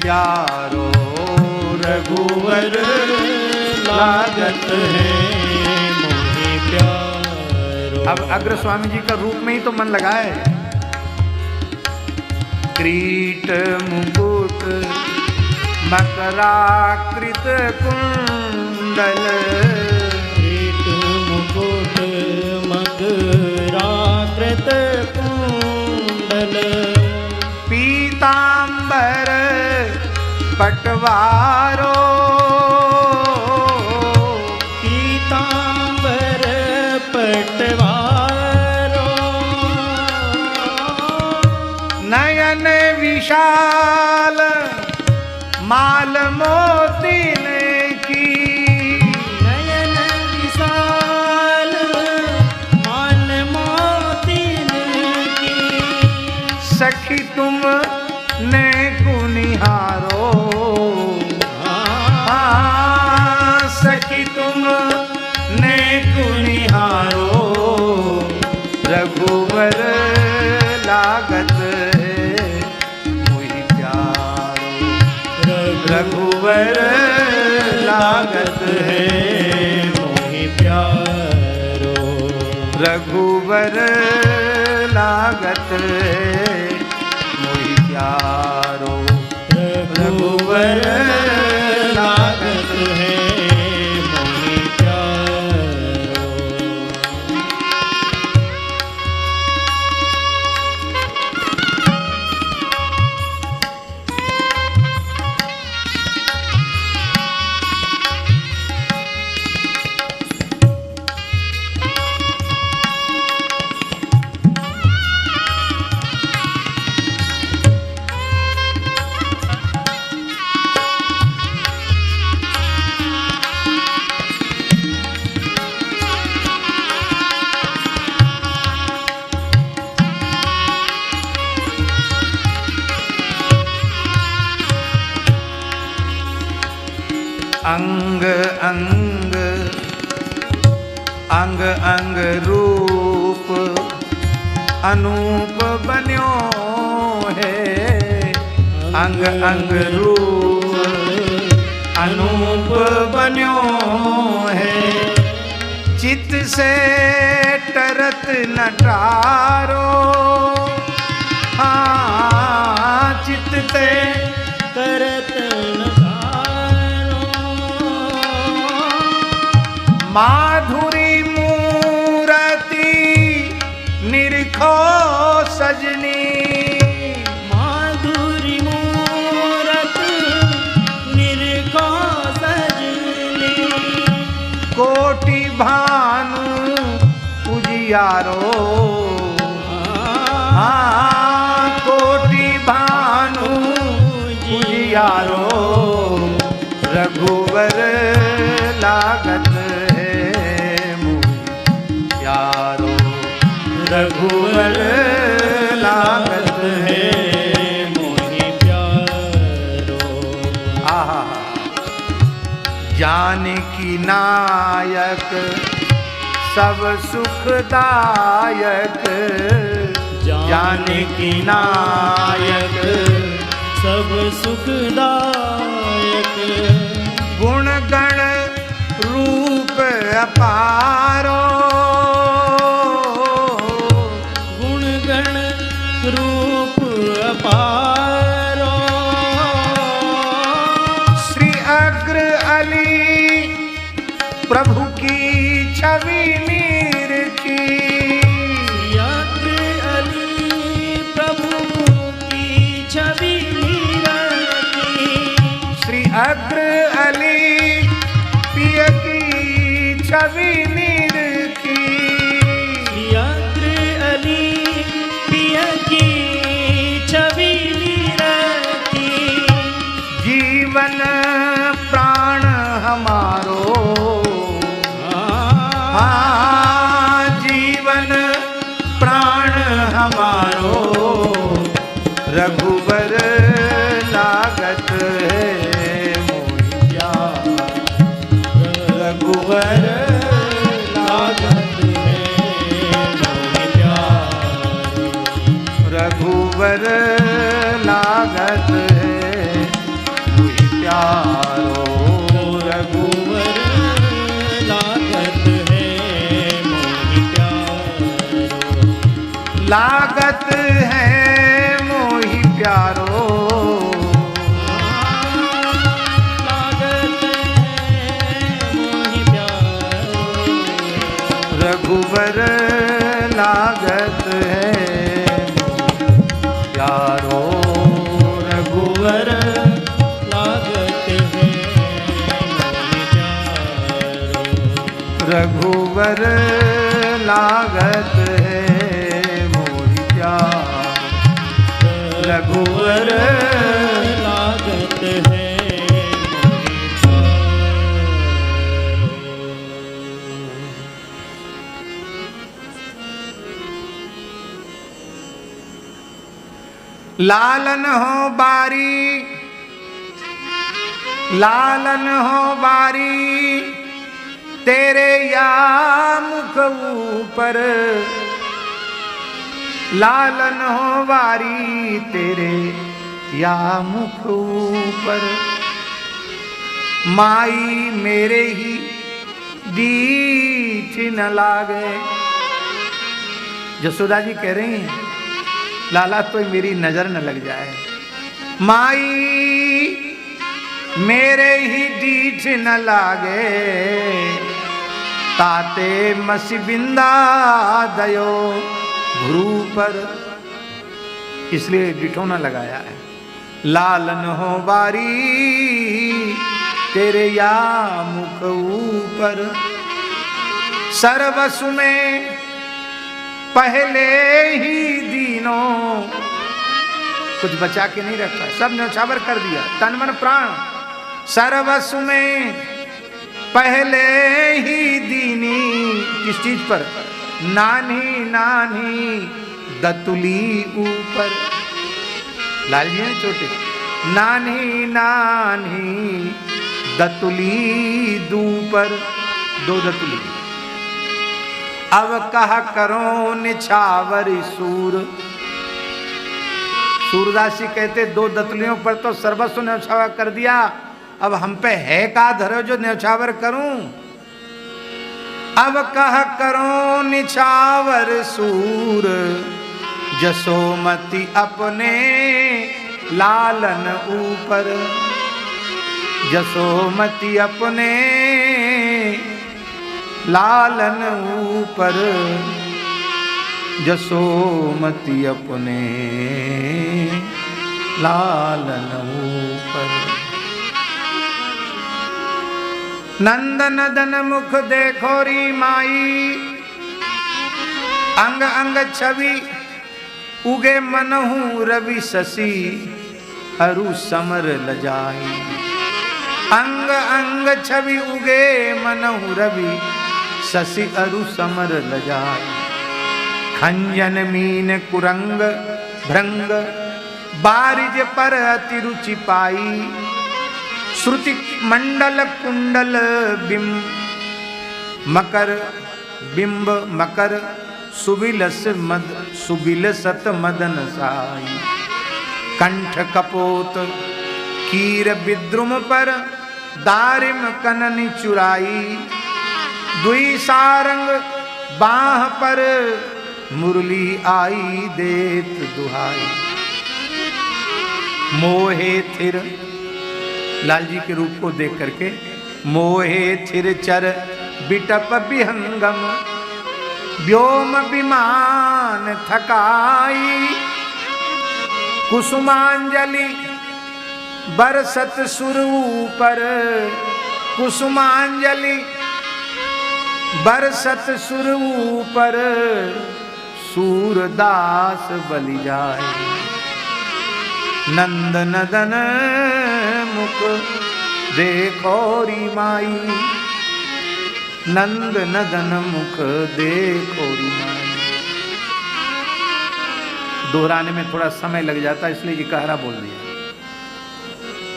प्यारो रघुवर लागत है मोहि प्यारो। अब अग्र स्वामी जी का रूप में ही तो मन लगाए। क्रीट मुकुट मकराकृत कुंडल, क्रीट मुकुट मकराकृत कुंडल, पीतांबर पटवारो, पीतांबर पटवारो, नयन विशाल माल मोतिन की, नयन विशाल माल मोतिन की, सखी तुम ने कुनिहारो, सखी तुम ने कुनिहारो, रघुवर लागत है मोहि प्यारो, रघुवर लागत है मोहि प्यारो, रघुवर लागत है मोहि प्यारो, रघुवर लागत है मोहि प्यारो। अंग अंग अंग अंग रूप अनूप बन्यो है, अंग अंग रूप अनूप बन्यो है, चित से टरत नटारो, हाँ चित से करत माधुरी मूरति निरखो सजनी, माधुरी मूरत निरखो सजनी, कोटि भानु उजियारो, हाँ कोटि भानु उजियारो, रघुवर लागत रघुवर लागत है मोहि प्यारो। आहा जानकी नायक सब सुखदायक, जानकी नायक सब सुखदायक, गुण गण रूप अपारो, रूप अपारो, श्री अग्र अली प्रभु की छवि निरखी, अग्र अली प्रभु की छवि निरखी, श्री अग्र अली पिय की छवि निरखी, अग्र अली पिय की छवि निरखी, जीवन प्राण हमारो, हाँ जीवन प्राण हमारो, रघुवर लागत है मोहि प्यारो, रघुवर लागत है मोहि प्यारो, रघुवर लागत है रघुवर लागत है प्यारो, रघुवर लागत है मोहि प्यारो। रघुवर लागत है मोहि प्यारो, रघुवर लागत है मोहि प्यारो। लालन हो बारी, लालन हो बारी तेरे या मुख ऊपर, लालन हो बारी तेरे या मुख ऊपर। माई मेरे ही दीठ न लागे। जसोदा जी कह रही हैं लाला तो मेरी नजर न लग जाए। माई मेरे ही दीठ न लागे, ताते मसिबिंदा दयो भ्रू पर, इसलिए डिठोना लगाया है। लालन हो बारी तेरे या मुख ऊपर, सर्वसु में पहले ही दिनों, कुछ बचा के नहीं रखा, सब न्यौछावर कर दिया तन मन प्राण। सर्वस्व में पहले ही दीनी, किस चीज पर? नानी नानी दतुली ऊपर। लाल जी हैं छोटे, नानी नानी दतुली दूपर, दो दतुली। अब कहा करो निछावर सूर। सूरदास जी कहते दो दतलियों पर तो सर्वस्व न्यौछावर कर दिया, अब हम पे है का धरो जो न्यौछावर करूं। अब कह करो निछावर सूर, जसोमति अपने लालन ऊपर, जसोमति अपने लालन ऊपर, जसोमति अपने लालन ऊपर। नंद नदन मुख देखो री माई, अंग अंग छवि उगे मनहु रवि शशि, अरु समर लजाई। अंग अंग छवि उगे मनहु रवि शशि, अरु समर लजाई। खंजन मीन कुरंग भृंग, बारिज पर अति रुचि पाई। श्रुति मंडल कुंडल बिंब मकर, बिंब मकर सुबिलस मद, सुबिलसत मदन साई। कंठ कपोत कीर विद्रुम पर, दारिम कननि चुराई। दुई सारंग बाह पर, मुरली आई देत दुहाई। मोहे थिर, लाल जी के रूप को देख करके, मोहे थिर चर बिटप विहंगम, व्योम विमान थकाई। कुसुमांजलि बरसत सुर ऊपर, कुसुमांजलि बरसत सुर ऊपर, सूरदास बलि जाए। नंद नदन मुख देखो री माई, नंद नदन मुख देखो री माई। दोहराने में थोड़ा समय लग जाता है, इसलिए इकहरा बोल दिया।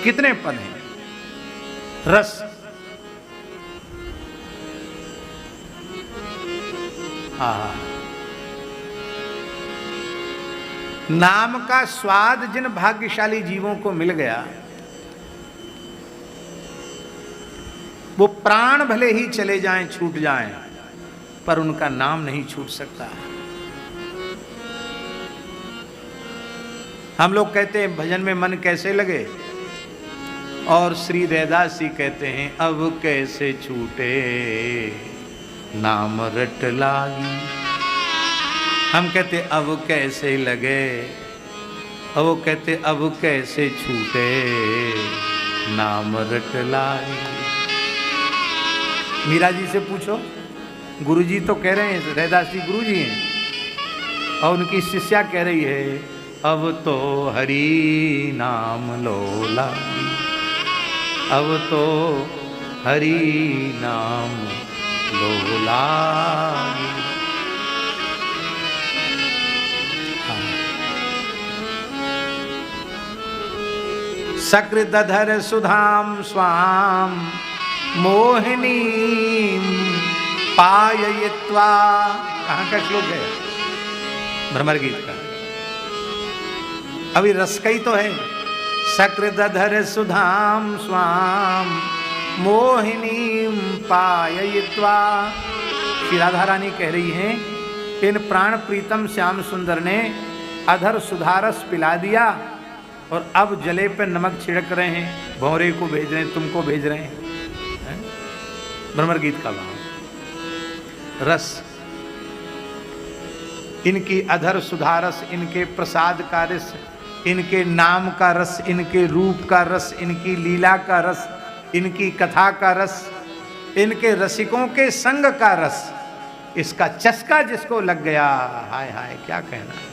कितने पद हैं? रस, नाम का स्वाद जिन भाग्यशाली जीवों को मिल गया, वो प्राण भले ही चले जाएं, छूट जाएं, पर उनका नाम नहीं छूट सकता। हम लोग कहते हैं भजन में मन कैसे लगे, और श्री रैदास जी कहते हैं अब कैसे छूटे नाम रट लागी। हम कहते अब कैसे लगे, अब वो कहते अब कैसे छूटे, नाम रट लागी। मीरा जी से पूछो, गुरुजी तो कह रहे हैं, रैदास जी गुरुजी हैं, और उनकी शिष्या कह रही है अब तो हरि नाम लो लागी, अब तो हरि नाम लो लागी। सकृदधर सुधाम स्वाम मोहिनी पाययित्वा। कहाँ का श्लोक है? भ्रमर गीत का। अभी रस का ही तो है। सकृदधर सुधाम स्वाम मोहिनी पाययित्वा। श्री राधा रानी कह रही हैं, इन प्राण प्रीतम श्याम सुंदर ने अधर सुधारस पिला दिया और अब जले पे नमक छिड़क रहे हैं, भौरे को भेज रहे हैं, तुमको भेज रहे हैं। भ्रमर गीत का भाव। रस, इनकी अधर सुधारस, इनके प्रसाद का रस, इनके नाम का रस, इनके रूप का रस, इनकी लीला का रस, इनकी कथा का रस, इनके रसिकों के संग का रस, इसका चस्का जिसको लग गया, हाय हाय क्या कहना है।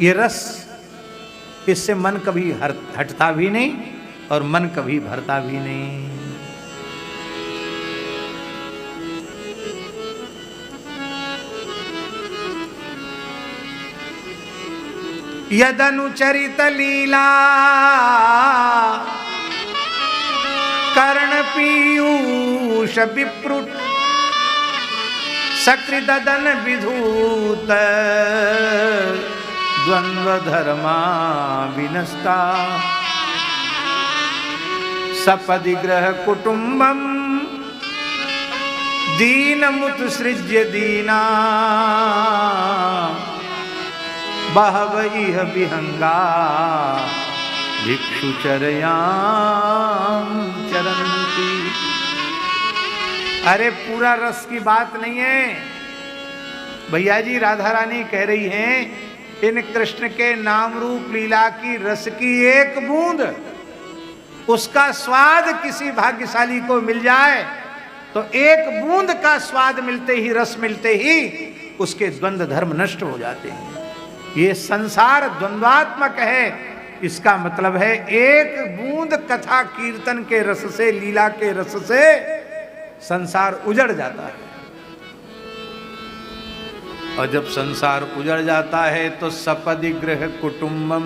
ये रस, इससे मन कभी हटता भी नहीं और मन कभी भरता भी नहीं। यदनुचरित लीला कर्ण पीयूष विप्रुट सकृदन विधूत द्वंद्व धर्मा विनष्टा सपदि ग्रह कुटुंबम दीनमुत्सृज्य दीना बहव इह विहंगा भिक्षुचर्यां चरन्ति। अरे पूरा रस की बात नहीं है भैया जी। राधा रानी कह रही हैं, इन कृष्ण के नाम रूप लीला की रस की एक बूंद, उसका स्वाद किसी भाग्यशाली को मिल जाए तो एक बूंद का स्वाद मिलते ही, रस मिलते ही उसके द्वंद्व धर्म नष्ट हो जाते हैं। ये संसार द्वंद्वात्मक है। इसका मतलब है एक बूंद कथा कीर्तन के रस से, लीला के रस से संसार उजड़ जाता है। और जब संसार उजड़ जाता है तो सपदि गृह कुटुंबम,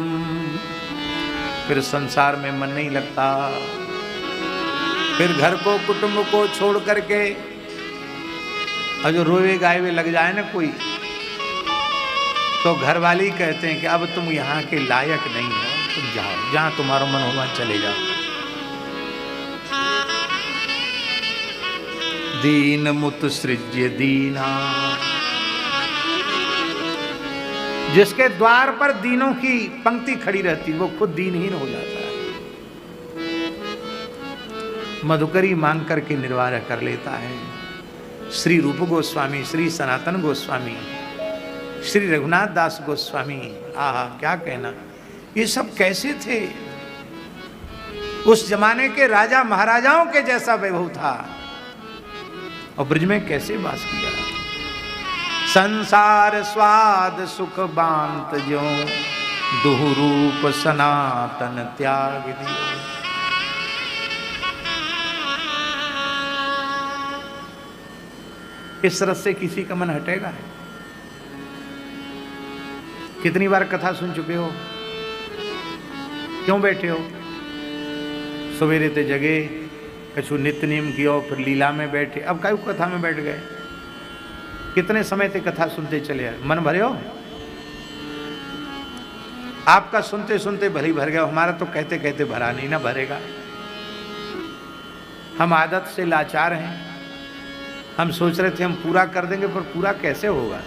फिर संसार में मन नहीं लगता। फिर घर को, कुटुंब को छोड़ करके, और जो रोवे गायवे लग जाए ना कोई, तो घर वाले कहते हैं कि अब तुम यहाँ के लायक नहीं हो, तुम जाओ, जहाँ तुम्हारा मन हो वहाँ चले जाओ। दीन मुत्सृज्य दीना, जिसके द्वार पर दीनों की पंक्ति खड़ी रहती, वो खुद दीनहीन हो जाता है। मधुकरी मांग करके निर्वाह कर लेता है। श्री रूप गोस्वामी, श्री सनातन गोस्वामी, श्री रघुनाथ दास गोस्वामी, आहा क्या कहना। ये सब कैसे थे? उस जमाने के राजा महाराजाओं के जैसा वैभव था, और ब्रज में कैसे वास किया। संसार स्वाद सुख बांत जो दुहु रूप सनातन त्याग दियो। इस रस से किसी का मन हटेगा? कितनी बार कथा सुन चुके हो? क्यों बैठे हो? सवेरे ते जगे, कछु नित्य नियम किया, फिर लीला में बैठे, अब काहे कथा में बैठ गए? कितने समय तक कथा सुनते चले आए? मन भरे हो? आपका सुनते सुनते भली भर गया, हमारा तो कहते कहते भरा नहीं ना भरेगा। हम आदत से लाचार हैं। हम सोच रहे थे हम पूरा कर देंगे, पर पूरा कैसे होगा?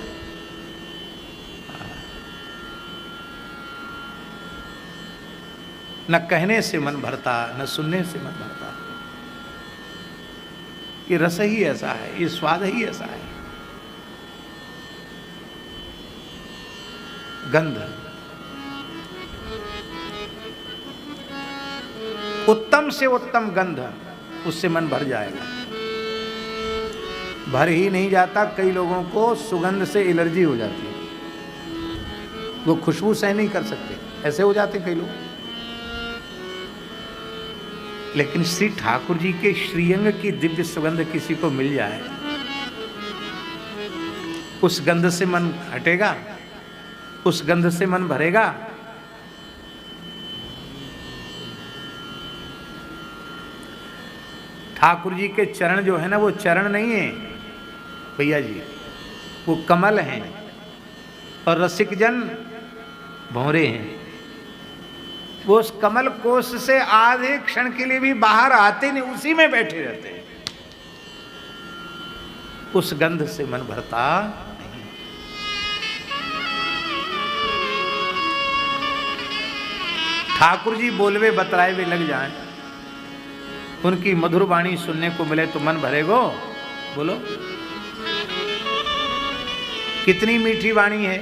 न कहने से मन भरता, न सुनने से मन भरता। ये रस ही ऐसा है, ये स्वाद ही ऐसा है। गंध, उत्तम से उत्तम गंध, उससे मन भर जाएगा। भर ही नहीं जाता, कई लोगों को सुगंध से एलर्जी हो जाती है, वो खुशबू सह नहीं कर सकते, ऐसे हो जाते कई लोग। लेकिन श्री ठाकुर जी के श्रीअंग की दिव्य सुगंध किसी को मिल जाए, उस गंध से मन हटेगा, उस गंध से मन भरेगा। ठाकुर जी के चरण जो है ना, वो चरण नहीं है भैया जी, वो कमल हैं, और रसिक जन भौरे हैं। वो उस कमल कोष से आधे क्षण के लिए भी बाहर आते नहीं, उसी में बैठे रहते हैं। उस गंध से मन भरता नहीं। ठाकुर जी बोलवे बतराए वे लग जाएं, उनकी मधुर वाणी सुनने को मिले तो मन भरेगो। बोलो, कितनी मीठी वाणी है।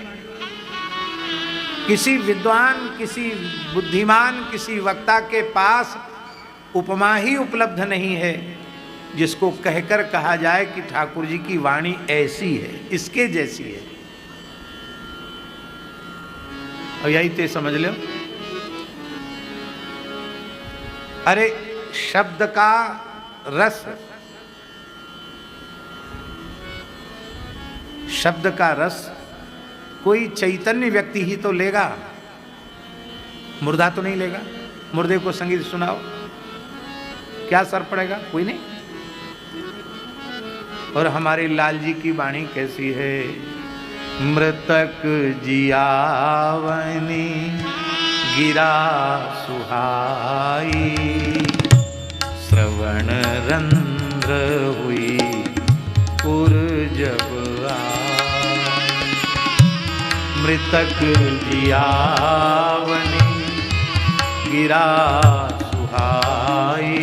किसी विद्वान, किसी बुद्धिमान, किसी वक्ता के पास उपमा ही उपलब्ध नहीं है जिसको कहकर कहा जाए कि ठाकुर जी की वाणी ऐसी है, इसके जैसी है। और यही तो समझ लो, अरे शब्द का रस, शब्द का रस कोई चैतन्य व्यक्ति ही तो लेगा, मुर्दा तो नहीं लेगा। मुर्दे को संगीत सुनाओ, क्या असर पड़ेगा? कोई नहीं। और हमारे लाल जी की वाणी कैसी है? मृतक जियावनी गिरा सुहाई, श्रवण रंध्र हुई पुर जब मृतक जियावनी गिरा सुहाई,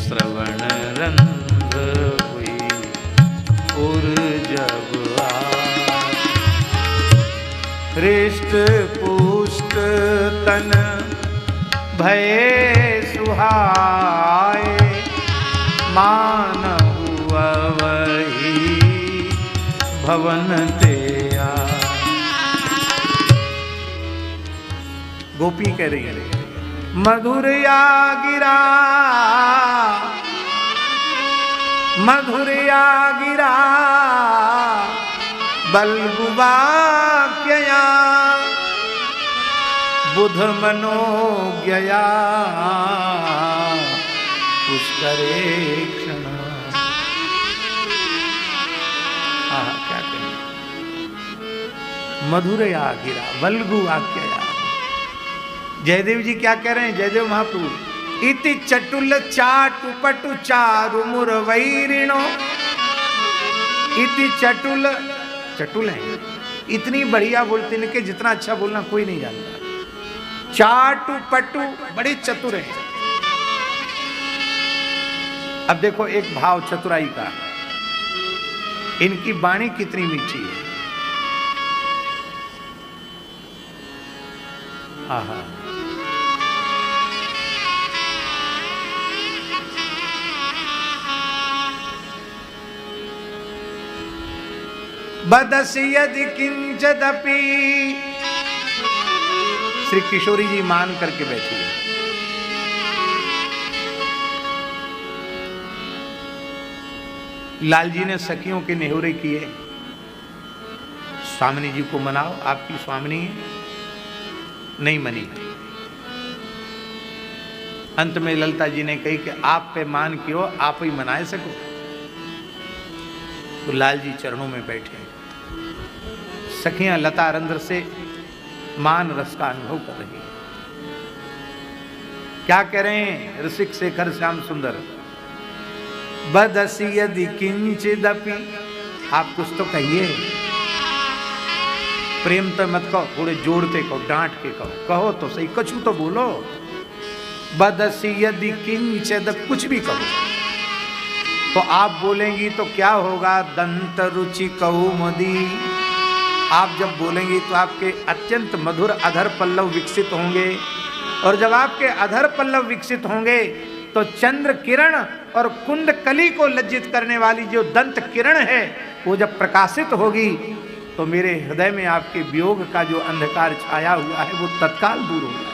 श्रवण रंध्र हुई पुर जब हृष्ट पुष्ट तन भये सुहाए, मानहु अवहि भवन ते आ। गोपी कह रही है, मधुरया गिरा, मधुरया गिरा बल्गुवाक्यया, बुध मनोज्ञया पुष्करे क्षण। क्या कहें? मधुरया गिरा बल्गुवाक्यया। जयदेव जी क्या कह रहे हैं? जयदेव महाप्रभु, इति चटुल चाटु पटु चारु मुरवैरिणो, इति चटुल, चटुल है, इतनी बढ़िया बोलते हैं कि जितना अच्छा बोलना कोई नहीं जानता। चाटु पटु, बड़े चतुर हैं। अब देखो एक भाव चतुराई का, इनकी वाणी कितनी मीठी है। आहा, बदसि यदि किंचदपि, श्री किशोरी जी मान करके बैठी है। लाल जी ने सखियों के नेहुरे किए, स्वामिनी जी को मनाओ, आपकी स्वामिनी है, नहीं मनी। अंत में ललिता जी ने कही कि आप पे मान क्यों, आप ही मनाए सको। तो लाल जी चरणों में बैठे, सखियां लता रंध्र से मान रस का अनुभव कर रही है। क्या कह रहे हैं रसिक शेखर श्याम सुंदर? बदसि यदि किंचिदपि, आप कुछ तो कहिए। प्रेम तो मत कहो, थोड़े जोड़ते कहो, डांट के कहो, कहो तो सही, कछु तो बोलो। बदसी यदि किंचद, कुछ भी कहो तो आप बोलेंगी तो क्या होगा? दंत रुचि कौमुदी, आप जब बोलेंगी तो आपके अत्यंत मधुर अधर पल्लव विकसित होंगे, और जब आपके अधर पल्लव विकसित होंगे तो चंद्र किरण और कुंड कली को लज्जित करने वाली जो दंत किरण है वो जब प्रकाशित होगी तो मेरे हृदय में आपके वियोग का जो अंधकार छाया हुआ है वो तत्काल दूर हो जाए।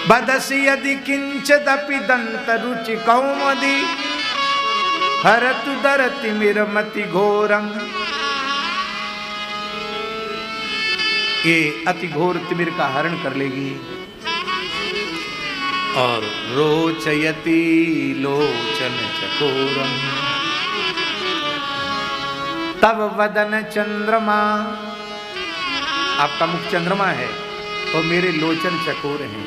बदसी यदि किंचदपि दंत रुचि कौमुदी, हरतु दरति मिरमति घोरम। ये अति घोर तिमिर का हरण कर लेगी। और रोचयति लोचन चकोरम, तब वदन चंद्रमा, आपका मुख चंद्रमा है और मेरे लोचन चकोर हैं।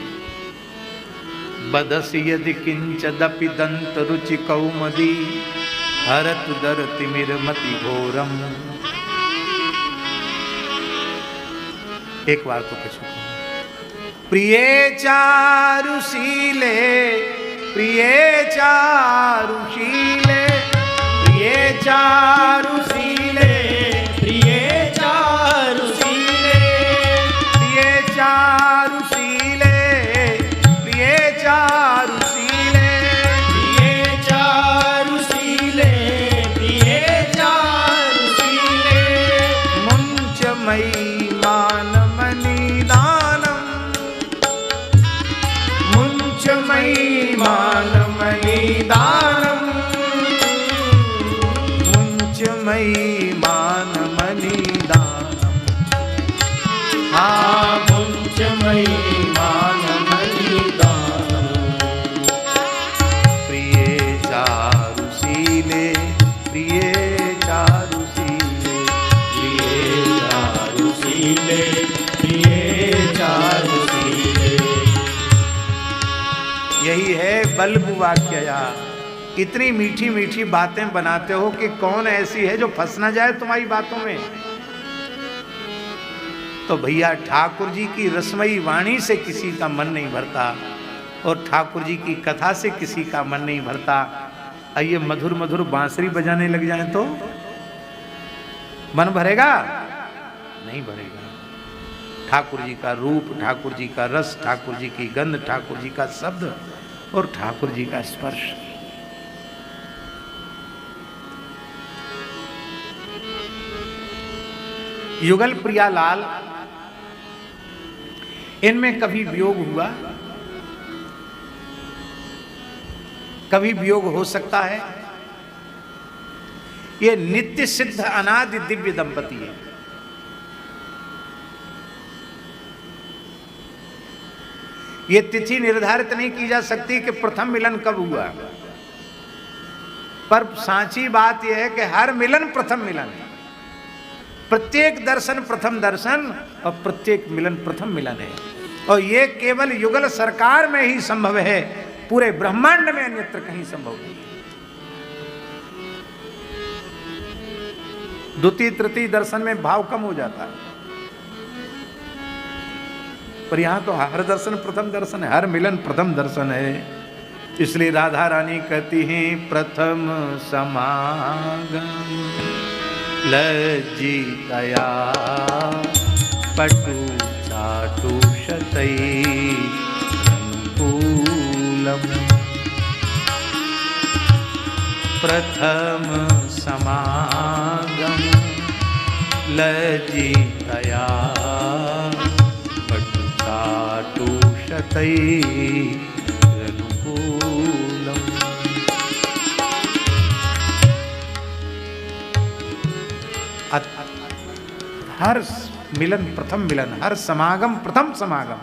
बदसी यदि किंचदपि दंत रुचि कौमुदी, हरतु दरति मिरमति घोरम। एक बार तो कुछ प्रिय चारुशीले, प्रिय चारुशीले, प्रिय चारुशीले, प्रिय चारुशीले, प्रिय चारुशीले, प्रिय चारुशीले, प्रिय चारुशीले, प्रिय चारुशीले। मुंच मई मानमणि दानम, मुंच मई मानमणि दानम, मुंच मई मानमणि दानम। हाँ, मुंच मई मानमणि दानम। प्रिय चारुशीले, प्रिय चारुशीले, प्रिय चारुशीले, प्रिय चारुशीले। यही है बल्ब वाक्यया। इतनी मीठी मीठी बातें बनाते हो कि कौन ऐसी है जो फंस ना जाए तुम्हारी बातों में। तो भैया ठाकुर जी की रसमयी वाणी से किसी का मन नहीं भरता और ठाकुर जी की कथा से किसी का मन नहीं भरता। आइए मधुर मधुर बांसुरी बजाने लग जाए तो मन भरेगा? नहीं भरेगा। ठाकुर जी का रूप, ठाकुर जी का रस, ठाकुर जी की गंध, ठाकुर जी का शब्द और ठाकुर जी का स्पर्श। युगल प्रियालाल, इनमें कभी वियोग हुआ, कभी वियोग हो सकता है। ये नित्य सिद्ध अनादि दिव्य दंपति है। ये तिथि निर्धारित नहीं की जा सकती कि प्रथम मिलन कब हुआ, पर सांची बात यह है कि हर मिलन प्रथम मिलन है। प्रत्येक दर्शन प्रथम दर्शन और प्रत्येक मिलन प्रथम मिलन है। और ये केवल युगल सरकार में ही संभव है, पूरे ब्रह्मांड में अन्यत्र कहीं संभव नहीं। द्वितीय तृतीय दर्शन में भाव कम हो जाता है, पर यहां तो हर दर्शन प्रथम दर्शन है, हर मिलन प्रथम दर्शन है। इसलिए राधा रानी कहती हैं प्रथम समागम लज्जितया पटु चाटु शतै अनुकूलम। प्रथम समागम लज्जितया पटु चाटु शतै अनुकूलम। हर मिलन प्रथम मिलन, हर समागम प्रथम समागम।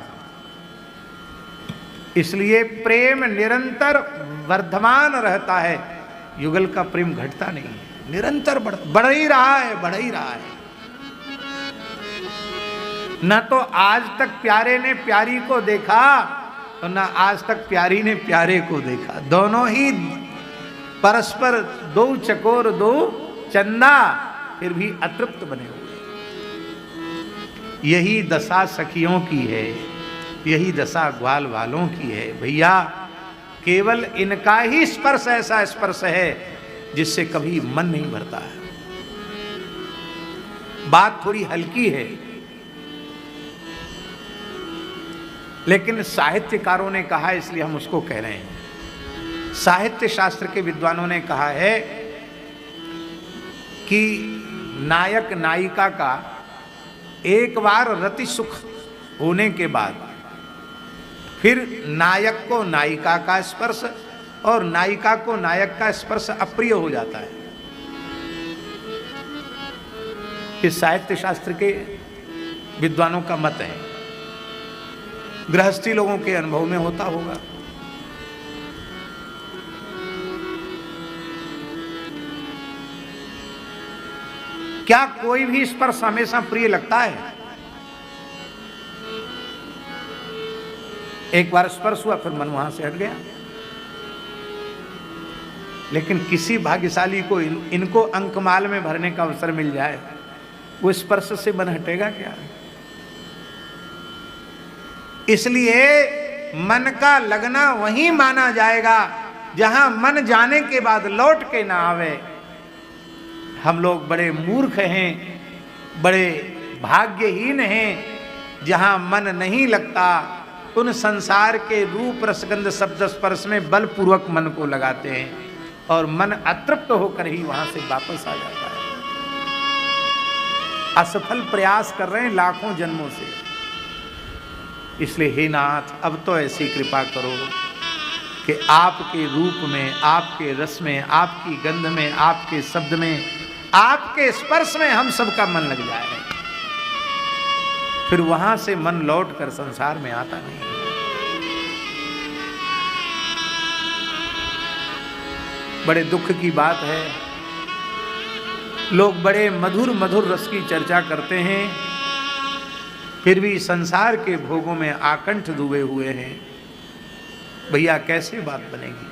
इसलिए प्रेम निरंतर वर्धमान रहता है। युगल का प्रेम घटता नहीं है, निरंतर बढ़ ही रहा है, बढ़ ही रहा है। न तो आज तक प्यारे ने प्यारी को देखा और न आज तक प्यारी ने प्यारे को देखा। दोनों ही परस्पर दो चकोर दो चंदा, फिर भी अतृप्त बने हुए। यही दशा सखियों की है, यही दशा ग्वाल वालों की है। भैया केवल इनका ही स्पर्श ऐसा स्पर्श है जिससे कभी मन नहीं भरता है। बात थोड़ी हल्की है, लेकिन साहित्यकारों ने कहा इसलिए हम उसको कह रहे हैं। साहित्य शास्त्र के विद्वानों ने कहा है कि नायक नायिका का एक बार रति सुख होने के बाद फिर नायक को नायिका का स्पर्श और नायिका को नायक का स्पर्श अप्रिय हो जाता है। इस साहित्य शास्त्र के विद्वानों का मत है। गृहस्थी लोगों के अनुभव में होता होगा। क्या कोई भी स्पर्श हमेशा प्रिय लगता है? एक बार स्पर्श हुआ फिर मन वहां से हट गया। लेकिन किसी भाग्यशाली को इनको अंकमाल में भरने का अवसर मिल जाए, वो स्पर्श से मन हटेगा क्या? इसलिए मन का लगना वहीं माना जाएगा जहां मन जाने के बाद लौट के ना आवे। हम लोग बड़े मूर्ख हैं, बड़े भाग्यहीन हैं जहां मन नहीं लगता उन संसार के रूप रसगंध शब्द स्पर्श में बलपूर्वक मन को लगाते हैं और मन अतृप्त होकर ही वहां से वापस आ जाता है। असफल प्रयास कर रहे हैं लाखों जन्मों से। इसलिए हे नाथ, अब तो ऐसी कृपा करो कि आपके रूप में, आपके रस में, आपकी गंध में, आपके शब्द में, आपके स्पर्श में हम सबका मन लग जाए। फिर वहां से मन लौट कर संसार में आता नहीं। बड़े दुख की बात है, लोग बड़े मधुर मधुर रस की चर्चा करते हैं, फिर भी संसार के भोगों में आकंठ डूबे हुए हैं। भैया कैसे बात बनेगी?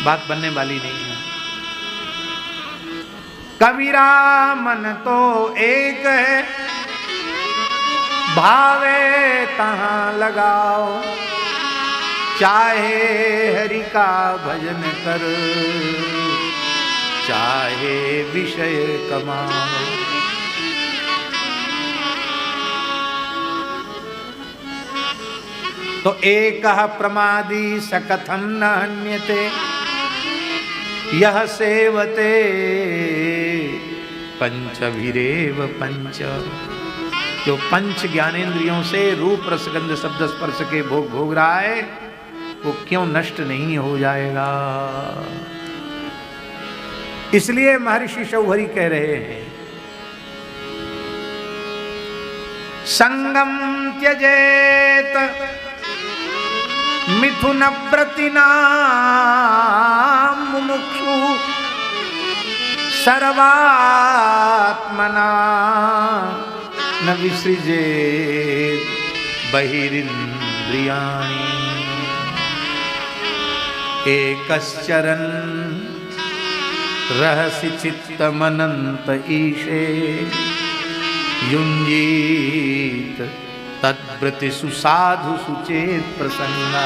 बात बनने वाली नहीं है। कबीरा मन तो एक है, भावे तहां लगाओ, चाहे हरि का भजन कर, चाहे विषय कमाओ। तो एक प्रमादी सकथम न हन्यते, यह सेवते पंचभिरेव पंच। जो पंच ज्ञानेंद्रियों से रूप रसगंध शब्द स्पर्श के भोग भोग रहा है, वो क्यों नष्ट नहीं हो जाएगा? इसलिए महर्षि शौहरी कह रहे हैं, संगम त्यजेत मिथुन व्रतिना मुमुक्षु, सर्वात्मना न विसृजेत बहिरिंद्रियाणि। एकश्चरन् रहसि चित्तमनंत ईशे, युञ्जीत तद्व्रति सुसाधु सुचेत प्रसन्ना।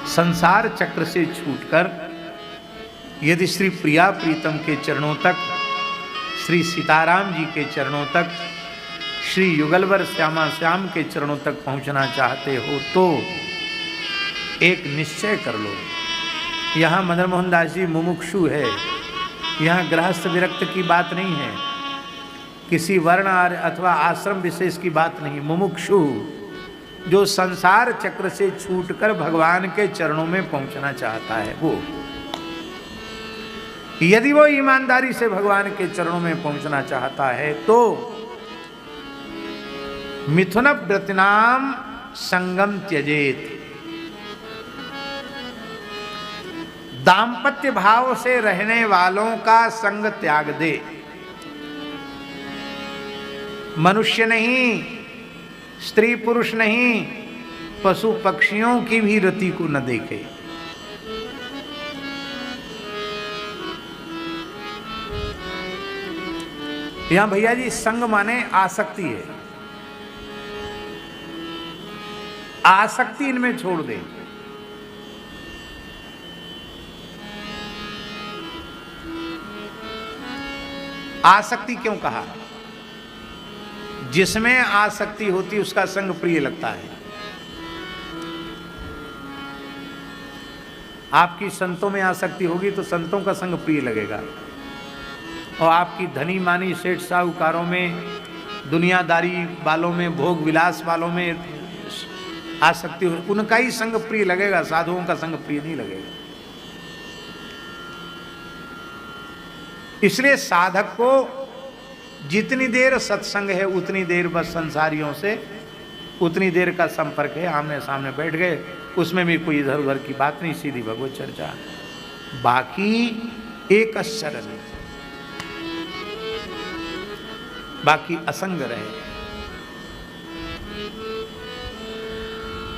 संसार चक्र से छूटकर यदि श्री प्रिया प्रीतम के चरणों तक, श्री सीताराम जी के चरणों तक, श्री युगलवर श्यामा श्याम के चरणों तक पहुंचना चाहते हो तो एक निश्चय कर लो। यहाँ मदन मोहन दास जी मुमुक्षु है, यहाँ गृहस्थ विरक्त की बात नहीं है, किसी वर्ण अथवा आश्रम विशेष की बात नहीं। मुमुक्षु जो संसार चक्र से छूटकर भगवान के चरणों में पहुंचना चाहता है, वो यदि वो ईमानदारी से भगवान के चरणों में पहुंचना चाहता है तो मिथुन व्रतिनाम संगम त्यजेत। दाम्पत्य भाव से रहने वालों का संग त्याग दे। मनुष्य नहीं, स्त्री पुरुष नहीं, पशु पक्षियों की भी रति को न देखे। यहां भैया जी संग माने आसक्ति है, आसक्ति इनमें छोड़ दे। आसक्ति क्यों कहा? जिसमें आसक्ति होती उसका संग प्रिय लगता है। आपकी संतों में आसक्ति होगी तो संतों का संग प्रिय लगेगा, और आपकी धनी मानी सेठ साहूकारों में, दुनियादारी वालों में, भोग विलास वालों में आसक्ति हो, उनका ही संग प्रिय लगेगा, साधुओं का संग प्रिय नहीं लगेगा। इसलिए साधक को जितनी देर सत्संग है उतनी देर बस संसारियों से, उतनी देर का संपर्क है, आमने सामने बैठ गए, उसमें भी कोई इधर उधर की बात नहीं, सीधी भगवत चर्चा। बाकी एक शरण, बाकी असंग रहे।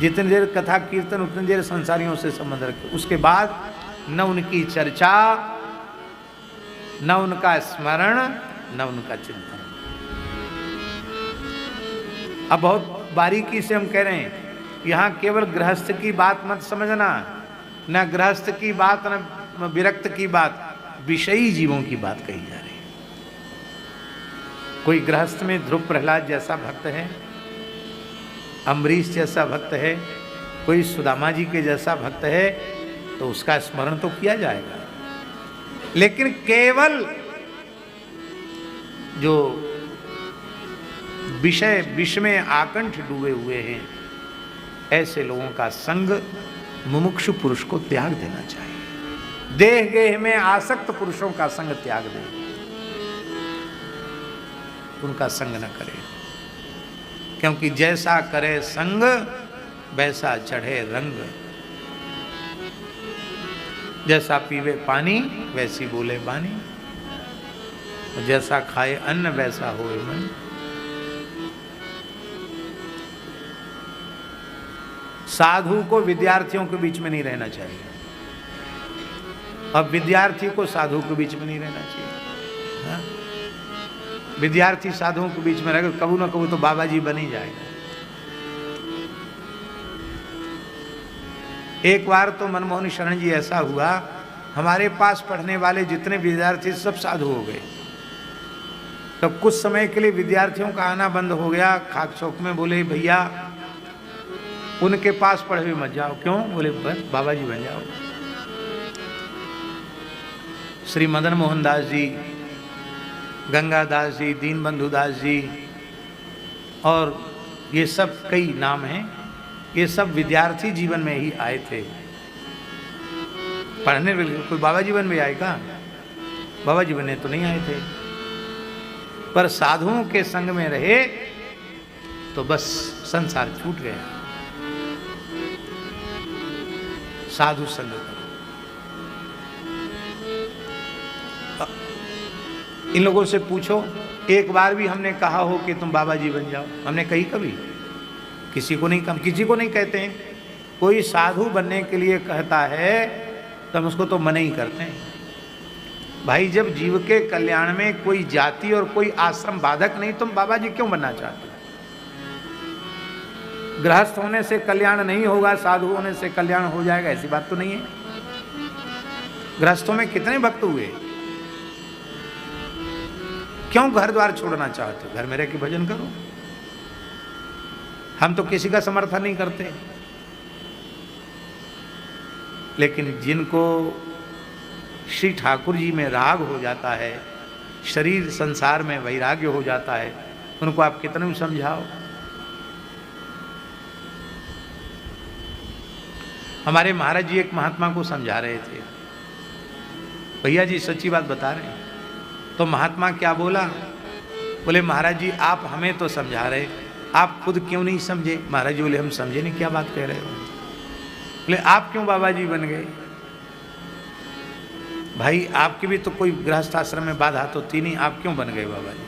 जितनी देर कथा कीर्तन उतनी देर संसारियों से संबंध रखे, उसके बाद न उनकी चर्चा, न उनका स्मरण, न उनका चिंतन। अब बहुत बारीकी से हम कह रहे हैं, यहां केवल गृहस्थ की बात मत समझना, न गृहस्थ की बात न विरक्त की बात, विषयी जीवों की बात कही जा रही है। कोई गृहस्थ में ध्रुव प्रहलाद जैसा भक्त है, अम्बरीश जैसा भक्त है, कोई सुदामा जी के जैसा भक्त है, तो उसका स्मरण तो किया जाएगा। लेकिन केवल जो विष में आकंठ डूबे हुए हैं, ऐसे लोगों का संग मुमुक्षु पुरुष को त्याग देना चाहिए। देह गेह में आसक्त पुरुषों का संग त्याग दें, उनका संग न करें, क्योंकि जैसा करे संग वैसा चढ़े रंग। जैसा पीवे पानी वैसी बोले बानी, जैसा खाए अन्न वैसा होए मन। साधु को विद्यार्थियों के बीच में नहीं रहना चाहिए, अब विद्यार्थी को साधु के बीच में नहीं रहना चाहिए। हाँ? विद्यार्थी साधुओं के बीच में रहेगा, कबू ना कबू तो बाबा जी बन ही जाएगा। एक बार तो मनमोहन शरण जी ऐसा हुआ, हमारे पास पढ़ने वाले जितने विद्यार्थी सब साधु हो गए। तो कुछ समय के लिए विद्यार्थियों का आना बंद हो गया। खाक चौक में बोले, भैया उनके पास पढ़े हुए मत जाओ। क्यों? बोले बस बाबा जी बन जाओ। श्री मदन मोहन दास जी, गंगादास जी, दीनबंधु दास जी, और ये सब कई नाम हैं, ये सब विद्यार्थी जीवन में ही आए थे पढ़ने के लिए। कोई बाबा जीवन में आए का? बाबा जीवन ने तो नहीं आए थे, पर साधुओं के संग में रहे तो बस संसार छूट गया। साधु संग करो। इन लोगों से पूछो, एक बार भी हमने कहा हो कि तुम बाबा जी बन जाओ? हमने कही कभी? किसी को नहीं, किसी को नहीं कहते हैं। कोई साधु बनने के लिए कहता है तो हम उसको तो मना ही करते हैं। भाई जब जीव के कल्याण में कोई जाति और कोई आश्रम बाधक नहीं, तुम बाबा जी क्यों बनना चाहते हो? गृहस्थ होने से कल्याण नहीं होगा, साधु होने से कल्याण हो जाएगा, ऐसी बात तो नहीं है। गृहस्थों में कितने भक्त हुए? क्यों घर द्वार छोड़ना चाहते हो? घर में रह के भजन करो। हम तो किसी का समर्थन नहीं करते, लेकिन जिनको श्री ठाकुर जी में राग हो जाता है, शरीर संसार में वैराग्य हो जाता है, उनको आप कितने भी समझाओ। हमारे महाराज जी एक महात्मा को समझा रहे थे, भैया जी सच्ची बात बता रहे हैं। तो महात्मा क्या बोला? बोले महाराज जी आप हमें तो समझा रहे, आप खुद क्यों नहीं समझे? महाराज जी बोले हम समझे नहीं, क्या बात कह रहे हो? बोले आप क्यों बाबा जी बन गए? भाई आपकी भी तो कोई गृहस्थ आश्रम में बाधा तो थी नहीं, आप क्यों बन गए बाबा जी?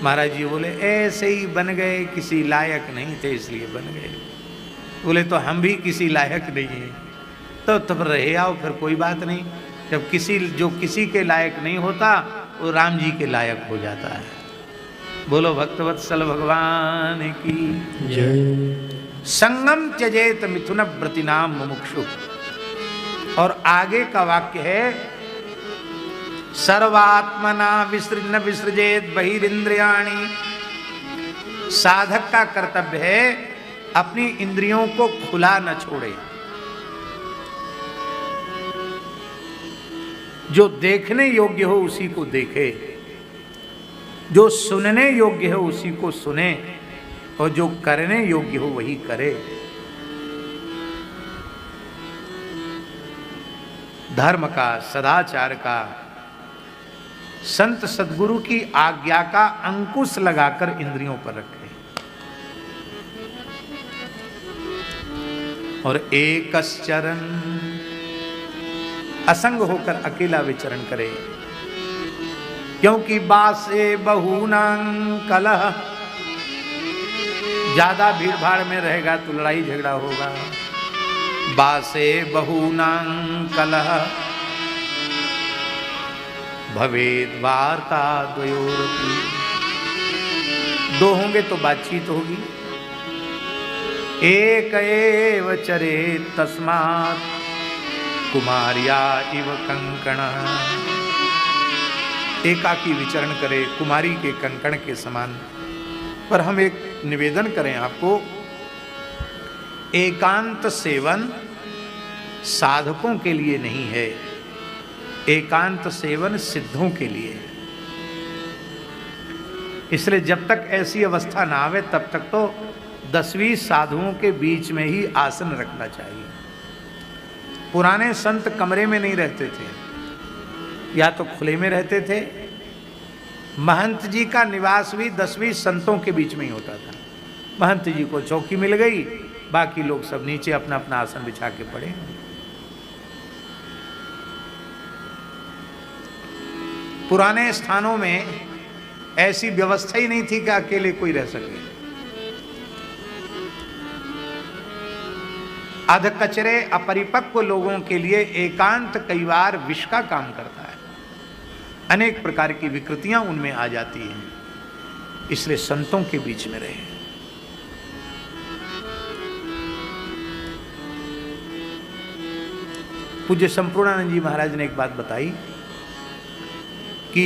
महाराज जी बोले ऐसे ही बन गए, किसी लायक नहीं थे इसलिए बन गए। बोले तो हम भी किसी लायक नहीं हैं, तो तब रहे आओ, फिर कोई बात नहीं। जब जो किसी के लायक नहीं होता वो राम जी के लायक हो जाता है। बोलो भक्तवत्सल भगवान की जय। संगम त्यजेत मिथुन व्रतिनाम मुमुक्षु। और आगे का वाक्य है सर्वात्मना विसृजन विसृजेत बहिरिंद्रियाणि। साधक का कर्तव्य है अपनी इंद्रियों को खुला न छोड़े। जो देखने योग्य हो उसी को देखे, जो सुनने योग्य हो उसी को सुने, और जो करने योग्य हो वही करे। धर्म का, सदाचार का, संत सद्गुरु की आज्ञा का अंकुश लगाकर इंद्रियों पर रखे और एकश्चरण असंग होकर अकेला विचरण करे। क्योंकि बासे बहुनां कलह, ज्यादा भीड़ भाड़ में रहेगा तो लड़ाई झगड़ा होगा। बासे बहुनां कलह भवेद वार्ता द्वयोरपि। दो होंगे तो बातचीत होगी। एक एव चरे तस्मात् कुमारिया इव कंकण। एकाकी विचरण करे कुमारी के कंकण के समान। पर हम एक निवेदन करें आपको, एकांत सेवन साधकों के लिए नहीं है, एकांत सेवन सिद्धों के लिए। इसलिए जब तक ऐसी अवस्था ना आवे तब तक तो 10वीं साधुओं के बीच में ही आसन रखना चाहिए। पुराने संत कमरे में नहीं रहते थे, या तो खुले में रहते थे। महंत जी का निवास भी 10वीं संतों के बीच में ही होता था। महंत जी को चौकी मिल गई, बाकी लोग सब नीचे अपना अपना आसन बिछा के पड़े। पुराने स्थानों में ऐसी व्यवस्था ही नहीं थी कि अकेले कोई रह सके। अधकचरे अपरिपक्व लोगों के लिए एकांत कई बार विष का काम करता है। अनेक प्रकार की विकृतियां उनमें आ जाती हैं। इसलिए संतों के बीच में रहे। पूज्य संपूर्णानंद जी महाराज ने एक बात बताई कि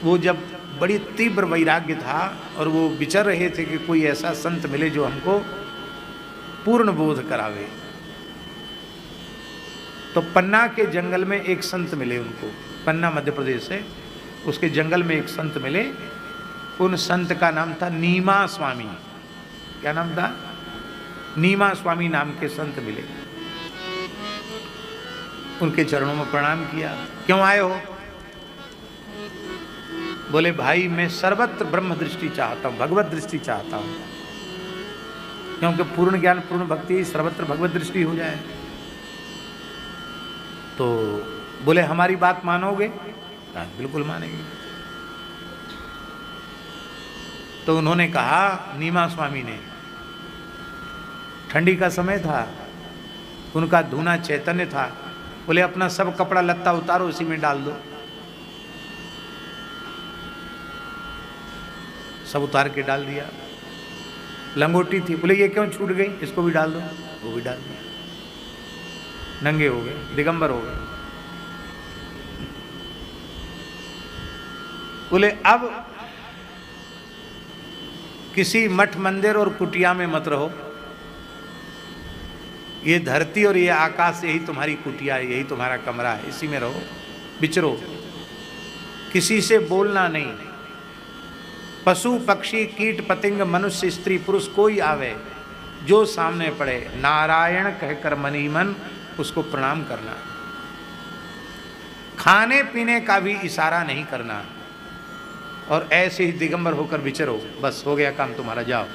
वो जब बड़ी तीव्र वैराग्य था और वो विचर रहे थे कि कोई ऐसा संत मिले जो हमको पूर्ण बोध करावे, तो पन्ना के जंगल में एक संत मिले उनको। पन्ना मध्य प्रदेश है, उसके जंगल में एक संत मिले। उन संत का नाम था नीमा स्वामी। क्या नाम था? नीमा स्वामी नाम के संत मिले। उनके चरणों में प्रणाम किया। क्यों आए हो? बोले भाई मैं सर्वत्र ब्रह्म दृष्टि चाहता हूं, भगवत दृष्टि चाहता हूं, क्योंकि पूर्ण ज्ञान पूर्ण भक्ति सर्वत्र भगवत दृष्टि हो जाए। तो बोले हमारी बात मानोगे? हाँ बिल्कुल मानेंगे। तो उन्होंने कहा, नीमा स्वामी ने, ठंडी का समय था, उनका धूना चैतन्य था। बोले अपना सब कपड़ा लत्ता उतारो, उसी में डाल दो। सब उतार के डाल दिया। लंगोटी थी, बोले ये क्यों छूट गई, इसको भी डाल दो। वो भी डाल दिया। नंगे हो गए, दिगंबर हो गए। बोले अब किसी मठ मंदिर और कुटिया में मत रहो। ये धरती और ये आकाश यही तुम्हारी कुटिया है, यही तुम्हारा कमरा है, इसी में रहो, विचरो। किसी से बोलना नहीं। पशु पक्षी कीट पतंग मनुष्य स्त्री पुरुष कोई आवे, जो सामने पड़े नारायण कहकर मनी मन उसको प्रणाम करना। खाने पीने का भी इशारा नहीं करना। और ऐसे ही दिगंबर होकर विचरो, बस हो गया काम तुम्हारा, जाओ।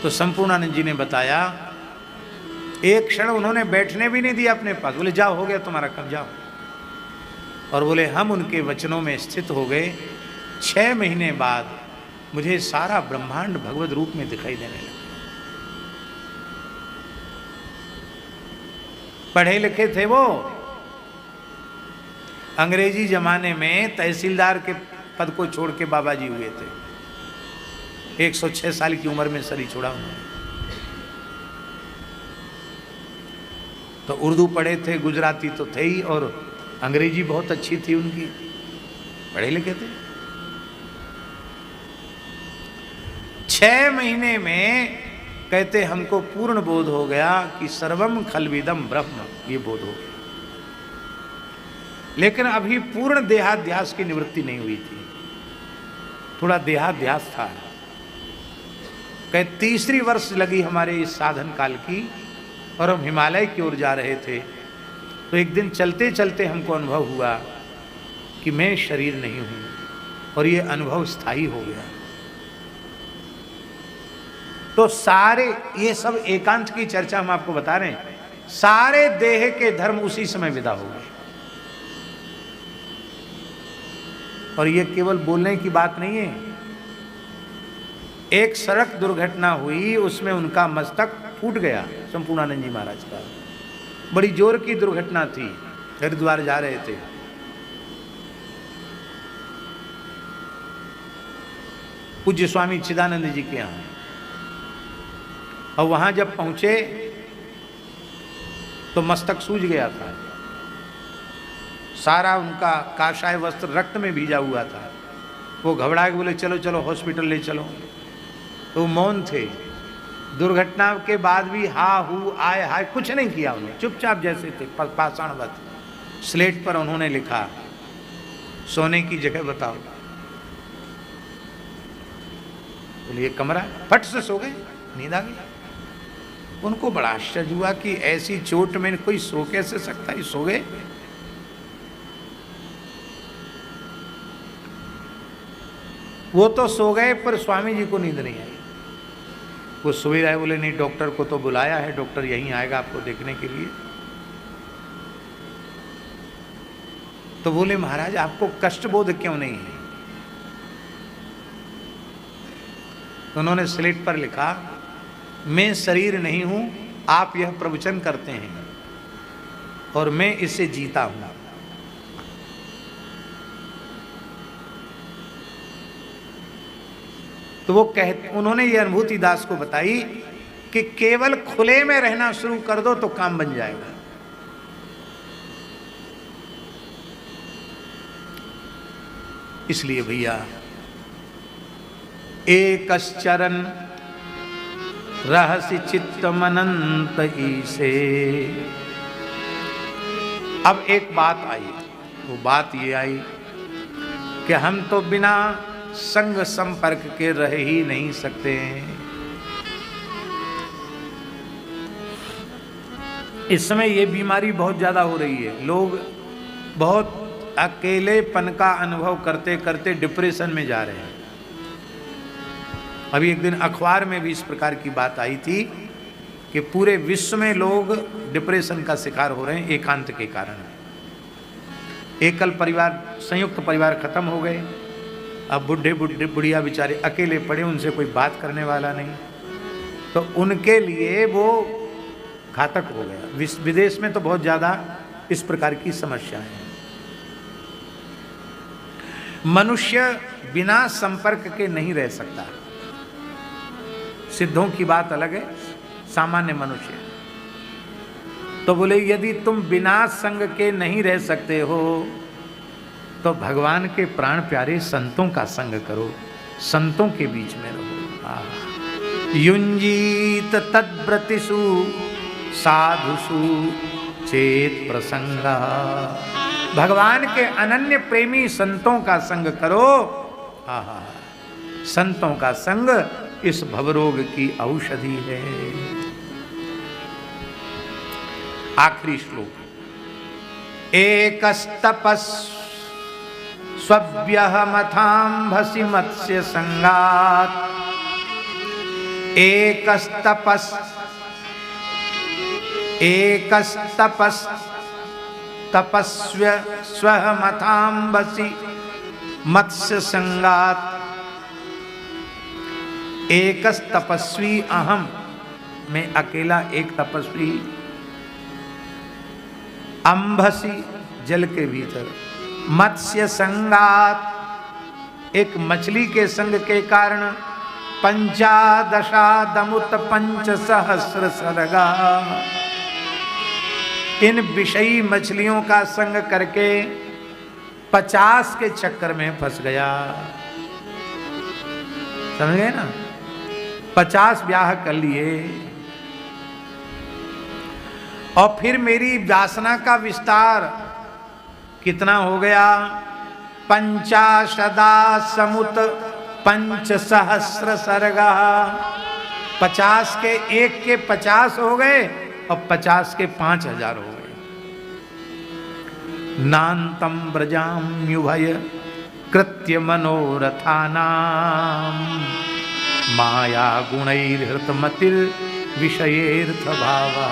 तो संपूर्णानंद जी ने बताया, एक क्षण उन्होंने बैठने भी नहीं दिया अपने पास। बोले जाओ, हो गया तुम्हारा काम, जाओ। और बोले हम उनके वचनों में स्थित हो गए। 6 महीने बाद मुझे सारा ब्रह्मांड भगवत रूप में दिखाई देने लगा। पढ़े लिखे थे वो, अंग्रेजी जमाने में तहसीलदार के पद को छोड़ के बाबा जी हुए थे। 106 साल की उम्र में शरीर छोड़ा उन्होंने। तो उर्दू पढ़े थे, गुजराती तो थे ही, और अंग्रेजी बहुत अच्छी थी उनकी, पढ़े लिखे थे। 6 महीने में कहते हमको पूर्ण बोध हो गया कि सर्वम खलविदम ब्रह्म, ये बोध हो गया। लेकिन अभी पूर्ण देहाध्यास की निवृत्ति नहीं हुई थी, थोड़ा देहाध्यास था। कहे 3री वर्ष लगी हमारे इस साधन काल की, और हम हिमालय की ओर जा रहे थे। तो एक दिन चलते चलते हमको अनुभव हुआ कि मैं शरीर नहीं हूं, और ये अनुभव स्थायी हो गया। तो सारे ये सब एकांत की चर्चा हम आपको बता रहे हैं, सारे देह के धर्म उसी समय विदा हो गए। और ये केवल बोलने की बात नहीं है। एक सड़क दुर्घटना हुई, उसमें उनका मस्तक फूट गया, संपूर्णानंद जी महाराज का। बड़ी जोर की दुर्घटना थी, हरिद्वार जा रहे थे। पूज्य स्वामी चिदानंद जी के यहाँ, और वहां जब पहुंचे तो मस्तक सूज गया था, सारा उनका काशाय वस्त्र रक्त में भीजा हुआ था। वो घबरा के बोले चलो चलो हॉस्पिटल ले चलो। तो मौन थे। दुर्घटना के बाद भी हा हु आय हाय कुछ नहीं किया उन्होंने, चुपचाप जैसे थे पाषाणवत। स्लेट पर उन्होंने लिखा सोने की जगह बताओ। बोलिए कमरा, फट से सो गए, नींद आ गई। उनको बड़ा आश्चर्य हुआ कि ऐसी चोट में कोई सो कैसे सकता है, सो गए। वो तो सो गए पर स्वामी जी को नींद नहीं आई। वो सो ही रहे, बोले नहीं डॉक्टर को तो बुलाया है, डॉक्टर यहीं आएगा आपको देखने के लिए। तो बोले महाराज आपको कष्ट बोध क्यों नहीं है? तो उन्होंने स्लेट पर लिखा मैं शरीर नहीं हूं, आप यह प्रवचन करते हैं और मैं इससे जीता हूं। तो वो उन्होंने ये अनुभूति दास को बताई कि केवल खुले में रहना शुरू कर दो तो काम बन जाएगा। इसलिए भैया एकश्चरन रहस्य चित्तमनंत ईसे। अब एक बात आई, वो बात ये आई कि हम तो बिना संग संपर्क के रह ही नहीं सकते। इस समय ये बीमारी बहुत ज्यादा हो रही है, लोग बहुत अकेलेपन का अनुभव करते करते डिप्रेशन में जा रहे हैं। अभी एक दिन अखबार में भी इस प्रकार की बात आई थी कि पूरे विश्व में लोग डिप्रेशन का शिकार हो रहे हैं एकांत के कारण। एकल परिवार, संयुक्त परिवार खत्म हो गए। अब बुढ़े बुढ़िया बेचारे अकेले पड़े, उनसे कोई बात करने वाला नहीं, तो उनके लिए वो घातक हो गया। विदेश में तो बहुत ज़्यादा इस प्रकार की समस्या है। मनुष्य बिना संपर्क के नहीं रह सकता। सिद्धों की बात अलग है, सामान्य मनुष्य। तो बोले यदि तुम बिना संग के नहीं रह सकते हो तो भगवान के प्राण प्यारे संतों का संग करो, संतों के बीच में रहो। युंजीत तद्व्रतिषु साधुषु चेत प्रसंग। भगवान के अनन्य प्रेमी संतों का संग करो। संतों का संग इस भवरोग की औषधि है। आखिरी श्लोक। एकस्तपस् स्वव्यहमथाम्भसि मत्स्य संगात्। एकस्तपस् तपस्व्य स्वहमथाम्भसि मत्स्य संगात्। एकस तपस्वी अहम, मैं अकेला एक तपस्वी। अंभसी जल के भीतर, मत्स्य संगात, एक मछली के संग के कारण 15 पंच सहस्र सर्गा, इन विषयी मछलियों का संग करके 50 के चक्कर में फंस गया। समझ गए ना, 50 ब्याह कर लिए और फिर मेरी वासना का विस्तार कितना हो गया, 50 समुत पंच सहस्र सर्गा, 50 के 1 के 50 हो गए और 50 के 5000 हो गए। नान्तम व्रजाम्युभय कृत्य मनोरथानाम माया गुणैर्हृतमतिर विषयेर्थ भावा।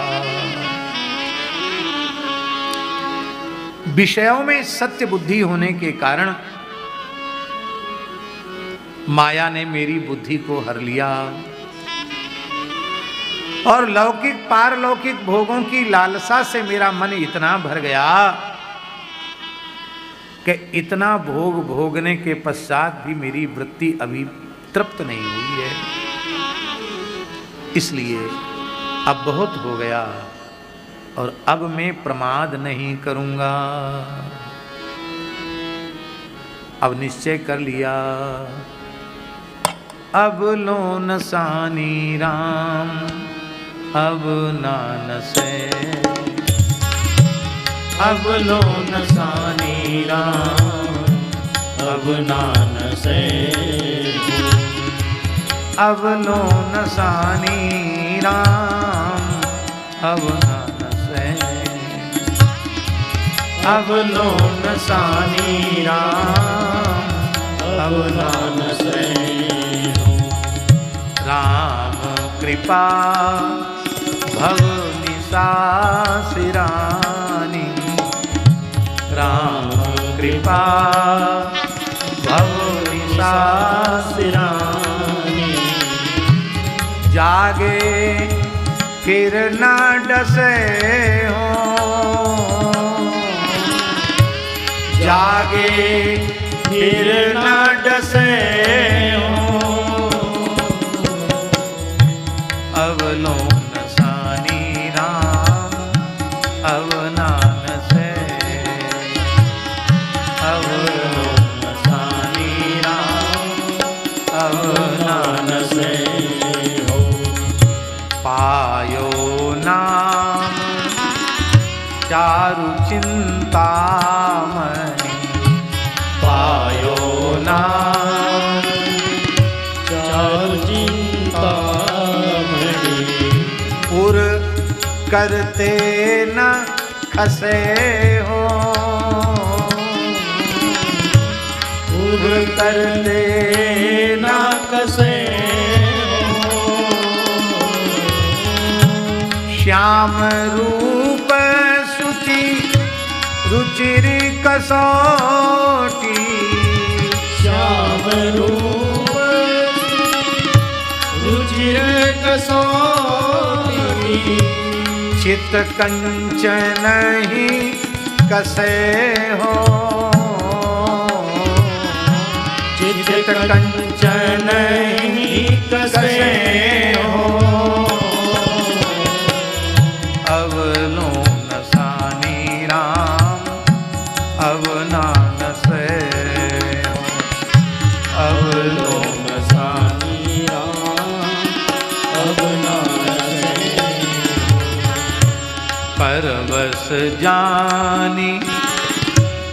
विषयों में सत्य बुद्धि होने के कारण माया ने मेरी बुद्धि को हर लिया और लौकिक पारलौकिक भोगों की लालसा से मेरा मन इतना भर गया कि इतना भोग भोगने के पश्चात भी मेरी वृत्ति अभी तृप्त नहीं हुई है। इसलिए अब बहुत हो गया और अब मैं प्रमाद नहीं करूंगा। अब निश्चय कर लिया, अब लोन सानी राम अब नानसे, अब लोन सानी राम अब नानसे, अब लोन सानी राम अब नानसे, अब लोन सानी राम अब नानसे। राम कृपा भव निसासिरानी, राम कृपा भव निसासिरानी, जागे किरण डसे हो, जागे किरण डसे हो, अवलोन सानी राम अब नानसे, अवलोन सानी राम अब नानसे हो। पायो नाम चारु चिंतामणि, पायो नाम चारु चिंतामणि, उर करते न खसे हो, उर करते न खसे हो, श्याम रूप सुचि रुचिर कसोटी, श्याम रूप रुचिर कसोटी, चित कंचन ही कसे हो, चित कंचन ही कसे हो, अवलोन सानी राम अब नानसे हो, अवलोन सानी राम अब नानसे। परवश जानी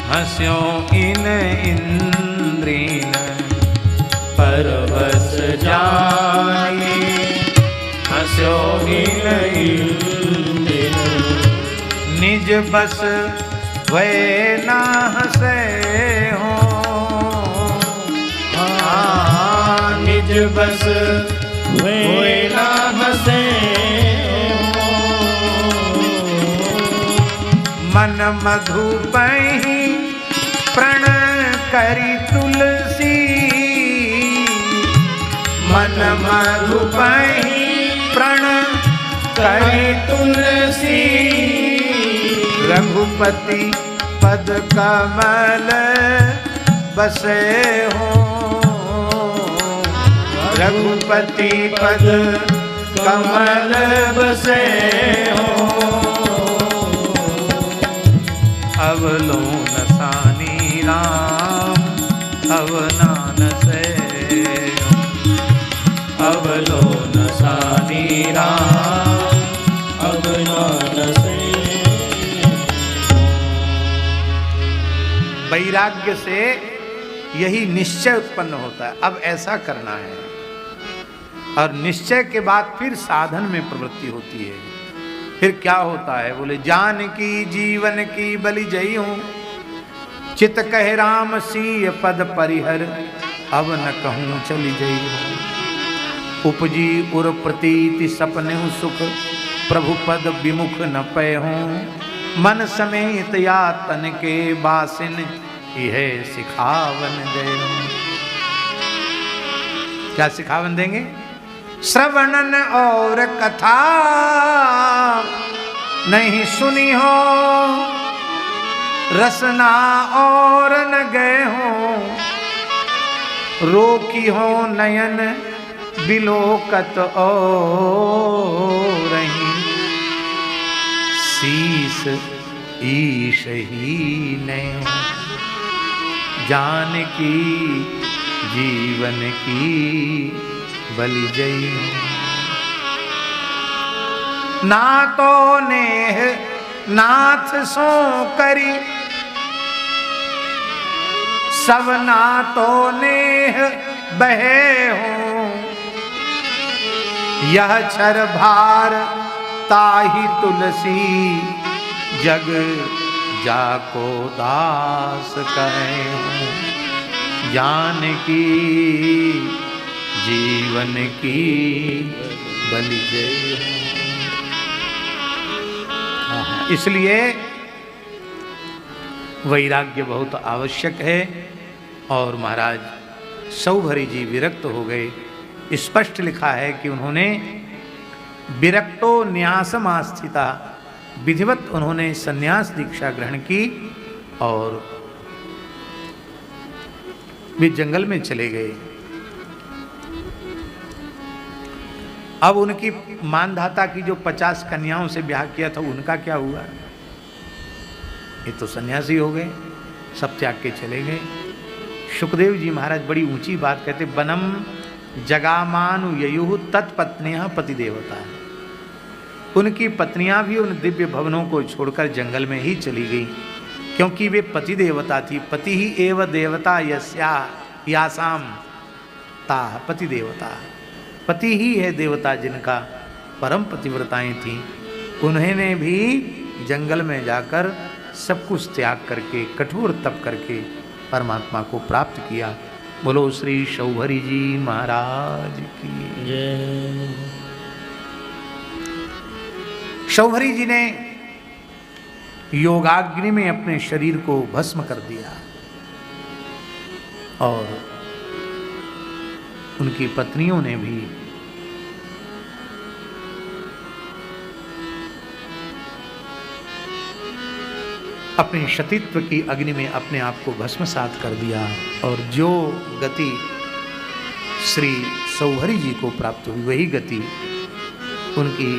हस्यो इन इंद्रीन, परवश जानी हस्यो इन इंद्रीन, निज बस वे ना हसे हो, निज बस वे ना हसे हो, मन मधुपहि प्रण करी तुलसी, मन मधुपहि प्रण करी तुलसी, रघुपति पद कमल बसे हो, रघुपति पद कमल बसे हो, अवलोन सानी राम अवनान से, अवलोन सानी राम अवनान से। वैराग्य से यही निश्चय उत्पन्न होता है, अब ऐसा करना है, और निश्चय के बाद फिर साधन में प्रवृत्ति होती है। फिर क्या होता है, बोले जानकी जीवन की बलि जई हूं, चित कह राम सीय पद परिहर, अब न कहूं चली जई हूं, उपजी उर प्रतीति सपने सुख, प्रभु पद विमुख न पय हूं, मन समेत या तन के बासिन, यह सिखावन दे। क्या सिखावन देंगे? श्रवणन और कथा नहीं सुनी हो, रसना और न गए हो, रोकी हो नयन बिलोकत और रही, शीस ईश ही नहीं, जानकी जीवन की बलि जई हूं, ना तो नेह नाथ सो करी, सब ना तो नेह बहे हो, यह छर भार ताहि तुलसी, जग जाको दास कहे हो, जानकी जीवन की बलि जय हो। इसलिए वैराग्य बहुत आवश्यक है। और महाराज सौभरी जी विरक्त हो गए। स्पष्ट लिखा है कि उन्होंने विरक्तो न्यासमास्थिता, विधिवत उन्होंने संन्यास दीक्षा ग्रहण की और वे जंगल में चले गए। अब उनकी मानधाता की जो 50 कन्याओं से ब्याह किया था उनका क्या हुआ? ये तो सन्यासी हो गए, सब त्याग के चले गए। सुखदेव जी महाराज बड़ी ऊंची बात कहते, बनम जगामानु ययुः तत्पत्नियां पतिदेवता। उनकी पत्नियां भी उन दिव्य भवनों को छोड़कर जंगल में ही चली गई, क्योंकि वे पति देवता थी। पति ही एव देवता यस्या यासाम ता पति देवता। पति ही है देवता जिनका, परम पतिव्रताएं थीं। उन्होंने भी जंगल में जाकर सब कुछ त्याग करके, कठोर तप करके परमात्मा को प्राप्त किया। बोलो श्री सौभरी जी महाराज की जय। सौभरी जी ने योगाग्नि में अपने शरीर को भस्म कर दिया और उनकी पत्नियों ने भी अपने सतीत्व की अग्नि में अपने आप को भस्मसात कर दिया। और जो गति श्री सौभरी जी को प्राप्त हुई, वही गति उनकी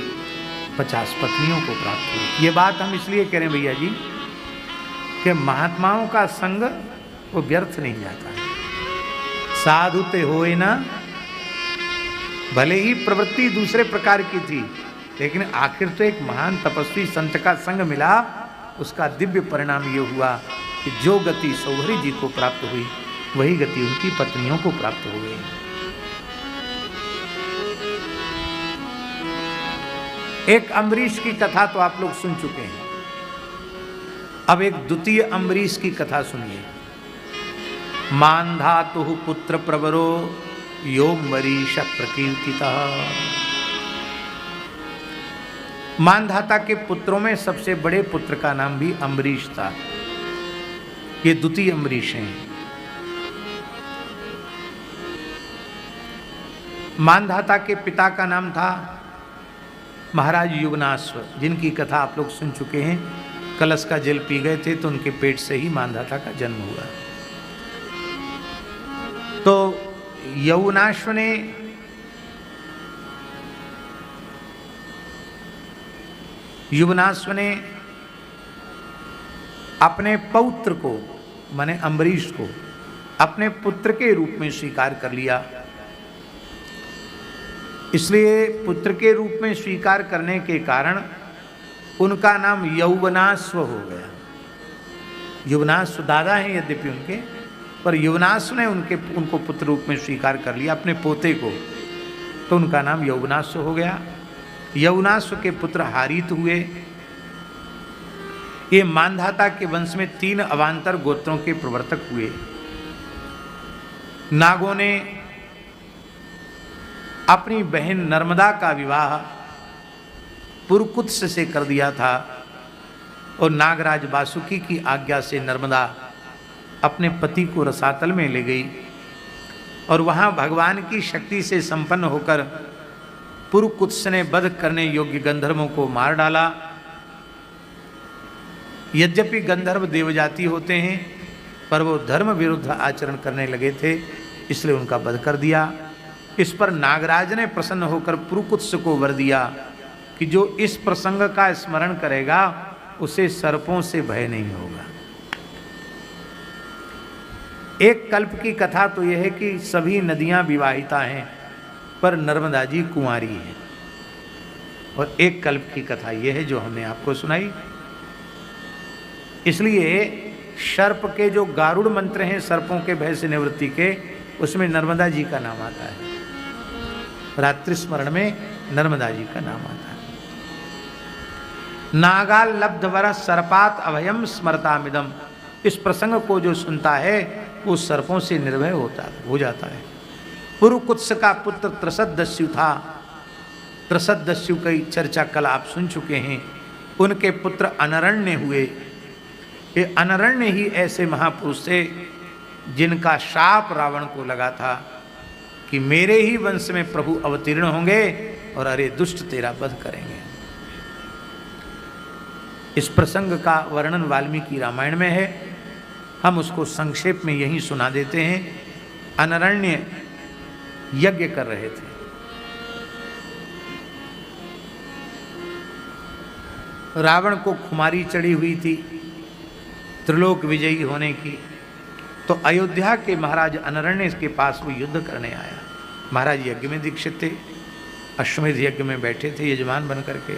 50 पत्नियों को प्राप्त हुई। ये बात हम इसलिए कह रहे हैं भैया जी कि महात्माओं का संग वो व्यर्थ नहीं जाता है। साधु ते होए ना, भले ही प्रवृत्ति दूसरे प्रकार की थी, लेकिन आखिर तो एक महान तपस्वी संत का संग मिला। उसका दिव्य परिणाम ये हुआ कि जो गति सौभरी जी को प्राप्त हुई, वही गति उनकी पत्नियों को प्राप्त हो गई। एक अम्बरीश की कथा तो आप लोग सुन चुके हैं। अब एक द्वितीय अम्बरीश की कथा सुनिए। मानधातुः पुत्र प्रवरो योऽम्बरीश प्रकीर्तितः। मानधाता के पुत्रों में सबसे बड़े पुत्र का नाम भी अम्बरीश था। ये द्वितीय अम्बरीश हैं। मानधाता के पिता का नाम था महाराज युगनाश्व, जिनकी कथा आप लोग सुन चुके हैं। कलश का जल पी गए थे तो उनके पेट से ही मांधाता का जन्म हुआ। तो यौवनाश्व ने अपने पौत्र को माने अम्बरीश को अपने पुत्र के रूप में स्वीकार कर लिया। इसलिए पुत्र के रूप में स्वीकार करने के कारण उनका नाम यौवनाश्व हो गया। यौवनाश्व दादा हैं यद्यपि उनके, पर यौवनाश्व ने उनको पुत्र रूप में स्वीकार कर लिया अपने पोते को, तो उनका नाम यौवनाश्व हो गया। यौवनाश्व के पुत्र हारित हुए। ये मांधाता के वंश में 3 अवान्तर गोत्रों के प्रवर्तक हुए। नागों ने अपनी बहन नर्मदा का विवाह पुरकुत्स से कर दिया था और नागराज वासुकी की आज्ञा से नर्मदा अपने पति को रसातल में ले गई और वहां भगवान की शक्ति से संपन्न होकर पुरकुत्स ने वध करने योग्य गंधर्वों को मार डाला। यद्यपि गंधर्व देवजाति होते हैं पर वो धर्म विरुद्ध आचरण करने लगे थे, इसलिए उनका वध कर दिया। इस पर नागराज ने प्रसन्न होकर पुरकुत्स को वर दिया कि जो इस प्रसंग का स्मरण करेगा उसे सर्पों से भय नहीं होगा। एक कल्प की कथा तो यह है कि सभी नदियां विवाहिता हैं पर नर्मदा जी कुंवारी हैं, और एक कल्प की कथा यह है जो हमने आपको सुनाई। इसलिए सर्प के जो गारुड़ मंत्र हैं सर्पों के भय से निवृत्ति के, उसमें नर्मदा जी का नाम आता है। रात्रि स्मरण में नर्मदा जी का नाम आता है। नागाल लब्ध वर सर्पात अभयम स्मरतामिदम, इस प्रसंग को जो सुनता है वो सर्पों से निर्भय हो जाता है। पुरकुत्स का पुत्र त्रसदस्यु था। त्रसदस्यु की चर्चा कल आप सुन चुके हैं। उनके पुत्र अनरण्य हुए। ये अनरण्य ही ऐसे महापुरुष थे जिनका शाप रावण को लगा था कि मेरे ही वंश में प्रभु अवतीर्ण होंगे और अरे दुष्ट तेरा वध करेंगे। इस प्रसंग का वर्णन वाल्मीकि रामायण में है, हम उसको संक्षेप में यहीं सुना देते हैं। अनरण्य यज्ञ कर रहे थे। रावण को खुमारी चढ़ी हुई थी त्रिलोक विजयी होने की, तो अयोध्या के महाराज अनरण्य के पास वो युद्ध करने आया। महाराज यज्ञ में दीक्षित थे, अश्वमेध यज्ञ में बैठे थे यजमान बन करके।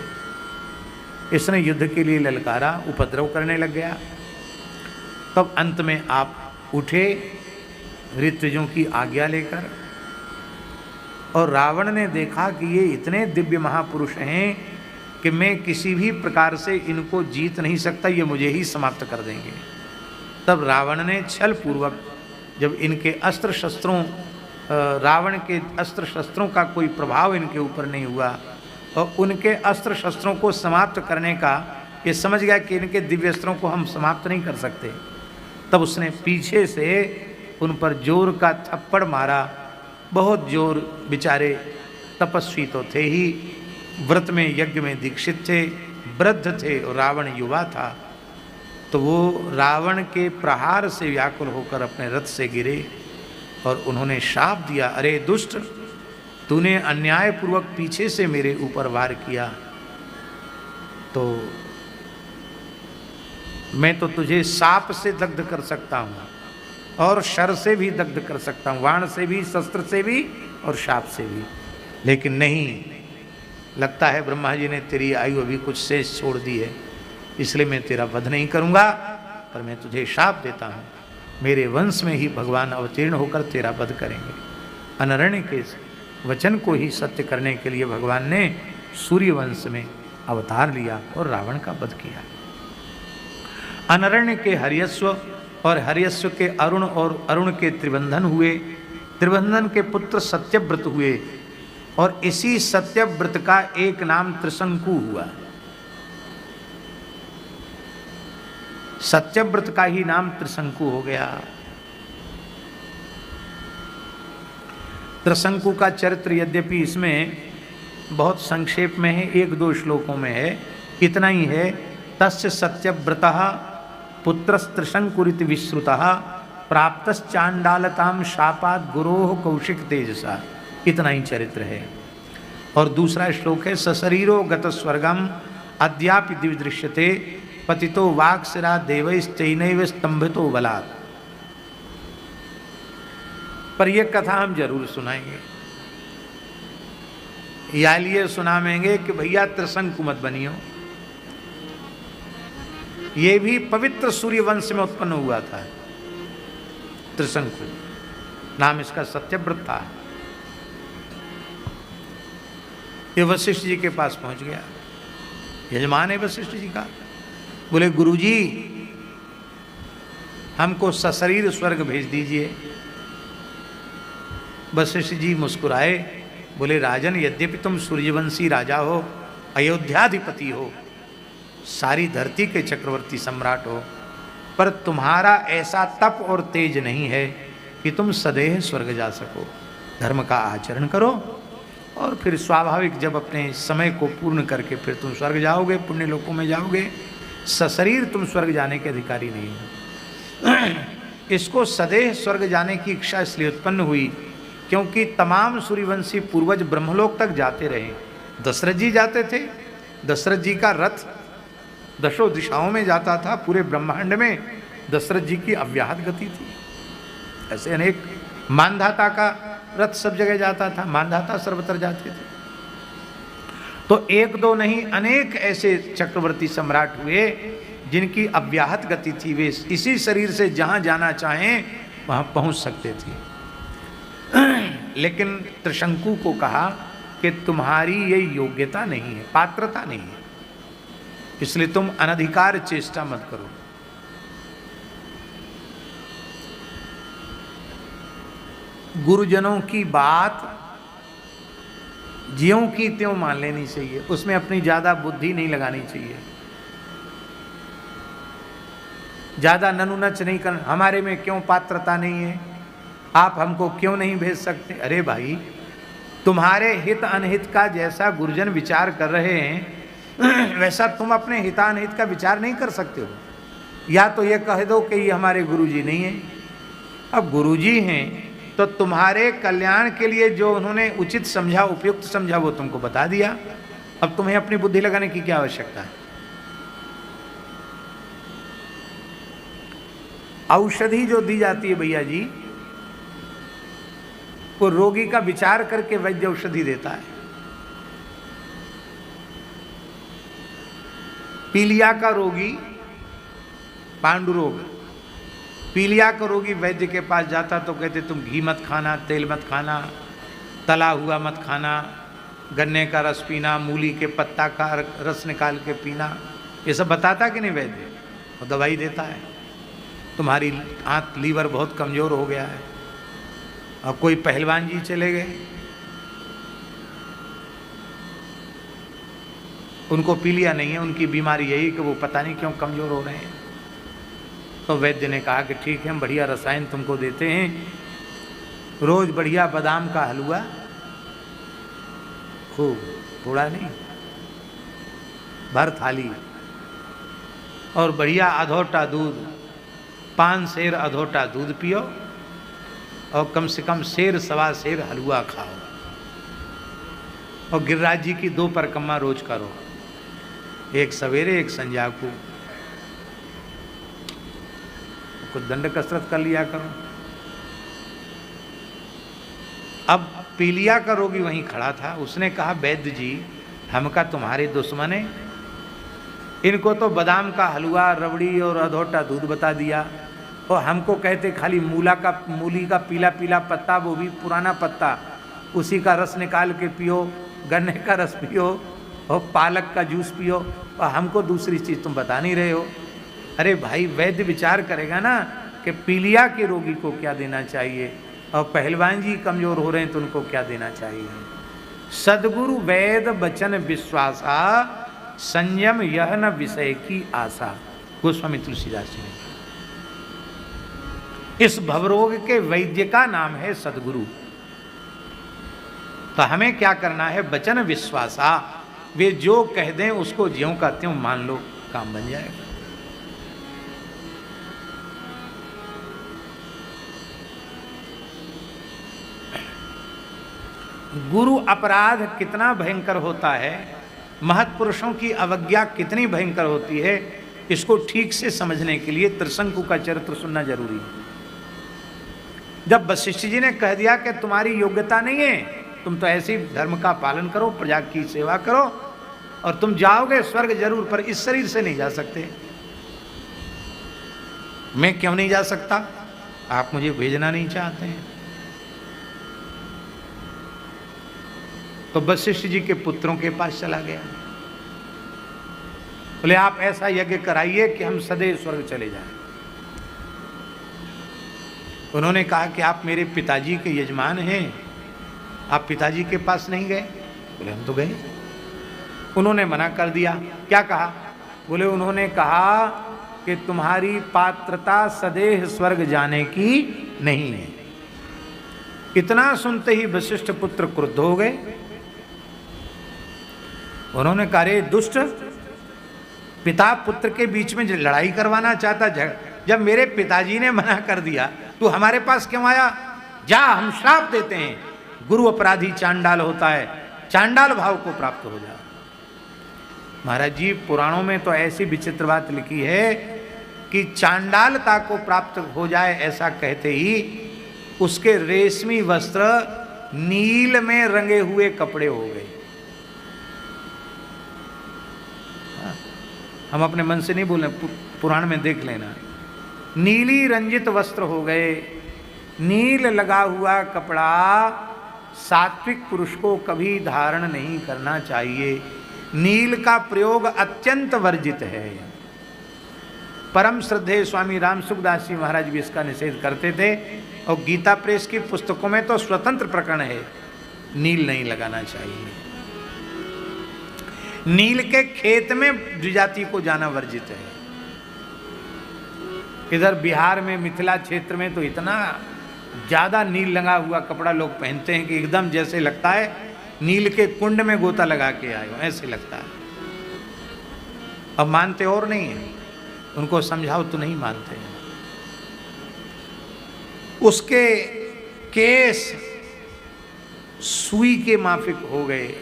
इसने युद्ध के लिए ललकारा, उपद्रव करने लग गया। तब अंत में आप उठे ऋत्विजों की आज्ञा लेकर, और रावण ने देखा कि ये इतने दिव्य महापुरुष हैं कि मैं किसी भी प्रकार से इनको जीत नहीं सकता, ये मुझे ही समाप्त कर देंगे। तब रावण ने छल पूर्वक, जब इनके अस्त्र शस्त्रों रावण के अस्त्र शस्त्रों का कोई प्रभाव इनके ऊपर नहीं हुआ और उनके अस्त्र शस्त्रों को समाप्त करने का ये समझ गया कि इनके दिव्य अस्त्रों को हम समाप्त नहीं कर सकते, तब उसने पीछे से उन पर जोर का थप्पड़ मारा। बहुत जोर, बेचारे तपस्वी तो थे ही, व्रत में यज्ञ में दीक्षित थे, वृद्ध थे और रावण युवा था। तो वो रावण के प्रहार से व्याकुल होकर अपने रथ से गिरे और उन्होंने शाप दिया, अरे दुष्ट, तूने अन्यायपूर्वक पीछे से मेरे ऊपर वार किया तो मैं तो तुझे साप से दग्ध कर सकता हूँ और शर से भी दग्ध कर सकता हूँ, वाण से भी, शस्त्र से भी और शाप से भी, लेकिन नहीं, लगता है ब्रह्मा जी ने तेरी आयु अभी कुछ शेष छोड़ दी है, इसलिए मैं तेरा वध नहीं करूँगा, पर मैं तुझे शाप देता हूँ, मेरे वंश में ही भगवान अवतीर्ण होकर तेरा वध करेंगे। अनरण्य के वचन को ही सत्य करने के लिए भगवान ने सूर्य वंश में अवतार लिया और रावण का वध किया। अनरण्य के हर्यस्व और हर्यस्व के अरुण और अरुण के त्रिबंधन हुए। त्रिबंधन के पुत्र सत्यव्रत हुए और इसी सत्यव्रत का एक नाम त्रिशंकु हुआ। सत्यव्रत का ही नाम त्रिशंकु हो गया। त्रिशंकु का चरित्र यद्यपि इसमें बहुत संक्षेप में है, 1-2 श्लोकों में है। इतना ही है तस्य सत्यव्रतः पुत्रस्त्रिशंकुरित विश्रुतः प्राप्तश्चांडालताम शापात गुरोः कौशिक तेजसा। इतना ही चरित्र है। और दूसरा श्लोक है सशरीरो गत स्वर्गम अद्यापि दिव्यदृश्यते पतितो वाक्शिरा देवैश्चैनैव स्तंभितो बलात्। पर यह कथा हम जरूर सुनाएंगे, या लिए सुनाएंगे कि भैया त्रिशंकु मत बनियो। ये भी पवित्र सूर्य वंश में उत्पन्न हुआ था। त्रिशंकु नाम इसका सत्यव्रत था। ये वशिष्ठ जी के पास पहुंच गया, यजमान है वशिष्ठ जी का। बोले गुरुजी हमको सशरीर स्वर्ग भेज दीजिए। वशिष्ठ जी मुस्कुराए, बोले राजन यद्यपि तुम सूर्यवंशी राजा हो, अयोध्याधिपति हो, सारी धरती के चक्रवर्ती सम्राट हो, पर तुम्हारा ऐसा तप और तेज नहीं है कि तुम सदैव स्वर्ग जा सको। धर्म का आचरण करो और फिर स्वाभाविक जब अपने समय को पूर्ण करके फिर तुम स्वर्ग जाओगे, पुण्य लोकों में जाओगे। सशरीर तुम स्वर्ग जाने के अधिकारी नहीं हो। इसको सदैव स्वर्ग जाने की इच्छा इसलिए उत्पन्न हुई क्योंकि तमाम सूर्यवंशी पूर्वज ब्रह्मलोक तक जाते रहे। दशरथ जी जाते थे, दशरथ जी का रथ दशों दिशाओं में जाता था, पूरे ब्रह्मांड में दशरथ जी की अव्याहत गति थी। ऐसे अनेक, मानधाता का रथ सब जगह जाता था, मानधाता सर्वत्र जाते थे। तो एक दो नहीं अनेक ऐसे चक्रवर्ती सम्राट हुए जिनकी अव्याहत गति थी। वे इसी शरीर से जहां जाना चाहें वहां पहुंच सकते थे। लेकिन त्रिशंकु को कहा कि तुम्हारी ये योग्यता नहीं है, पात्रता नहीं है, इसलिए तुम अनधिकार चेष्टा मत करो। गुरुजनों की बात ज्यों की त्यों मान लेनी चाहिए, उसमें अपनी ज्यादा बुद्धि नहीं लगानी चाहिए, ज्यादा ननुनच नहीं करना। हमारे में क्यों पात्रता नहीं है, आप हमको क्यों नहीं भेज सकते। अरे भाई, तुम्हारे हित अनहित का जैसा गुरुजन विचार कर रहे हैं वैसा तुम अपने हितानहित का विचार नहीं कर सकते हो। या तो ये कह दो कि ये हमारे गुरुजी नहीं है। अब गुरुजी हैं तो तुम्हारे कल्याण के लिए जो उन्होंने उचित समझा, उपयुक्त समझा, वो तुमको बता दिया। अब तुम्हें अपनी बुद्धि लगाने की क्या आवश्यकता है। औषधि जो दी जाती है भैया जी, वो रोगी का विचार करके वैद्य औषधि देता है। पीलिया का रोगी, पांडुरोग, पीलिया का रोगी वैद्य के पास जाता तो कहते तुम घी मत खाना, तेल मत खाना, तला हुआ मत खाना, गन्ने का रस पीना, मूली के पत्ता का रस निकाल के पीना। ये सब बताता कि नहीं वैद्य, वो दवाई देता है। तुम्हारी आंत लीवर बहुत कमजोर हो गया है। और कोई पहलवान जी चले गए, उनको पीलिया नहीं है, उनकी बीमारी यही कि वो पता नहीं क्यों कमजोर हो रहे हैं। तो वैद्य ने कहा कि ठीक है, हम बढ़िया रसायन तुमको देते हैं, रोज बढ़िया बादाम का हलवा, खूब, थोड़ा नहीं, भर थाली, और बढ़िया अधोटा दूध, 5 सेर अधोटा दूध पियो और कम से कम सेर सवा सेर हलवा खाओ। और गिरिराज जी की 2 परिक्रमा रोज करो, एक सवेरे एक संध्या को। कुछ दंड कसरत कर लिया करो। अब पीलिया का रोगी वहीं खड़ा था, उसने कहा वैद्य जी हमका तुम्हारे दुश्मन है, इनको तो बादाम का हलवा, रबड़ी और अधोटा दूध बता दिया, और हमको कहते खाली मूली का पीला पीला पत्ता, वो भी पुराना पत्ता, उसी का रस निकाल के पियो, गन्ने का रस पियो और पालक का जूस पियो, और हमको दूसरी चीज़ तुम बता नहीं रहे हो। अरे भाई, वैद्य विचार करेगा ना कि पीलिया के रोगी को क्या देना चाहिए और पहलवान जी कमजोर हो रहे हैं तो उनको क्या देना चाहिए। सदगुरु वेद बचन विश्वासा, संयम यह न विषय की आशा। गोस्वामी तुलसीदास जी ने, इस भवरोग के वैद्य का नाम है सदगुरु। तो हमें क्या करना है, वचन विश्वासा, वे जो कह दें उसको ज्यों का त्यों मान लो। काम बन जाएगा। गुरु अपराध कितना भयंकर होता है, महत्पुरुषों की अवज्ञा कितनी भयंकर होती है, इसको ठीक से समझने के लिए त्रिशंकु का चरित्र सुनना जरूरी है। जब वशिष्ठ जी ने कह दिया कि तुम्हारी योग्यता नहीं है, तुम तो ऐसे ही धर्म का पालन करो, प्रजा की सेवा करो और तुम जाओगे स्वर्ग जरूर, पर इस शरीर से नहीं जा सकते। मैं क्यों नहीं जा सकता? आप मुझे भेजना नहीं चाहते हैं। तो वशिष्ठ जी के पुत्रों के पास चला गया, बोले आप ऐसा यज्ञ कराइए कि हम सदैव स्वर्ग चले जाएं। उन्होंने कहा कि आप मेरे पिताजी के यजमान हैं, आप पिताजी के पास नहीं गए? बोले हम तो गए। उन्होंने मना कर दिया। क्या कहा? बोले उन्होंने कहा कि तुम्हारी पात्रता सदैव स्वर्ग जाने की नहीं है। इतना सुनते ही वशिष्ठ पुत्र क्रुद्ध हो गए। उन्होंने कहा रे दुष्ट, पिता पुत्र के बीच में लड़ाई करवाना चाहता, जब मेरे पिताजी ने मना कर दिया तू हमारे पास क्यों आया? जा, हम श्राप देते हैं, गुरु अपराधी चांडाल होता है, चांडाल भाव को प्राप्त हो जा। महाराज जी पुराणों में तो ऐसी विचित्र बात लिखी है कि चांडालता को प्राप्त हो जाए ऐसा कहते ही उसके रेशमी वस्त्र नील में रंगे हुए कपड़े हो गए। हम अपने मन से नहीं बोले, पुराण में देख लेना। नीली रंजित वस्त्र हो गए। नील लगा हुआ कपड़ा सात्विक पुरुष को कभी धारण नहीं करना चाहिए। नील का प्रयोग अत्यंत वर्जित है। परम श्रद्धेय स्वामी राम सुखदास जी महाराज भी इसका निषेध करते थे और गीता प्रेस की पुस्तकों में तो स्वतंत्र प्रकरण है, नील नहीं लगाना चाहिए। नील के खेत में द्विजाति को जाना वर्जित है। इधर बिहार में मिथिला क्षेत्र में तो इतना ज्यादा नील लगा हुआ कपड़ा लोग पहनते हैं कि एकदम जैसे लगता है नील के कुंड में गोता लगा के आए हो, ऐसे लगता है। अब मानते और नहीं है, उनको समझाओ तो नहीं मानते हैं। उसके केस सुई के माफिक हो गए,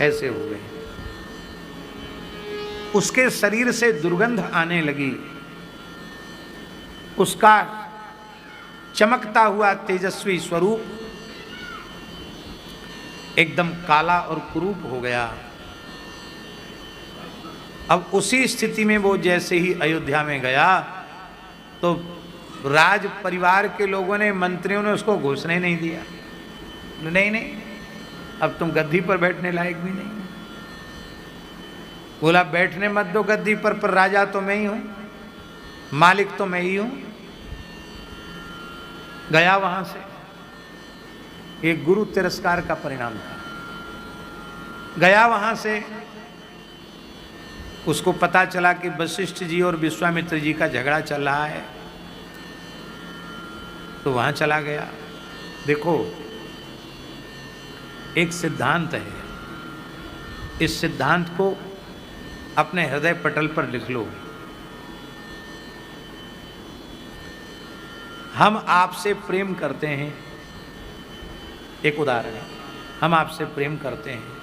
ऐसे हो गए। उसके शरीर से दुर्गंध आने लगी। उसका चमकता हुआ तेजस्वी स्वरूप एकदम काला और कुरूप हो गया। अब उसी स्थिति में वो जैसे ही अयोध्या में गया तो राज परिवार के लोगों ने, मंत्रियों ने उसको घुसने नहीं दिया। नहीं नहीं, अब तुम गद्दी पर बैठने लायक भी नहीं। बोला बैठने मत दो गद्दी पर राजा तो मैं ही हूं, मालिक तो मैं ही हूं। गया वहां से। एक गुरु तिरस्कार का परिणाम था। गया वहां से, उसको पता चला कि वशिष्ठ जी और विश्वामित्र जी का झगड़ा चल रहा है, तो वहां चला गया। देखो एक सिद्धांत है, इस सिद्धांत को अपने हृदय पटल पर लिख लो। हम आपसे प्रेम करते हैं, एक उदाहरण है, हम आपसे प्रेम करते हैं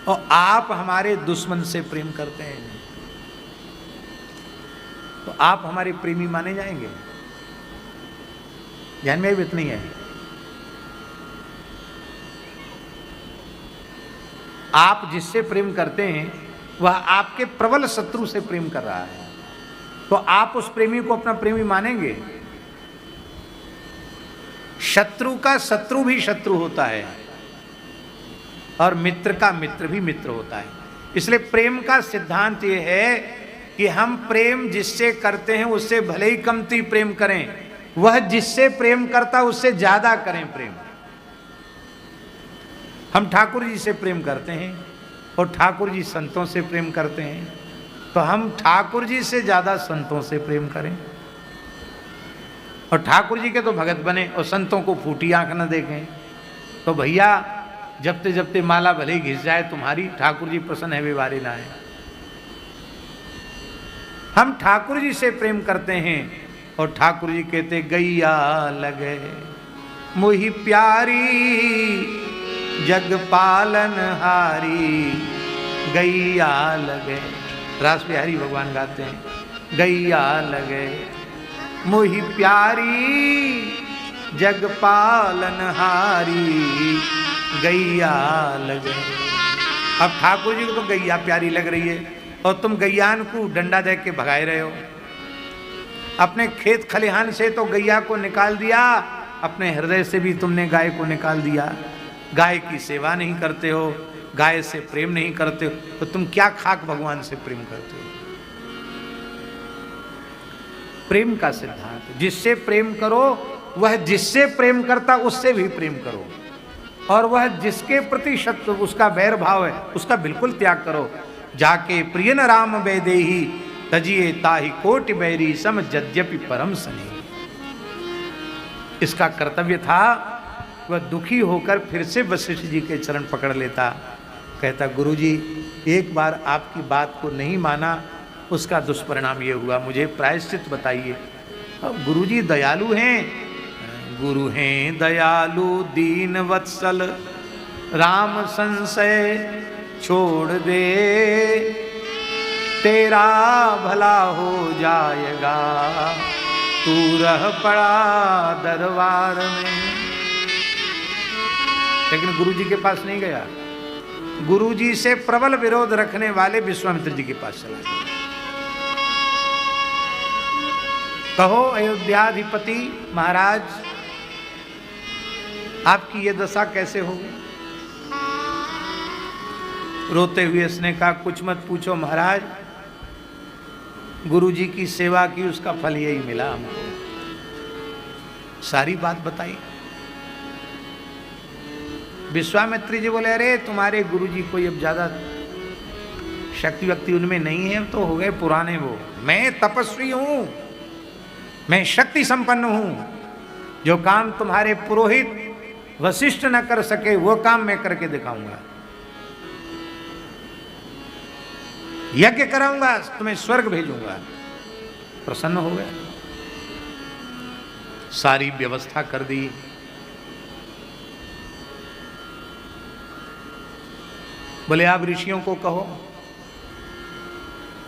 और आप हमारे दुश्मन से प्रेम करते हैं, तो आप हमारे प्रेमी माने जाएंगे? ध्यान में भी इतनी है। आप जिससे प्रेम करते हैं वह आपके प्रबल शत्रु से प्रेम कर रहा है, तो आप उस प्रेमी को अपना प्रेमी मानेंगे? शत्रु का शत्रु भी शत्रु होता है और मित्र का मित्र भी मित्र होता है। इसलिए प्रेम का सिद्धांत यह है कि हम प्रेम जिससे करते हैं उससे भले ही कमती प्रेम करें, वह जिससे प्रेम करता उससे ज्यादा करें प्रेम। हम ठाकुर जी से प्रेम करते हैं और ठाकुर जी संतों से प्रेम करते हैं, तो हम ठाकुर जी से ज्यादा संतों से प्रेम करें। और ठाकुर जी के तो भगत बने और संतों को फूटी आंख न देखें, तो भैया जपते जपते माला भले ही घिस जाए तुम्हारी, ठाकुर जी प्रसन्न है व्यवहारी ना है। हम ठाकुर जी से प्रेम करते हैं और ठाकुर जी कहते गैया लगे मोही प्यारी जग पालन हारी, गैया लगे। रास बिहारी भगवान गाते हैं गैया लगे मोही प्यारी जग पालन हारी, गैया लगे। अब ठाकुर जी को तो गैया प्यारी लग रही है और तुम गैयान को डंडा दे के भगाए रहे हो। अपने खेत खलिहान से तो गैया को निकाल दिया, अपने हृदय से भी तुमने गाय को निकाल दिया। गाय की सेवा नहीं करते हो, गाय से प्रेम नहीं करते हो, तो तुम क्या खाक भगवान से प्रेम करते हो। प्रेम का सिद्धांत, जिससे प्रेम करो वह जिससे प्रेम करता उससे भी प्रेम करो, और वह जिसके प्रति शत्रु उसका वैर भाव है उसका बिल्कुल त्याग करो। जाके प्रिय न राम वैदेही तजिए ताहि कोटि बैरी सम यद्यपि परम सने। इसका कर्तव्य था, वह दुखी होकर फिर से वशिष्ठ जी के चरण पकड़ लेता, कहता गुरुजी एक बार आपकी बात को नहीं माना, उसका दुष्परिणाम ये हुआ, मुझे प्रायश्चित बताइए। अब गुरुजी दयालु हैं, गुरु हैं दयालु दीन वत्सल, राम संशय छोड़ दे, तेरा भला हो जाएगा, तू रह पड़ा दरबार में। लेकिन गुरुजी के पास नहीं गया, गुरुजी से प्रबल विरोध रखने वाले विश्वामित्र जी के पास चला गया। कहो अयोध्याधिपति महाराज, आपकी ये दशा कैसे होगी। रोते हुए उसने कहा कुछ मत पूछो महाराज, गुरुजी की सेवा की उसका फल यही मिला हमको। सारी बात बताई। विश्वामित्री जी बोले अरे तुम्हारे गुरुजी कोई अब ज्यादा शक्ति वक्ति उनमें नहीं है, तो हो गए पुराने वो। मैं तपस्वी हूं, मैं शक्ति संपन्न हूं, जो काम तुम्हारे पुरोहित वशिष्ठ न कर सके वो काम मैं करके दिखाऊंगा। यज्ञ कराऊंगा, तुम्हें स्वर्ग भेजूंगा। प्रसन्न हो गए, सारी व्यवस्था कर दी। बोले आप ऋषियों को कहो,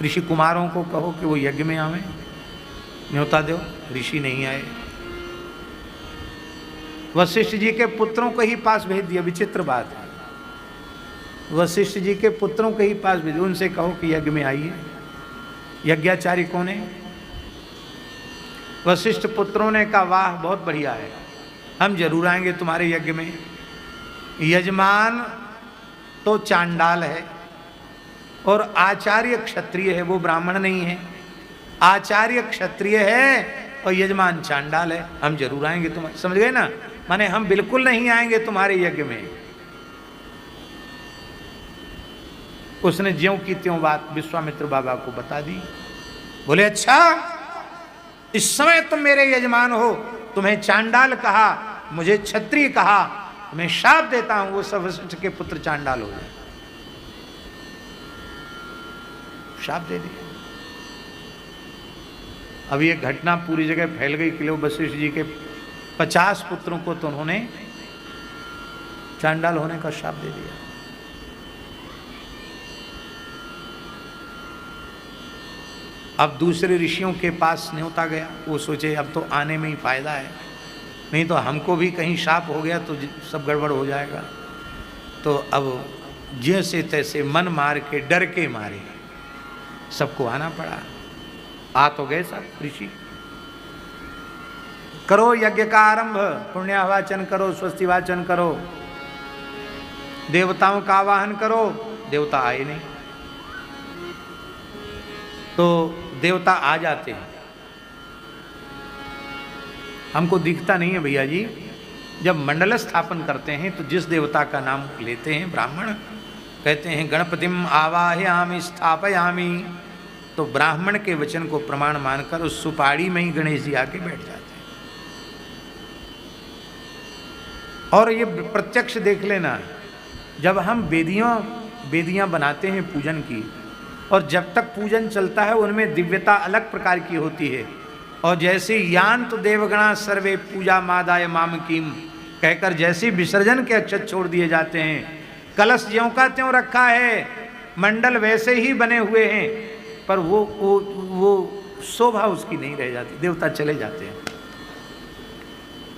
ऋषि कुमारों को कहो कि वो यज्ञ में आवे, न्योता दो। ऋषि नहीं आए। वशिष्ठ जी के पुत्रों को ही पास भेज दिया। विचित्र बात है, वशिष्ठ जी के पुत्रों के ही पास भेज, उनसे कहो कि यज्ञ में आइए। यज्ञाचारी कौन है? वशिष्ठ पुत्रों ने कहा वाह बहुत बढ़िया है, हम जरूर आएंगे तुम्हारे यज्ञ में। यजमान तो चांडाल है और आचार्य क्षत्रिय है, वो ब्राह्मण नहीं है। आचार्य क्षत्रिय है और यजमान चांडाल है, हम जरूर आएंगे तुम्हारे। समझ गए ना, माने हम बिल्कुल नहीं आएंगे तुम्हारे यज्ञ में। उसने ज्यों की त्यों बात विश्वामित्र बाबा को बता दी। बोले अच्छा, इस समय तुम मेरे यजमान हो, तुम्हें चांडाल कहा, मुझे क्षत्रिय कहा, मैं शाप देता हूं वो सब वशिष्ठ के पुत्र चांडाल हो जाए। शाप दे दिया। अब ये घटना पूरी जगह फैल गई कि लोग वशिष्ठ जी के 50 पुत्रों को तो उन्होंने चांडाल होने का शाप दे दिया। अब दूसरे ऋषियों के पास न्योता गया, वो सोचे अब तो आने में ही फायदा है, नहीं तो हमको भी कहीं शाप हो गया तो सब गड़बड़ हो जाएगा। तो अब जैसे तैसे मन मार के डर के मारे सबको आना पड़ा। आ तो गए सब ऋषि। करो यज्ञ का आरंभ, पुण्यावाचन करो, स्वस्ति वाचन करो, देवताओं का आवाहन करो। देवता आए नहीं, तो देवता आ जाते हैं। हमको दिखता नहीं है भैया जी। जब मंडल स्थापन करते हैं तो जिस देवता का नाम लेते हैं ब्राह्मण, कहते हैं गणपतिम आवाहयामि स्थापयामि, तो ब्राह्मण के वचन को प्रमाण मानकर उस सुपाड़ी में ही गणेश जी आके बैठ जाते हैं। और ये प्रत्यक्ष देख लेना, जब हम वेदियां बनाते हैं पूजन की, और जब तक पूजन चलता है उनमें दिव्यता अलग प्रकार की होती है। और जैसे यान्त देवगणा सर्वे पूजा मादाय माम कीम कहकर जैसे विसर्जन के अक्षत छोड़ दिए जाते हैं, कलश ज्यों का त्यों रखा है, मंडल वैसे ही बने हुए हैं, पर वो शोभा उसकी नहीं रह जाती, देवता चले जाते हैं।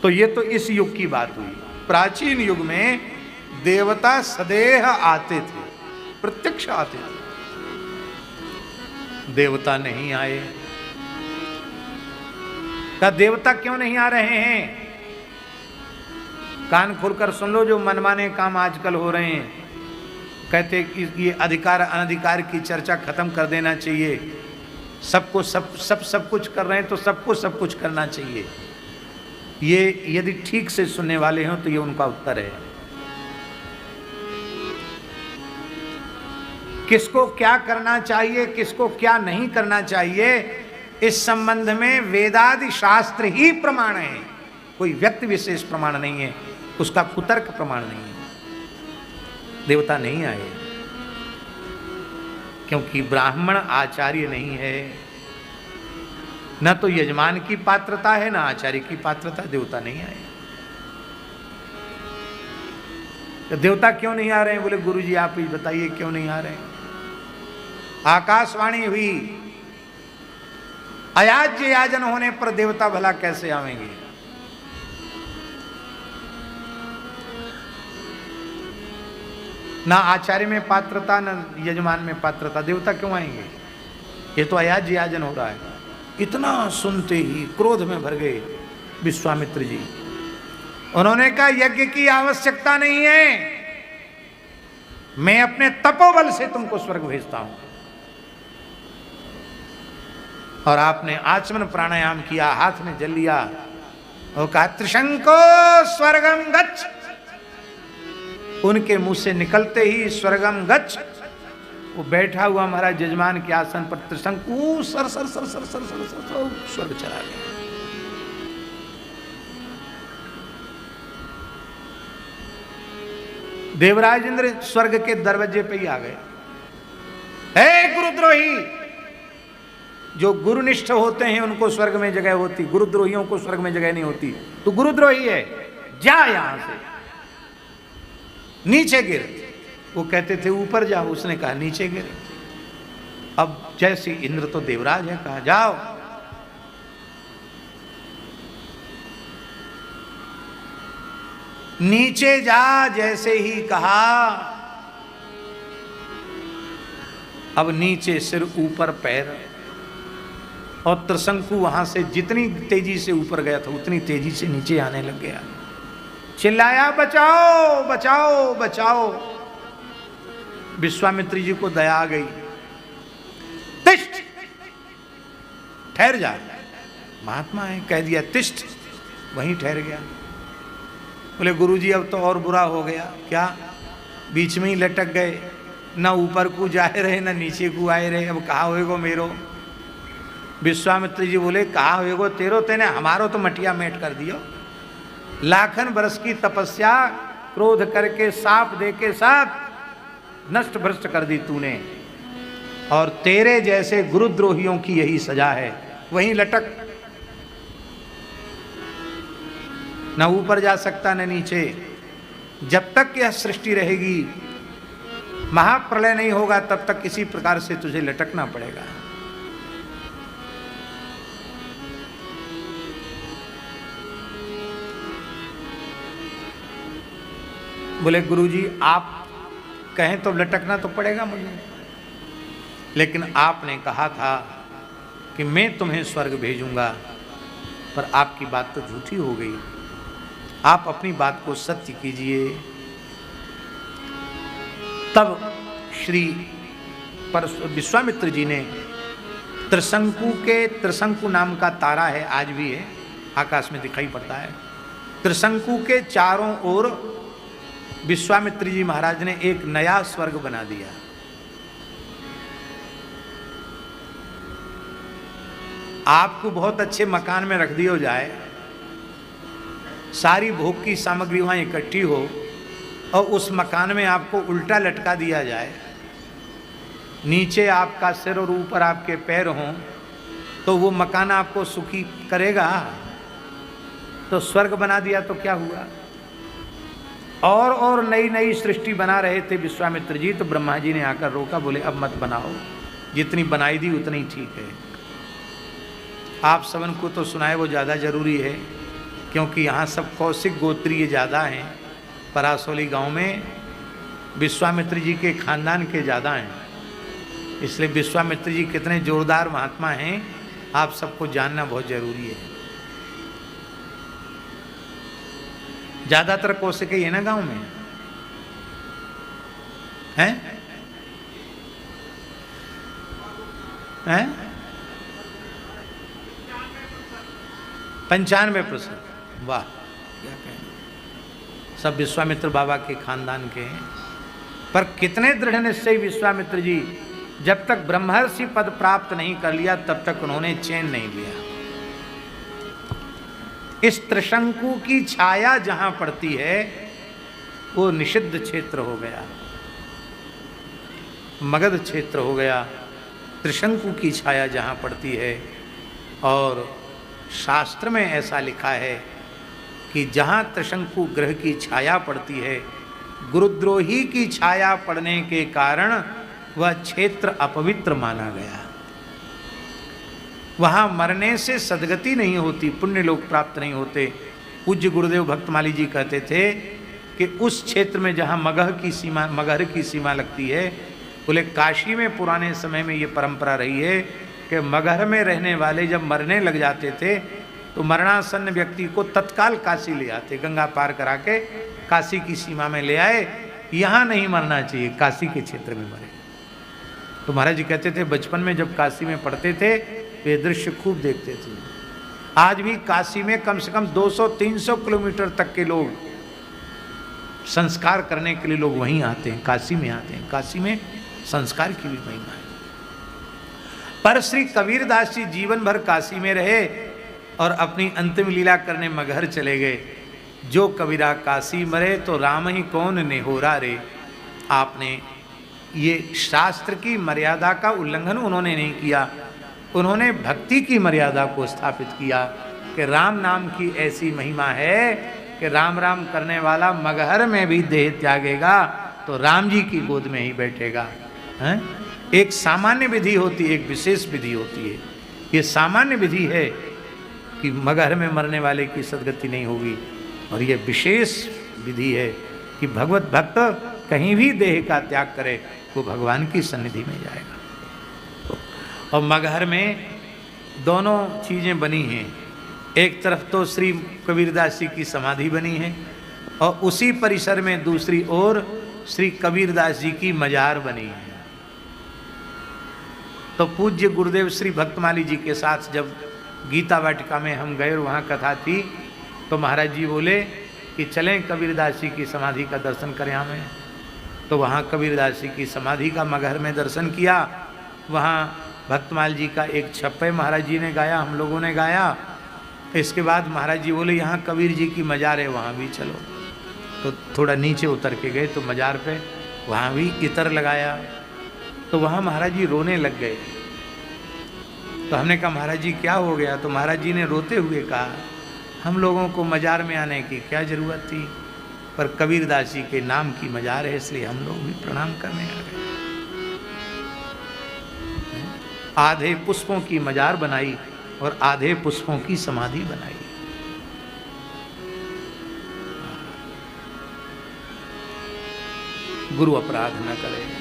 तो ये तो इस युग की बात हुई। प्राचीन युग में देवता सदेह आते थे, प्रत्यक्ष आते थे। देवता नहीं आए। क्या देवता क्यों नहीं आ रहे हैं? कान खोलकर सुन लो, जो मनमाने काम आजकल हो रहे हैं। कहते कि ये अधिकार अनधिकार की चर्चा खत्म कर देना चाहिए, सबको सब कुछ कर रहे हैं तो सबको सब कुछ करना चाहिए। ये यदि ठीक से सुनने वाले हो तो ये उनका उत्तर है। किसको क्या करना चाहिए, किसको क्या नहीं करना चाहिए, इस संबंध में वेदादि शास्त्र ही प्रमाण है, कोई व्यक्ति विशेष प्रमाण नहीं है, उसका कुतर्क प्रमाण नहीं है। देवता नहीं आए क्योंकि ब्राह्मण आचार्य नहीं है, न तो यजमान की पात्रता है, न आचार्य की पात्रता, देवता नहीं आए। तो देवता क्यों नहीं आ रहे हैं? बोले गुरुजी आप ही बताइए क्यों नहीं आ रहे हैं। आकाशवाणी हुई, अयाज्य याजन होने पर देवता भला कैसे आवेंगे? ना आचार्य में पात्रता, न यजमान में पात्रता, देवता क्यों आएंगे? ये तो अयाज्य याजन हो रहा है। इतना सुनते ही क्रोध में भर गए विश्वामित्र जी। उन्होंने कहा यज्ञ की आवश्यकता नहीं है, मैं अपने तपोबल से तुमको स्वर्ग भेजता हूं। और आपने आचमन प्राणायाम किया, हाथ में जल लिया और कहा त्रिशंको स्वर्गम गच्छ। उनके मुंह से निकलते ही स्वर्गम गच्छ, वो बैठा हुआ हमारा जजमान के आसन पर त्रिशंकु सर सर सर सर सर सर सर स्वर्ग चला गया। देवराज इंद्र स्वर्ग के दरवाजे पे ही आ गए। हे गुरुद्रोही, जो गुरुनिष्ठ होते हैं उनको स्वर्ग में जगह होती, गुरुद्रोहियों को स्वर्ग में जगह नहीं होती। तो गुरुद्रोही है, जा यहां से, नीचे गिर। वो कहते थे ऊपर जाओ, उसने कहा नीचे गिर। अब जैसे इंद्र तो देवराज है, कहा जाओ। नीचे जा जैसे ही कहा, अब नीचे सिर ऊपर पैर, और त्रिशंकु वहां से जितनी तेजी से ऊपर गया था उतनी तेजी से नीचे आने लग गया। चिल्लाया बचाओ बचाओ बचाओ। विश्वामित्र जी को दया आ गई। तिष्ठ, ठहर जा, महात्मा है, कह दिया तिष्ठ, वहीं ठहर गया। बोले गुरुजी अब तो और बुरा हो गया। क्या? बीच में ही लटक गए, ना ऊपर को जाए रहे ना नीचे को आए रहे। अब कहा होएगो मेरो? विश्वामित्र जी बोले कहा होएगो तेरो, तेने हमारो तो मटिया मेट कर दियो। लाखन बरस की तपस्या क्रोध करके साप दे के साथ नष्ट भ्रष्ट कर दी तूने, और तेरे जैसे गुरुद्रोहियों की यही सजा है, वहीं लटक, न ऊपर जा सकता न नीचे। जब तक यह सृष्टि रहेगी, महाप्रलय नहीं होगा, तब तक इसी प्रकार से तुझे लटकना पड़ेगा। बोले गुरुजी आप कहें तो लटकना तो पड़ेगा मुझे, लेकिन आपने कहा था कि मैं तुम्हें स्वर्ग भेजूंगा, पर आपकी बात तो झूठी हो गई। आप अपनी बात को सत्य कीजिए। तब श्री विश्वामित्र जी ने त्रिशंकु नाम का तारा है, आज भी है, आकाश में दिखाई पड़ता है। त्रिशंकु के चारों ओर विश्वामित्र जी महाराज ने एक नया स्वर्ग बना दिया। आपको बहुत अच्छे मकान में रख दिया जाए, सारी भोग की सामग्री वहां इकट्ठी हो, और उस मकान में आपको उल्टा लटका दिया जाए, नीचे आपका सिर और ऊपर आपके पैर हों, तो वो मकान आपको सुखी करेगा? तो स्वर्ग बना दिया तो क्या हुआ? और नई नई सृष्टि बना रहे थे विश्वामित्र जी, तो ब्रह्मा जी ने आकर रोका, बोले अब मत बनाओ, जितनी बनाई दी उतनी ठीक है। आप सबन को तो सुनाए वो ज़्यादा जरूरी है, क्योंकि यहाँ सब कौशिक गोत्रीय ज़्यादा हैं। परासोली गांव में विश्वामित्र जी के खानदान के ज़्यादा हैं, इसलिए विश्वामित्र जी कितने जोरदार महात्मा हैं आप सबको जानना बहुत जरूरी है। ज़्यादातर कौशिक ही है ना गांव में, हैं? 95%। वाह, क्या कहें, सब विश्वामित्र बाबा के खानदान के हैं। पर कितने दृढ़ निश्चयी विश्वामित्र जी, जब तक ब्रह्मर्षि पद प्राप्त नहीं कर लिया तब तक उन्होंने चैन नहीं लिया। इस त्रिशंकु की छाया जहां पड़ती है वो निषिद्ध क्षेत्र हो गया, मगध क्षेत्र हो गया। त्रिशंकु की छाया जहां पड़ती है, और शास्त्र में ऐसा लिखा है कि जहाँ त्रिशंकु ग्रह की छाया पड़ती है, गुरुद्रोही की छाया पड़ने के कारण वह क्षेत्र अपवित्र माना गया। वहाँ मरने से सदगति नहीं होती, पुण्य लोक प्राप्त नहीं होते। पूज्य गुरुदेव भक्तमाली जी कहते थे कि उस क्षेत्र में जहाँ मगह की सीमा लगती है, बोले काशी में पुराने समय में ये परंपरा रही है कि मगहर में रहने वाले जब मरने लग जाते थे तो मरणासन्न व्यक्ति को तत्काल काशी ले आते, गंगा पार करा के काशी की सीमा में ले आए। यहाँ नहीं मरना चाहिए, काशी के क्षेत्र में मरे। तो महाराज जी कहते थे बचपन में जब काशी में पढ़ते थे वे दृश्य खूब देखते थे। आज भी काशी में कम से कम 200-300 किलोमीटर तक के लोग संस्कार करने के लिए लोग वहीं आते हैं, काशी में आते हैं। काशी में संस्कार की भी महिमा है। पर श्री कबीरदास जी जीवन भर काशी में रहे और अपनी अंतिम लीला करने मगहर चले गए। जो कबीरा काशी मरे तो राम ही कौन नेहोरा रे। आपने ये शास्त्र की मर्यादा का उल्लंघन उन्होंने नहीं किया, उन्होंने भक्ति की मर्यादा को स्थापित किया कि राम नाम की ऐसी महिमा है कि राम राम करने वाला मगहर में भी देह त्यागेगा तो राम जी की गोद में ही बैठेगा। हैं? एक सामान्य विधि होती है, एक विशेष विधि होती है। ये सामान्य विधि है कि मगहर में मरने वाले की सदगति नहीं होगी, और ये विशेष विधि है कि भगवत भक्त कहीं भी देह का त्याग करे वो भगवान की सन्निधि में जाएगा। और मगहर में दोनों चीज़ें बनी हैं, एक तरफ तो श्री कबीरदास जी की समाधि बनी है और उसी परिसर में दूसरी ओर श्री कबीरदास जी की मजार बनी है। तो पूज्य गुरुदेव श्री भक्तमाली जी के साथ जब गीता वाटिका में हम गए और वहाँ कथा थी तो महाराज जी बोले कि चलें कबीरदास जी की समाधि का दर्शन करें हमें। तो वहाँ कबीरदास जी की समाधि का मगहर में दर्शन किया। वहाँ भक्तमाल जी का एक छप्पे महाराज जी ने गाया, हम लोगों ने गाया। इसके बाद महाराज जी बोले यहाँ कबीर जी की मजार है, वहाँ भी चलो। तो थोड़ा नीचे उतर के गए तो मजार पे वहाँ भी इतर लगाया। तो वहाँ महाराज जी रोने लग गए। तो हमने कहा महाराज जी क्या हो गया? तो महाराज जी ने रोते हुए कहा हम लोगों को मजार में आने की क्या ज़रूरत थी, पर कबीरदास जी के नाम की मजार है इसलिए हम लोग भी प्रणाम करने आ गए। आधे पुष्पों की मजार बनाई और आधे पुष्पों की समाधि बनाई। गुरु अपराध न करे।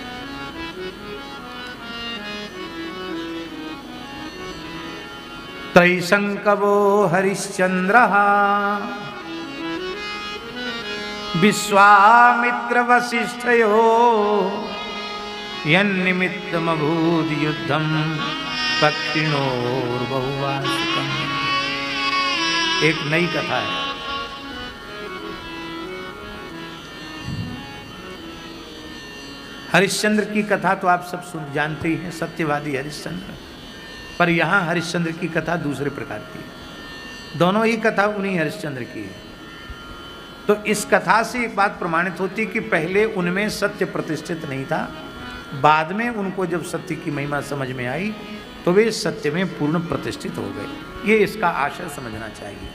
त्रैशंकवो हरिश्चंद्रः विश्वामित्र वसिष्ठयो यन्निमित्तमभूत् युद्धं पक्षिणोर्बहुवार्षिकम्। एक नई कथा है। हरिश्चंद्र की कथा तो आप सब सुन जानते ही हैं, सत्यवादी हरिश्चंद्र। पर यहाँ हरिश्चंद्र की कथा दूसरे प्रकार की है। दोनों ही कथा उन्हीं हरिश्चंद्र की है। तो इस कथा से एक बात प्रमाणित होती कि पहले उनमें सत्य प्रतिष्ठित नहीं था, बाद में उनको जब सत्य की महिमा समझ में आई तो वे सत्य में पूर्ण प्रतिष्ठित हो गए। ये इसका आशय समझना चाहिए।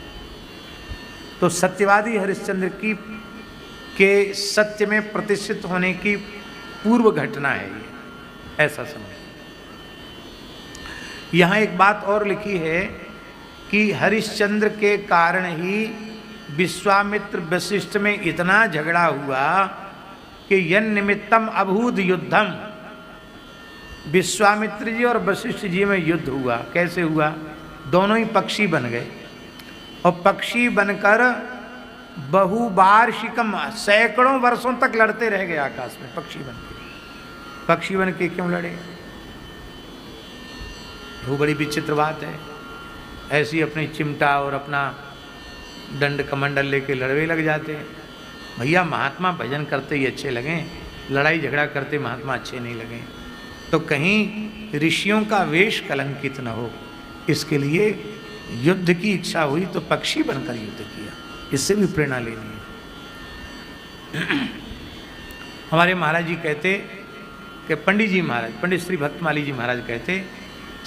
तो सत्यवादी हरिश्चंद्र की के सत्य में प्रतिष्ठित होने की पूर्व घटना है ये, ऐसा समझ। यहाँ एक बात और लिखी है कि हरिश्चंद्र के कारण ही विश्वामित्र वशिष्ठ में इतना झगड़ा हुआ कि यन निमित्तम अभूत युद्धम, विश्वामित्र जी और वशिष्ठ जी में युद्ध हुआ। कैसे हुआ? दोनों ही पक्षी बन गए और पक्षी बनकर बहुवार्षिकम सैकड़ों वर्षों तक लड़ते रह गए आकाश में। पक्षी बन के, पक्षी बन के क्यों लड़े? वो बड़ी विचित्र बात है। ऐसी अपनी चिमटा और अपना दंड कमंडल लेके लड़वे लग जाते हैं। भैया महात्मा भजन करते ही अच्छे लगें, लड़ाई झगड़ा करते महात्मा अच्छे नहीं लगें। तो कहीं ऋषियों का वेश कलंकित न हो, इसके लिए युद्ध की इच्छा हुई तो पक्षी बनकर युद्ध किया। इससे भी प्रेरणा लेनी है। हमारे महाराज जी कहते कि पंडित जी महाराज, पंडित श्री भक्तमाली जी महाराज कहते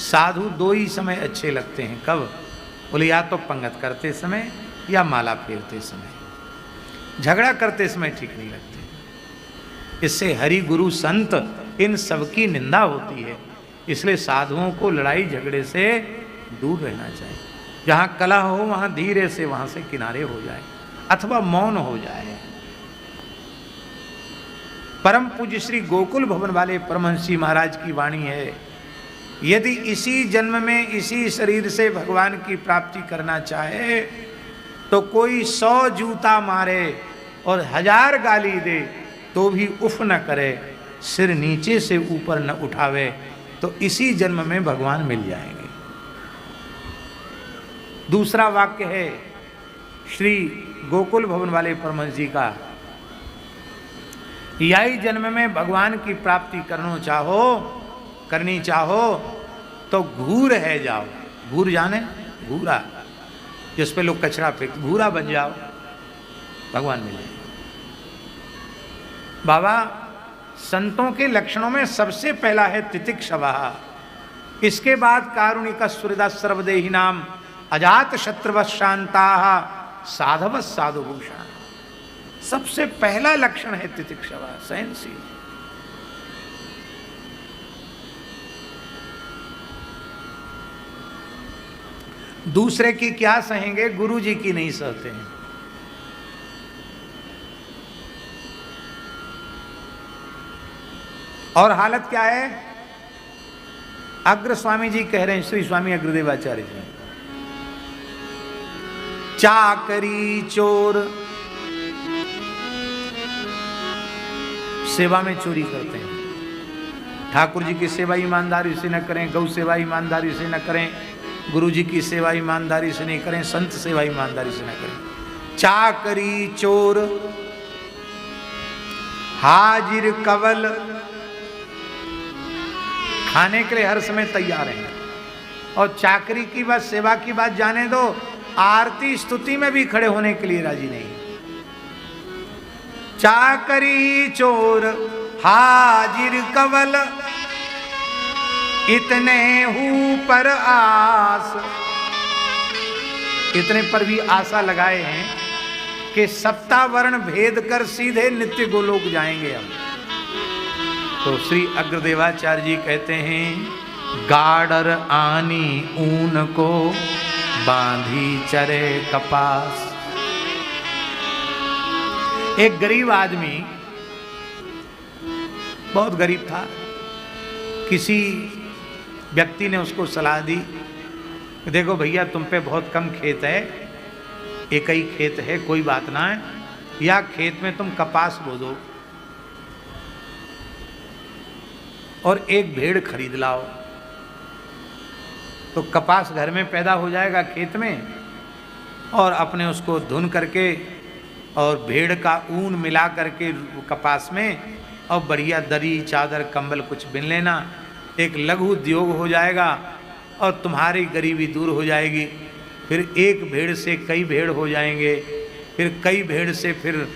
साधु दो ही समय अच्छे लगते हैं। कब? बोले या तो पंगत करते समय या माला फेरते समय। झगड़ा करते समय ठीक नहीं लगते। इससे हरि गुरु संत इन सब की निंदा होती है। इसलिए साधुओं को लड़ाई झगड़े से दूर रहना चाहिए। जहाँ कलह हो वहाँ धीरे से वहाँ से किनारे हो जाए अथवा मौन हो जाए। परम पूज्य श्री गोकुल भवन वाले परमहंसी महाराज की वाणी है, यदि इसी जन्म में इसी शरीर से भगवान की प्राप्ति करना चाहे तो कोई 100 जूता मारे और 1000 गाली दे तो भी उफ न करे, सिर नीचे से ऊपर न उठावे, तो इसी जन्म में भगवान मिल जाएंगे। दूसरा वाक्य है श्री गोकुल भवन वाले परमहंस जी का, यही जन्म में भगवान की प्राप्ति करनी चाहो तो घूर है जाओ। घूर जाने? घूरा जिस पे लोग कचरा फेंकते, घूरा बन जाओ, भगवान मिले। बाबा संतों के लक्षणों में सबसे पहला है तितिक्षवा, इसके बाद कारुणिक सुहृदा सर्वदेही नाम, अजात शत्रुवत् शांता साधव साधुभूषण। सबसे पहला लक्षण है तितिक्षवा, सहनशील। दूसरे की क्या सहेंगे, गुरु जी की नहीं सहते हैं। और हालत क्या है? अग्र स्वामी जी कह रहे हैं, श्री स्वामी अग्रदेवाचार्य जी, चाकरी चोर सेवा में चोरी करते हैं। ठाकुर जी की सेवा ईमानदारी से न करें, गौ सेवा ईमानदारी से न करें, गुरु जी की सेवा ईमानदारी से नहीं करें, संत सेवा ईमानदारी से न करें। चाकरी चोर हाजिर कवल, खाने के लिए हर समय तैयार हैं। और चाकरी की बात, सेवा की बात जाने दो, आरती स्तुति में भी खड़े होने के लिए राजी नहीं। चाकरी चोर हाजिर कवल, इतने हूँ पर आस, इतने पर भी आशा लगाए हैं कि सप्तावर्ण भेद कर सीधे नित्य गोलोक जाएंगे हम। तो श्री अग्रदेवाचार्य जी कहते हैं, गाडर आनी ऊन को बांधी चरे कपास। एक गरीब आदमी, बहुत गरीब था, किसी व्यक्ति ने उसको सलाह दी, देखो भैया तुम पे बहुत कम खेत है, एक ही खेत है, कोई बात ना है, या खेत में तुम कपास बो दो और एक भेड़ खरीद लाओ, तो कपास घर में पैदा हो जाएगा खेत में, और अपने उसको धुन करके और भेड़ का ऊन मिला करके कपास में, और बढ़िया दरी चादर कंबल कुछ बिन लेना, एक लघु उद्योग हो जाएगा और तुम्हारी गरीबी दूर हो जाएगी। फिर एक भेड़ से कई भेड़ हो जाएंगे, फिर कई भेड़ से फिर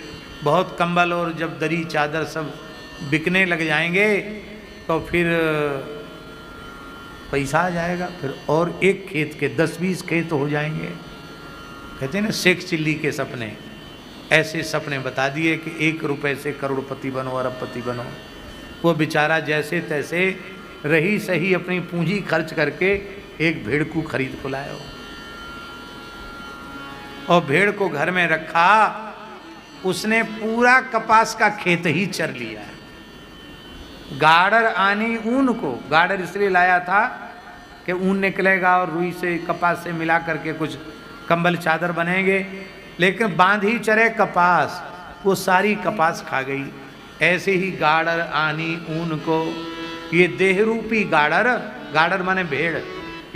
बहुत कंबल और जब दरी चादर सब बिकने लग जाएंगे तो फिर पैसा आ जाएगा, फिर और एक खेत के 10-20 खेत हो जाएंगे। कहते हैं ना शेख चिल्ली के सपने, ऐसे सपने बता दिए कि 1 रुपए से करोड़पति बनो, अरबपति बनो। वो बेचारा जैसे तैसे रही सही अपनी पूंजी खर्च करके एक भेड़ को खरीद को लाया और भेड़ को घर में रखा। उसने पूरा कपास का खेत ही चर लिया। गाड़र आनी ऊन को, गाड़र इसलिए लाया था कि ऊन निकलेगा और रुई से कपास से मिला करके कुछ कंबल चादर बनेंगे, लेकिन बांधी चरे कपास, वो सारी कपास खा गई। ऐसे ही गाड़र आनी ऊन को, ये देहरूपी गाड़र, गाड़र माने भेड़,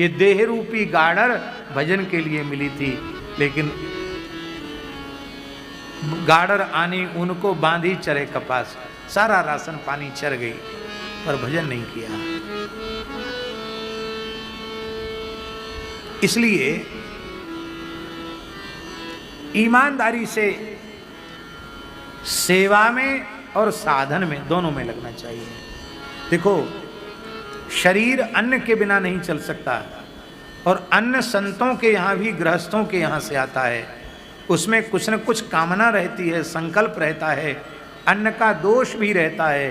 ये देहरूपी गाड़र भजन के लिए मिली थी, लेकिन गाड़र आनी ऊन को बांधी चरे कपास, सारा राशन पानी चर गई पर भजन नहीं किया। इसलिए ईमानदारी से सेवा में और साधन में दोनों में लगना चाहिए। देखो, शरीर अन्न के बिना नहीं चल सकता, और अन्न संतों के यहाँ भी गृहस्थों के यहाँ से आता है। उसमें कुछ न कुछ कामना रहती है, संकल्प रहता है, अन्न का दोष भी रहता है,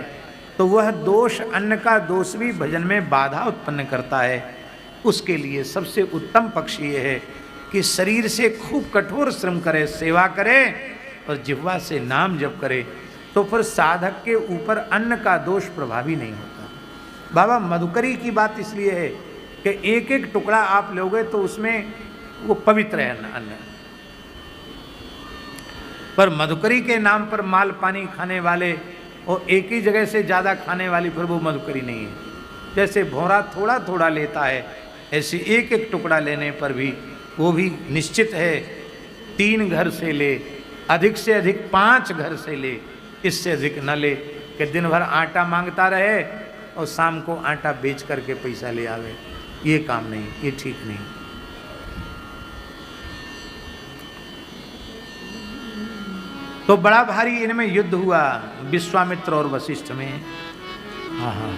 तो वह दोष, अन्न का दोष भी भजन में बाधा उत्पन्न करता है। उसके लिए सबसे उत्तम पक्ष ये है कि शरीर से खूब कठोर श्रम करे, सेवा करे और जिह्वा से नाम जप करे, तो फिर साधक के ऊपर अन्न का दोष प्रभावी नहीं होता। बाबा मधुकरी की बात इसलिए है कि एक एक टुकड़ा आप लोगे तो उसमें वो पवित्र है अन्न, पर मधुकरी के नाम पर माल पानी खाने वाले और एक ही जगह से ज़्यादा खाने वाली, फिर वो मधुकरी नहीं है। जैसे भौरा थोड़ा थोड़ा लेता है, ऐसे एक एक टुकड़ा लेने पर भी वो भी निश्चित है 3 घर से ले, अधिक से अधिक 5 घर से ले, इससे अधिक न ले कि दिन भर आटा मांगता रहे और शाम को आटा बेच करके पैसा ले आवे। ये काम नहीं, ये ठीक नहीं। तो बड़ा भारी इनमें युद्ध हुआ विश्वामित्र और वशिष्ठ में। हाँ,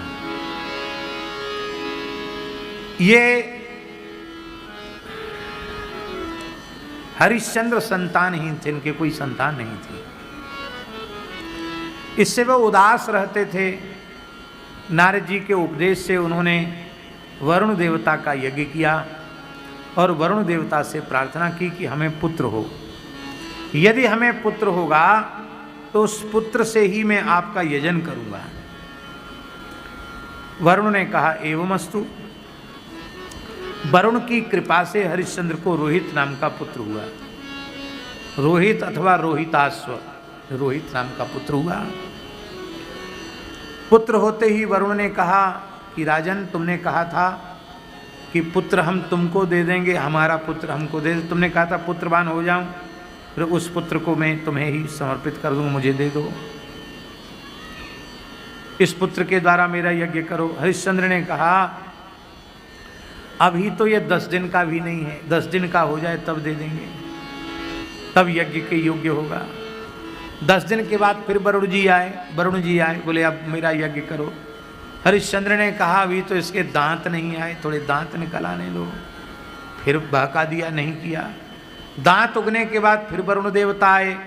ये हरिश्चंद्र संतानहीन थे, इनके कोई संतान नहीं थी। इससे वो उदास रहते थे। नारद जी के उपदेश से उन्होंने वरुण देवता का यज्ञ किया और वरुण देवता से प्रार्थना की कि हमें पुत्र हो। यदि हमें पुत्र होगा तो उस पुत्र से ही मैं आपका यजन करूंगा। वरुण ने कहा एवमस्तु। वरुण की कृपा से हरिश्चंद्र को रोहित नाम का पुत्र हुआ। रोहित अथवा रोहिताश्व, रोहित नाम का पुत्र हुआ। पुत्र होते ही वरुण ने कहा कि राजन, तुमने कहा था कि पुत्र हम तुमको दे देंगे, हमारा पुत्र हमको दे दे। तुमने कहा था पुत्रवान हो जाऊं, फिर उस पुत्र को मैं तुम्हें ही समर्पित कर दूं, मुझे दे दो। इस पुत्र के द्वारा मेरा यज्ञ करो। हरिश्चंद्र ने कहा अभी तो ये 10 दिन का भी नहीं है, 10 दिन का हो जाए तब दे देंगे, तब यज्ञ के योग्य होगा। 10 दिन के बाद फिर वरुण जी आए, बोले अब मेरा यज्ञ करो। हरिश्चंद्र ने कहा अभी तो इसके दांत नहीं आए, थोड़े दांत निकल आने दो। फिर बहका दिया, नहीं किया। दांत उगने के बाद फिर वरुण देवता आए,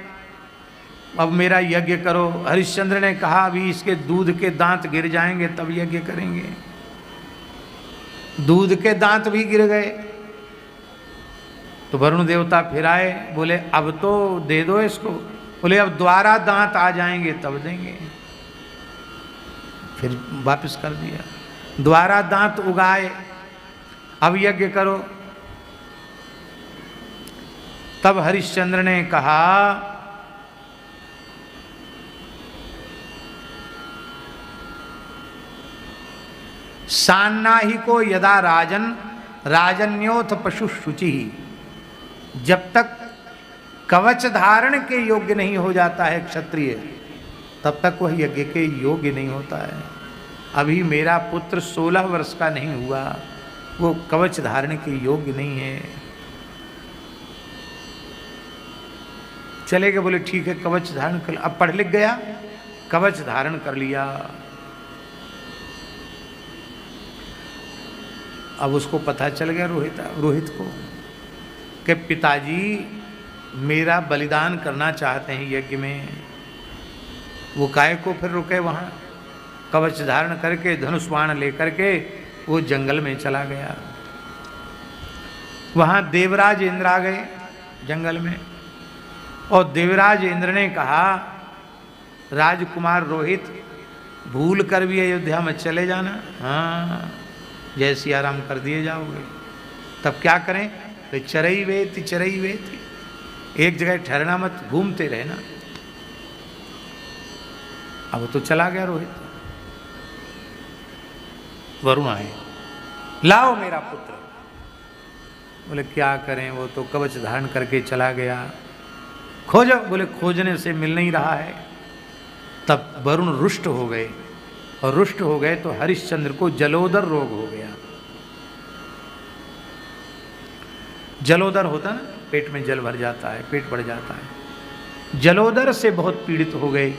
अब मेरा यज्ञ करो। हरिश्चंद्र ने कहा अभी इसके दूध के दांत गिर जाएंगे तब यज्ञ करेंगे। दूध के दांत भी गिर गए तो वरुण देवता फिर आए, बोले अब तो दे दो इसको। बोले अब दोबारा दांत आ जाएंगे तब देंगे। फिर वापस कर दिया। दोबारा दांत उगाए, अब यज्ञ करो। तब हरिश्चंद्र ने कहा सान्नाहि को यदा राजन राजन्योथ पशु शुचि। जब तक कवच धारण के योग्य नहीं हो जाता है क्षत्रिय, तब तक वह यज्ञ के योग्य नहीं होता है। अभी मेरा पुत्र 16 वर्ष का नहीं हुआ, वो कवच धारण के योग्य नहीं है। चले गए, बोले ठीक है कवच धारण कर। अब पढ़ लिख गया, कवच धारण कर लिया। अब उसको पता चल गया रोहित को कि पिताजी मेरा बलिदान करना चाहते हैं यज्ञ में। वो काय को फिर रुके वहाँ, कवच धारण करके धनुष बाण लेकर के वो जंगल में चला गया। वहाँ देवराज इंद्र आ गए जंगल में, और देवराज इंद्र ने कहा राजकुमार रोहित भूल कर भी अयोध्या में चले जाना, हाँ जय सिया राम कर दिए जाओगे। तब क्या करें? तो चरई वेती, एक जगह ठहरना मत, घूमते रहना। अब तो चला गया रोहित। वरुण आए, लाओ मेरा पुत्र। बोले क्या करें, वो तो कवच धारण करके चला गया, खोजो। बोले खोजने से मिल नहीं रहा है। तब वरुण रुष्ट हो गए, और रुष्ट हो गए तो हरिश्चंद्र को जलोदर रोग हो गया। जलोदर होता ना, पेट में जल भर जाता है, पेट बढ़ जाता है। जलोदर से बहुत पीड़ित हो गए।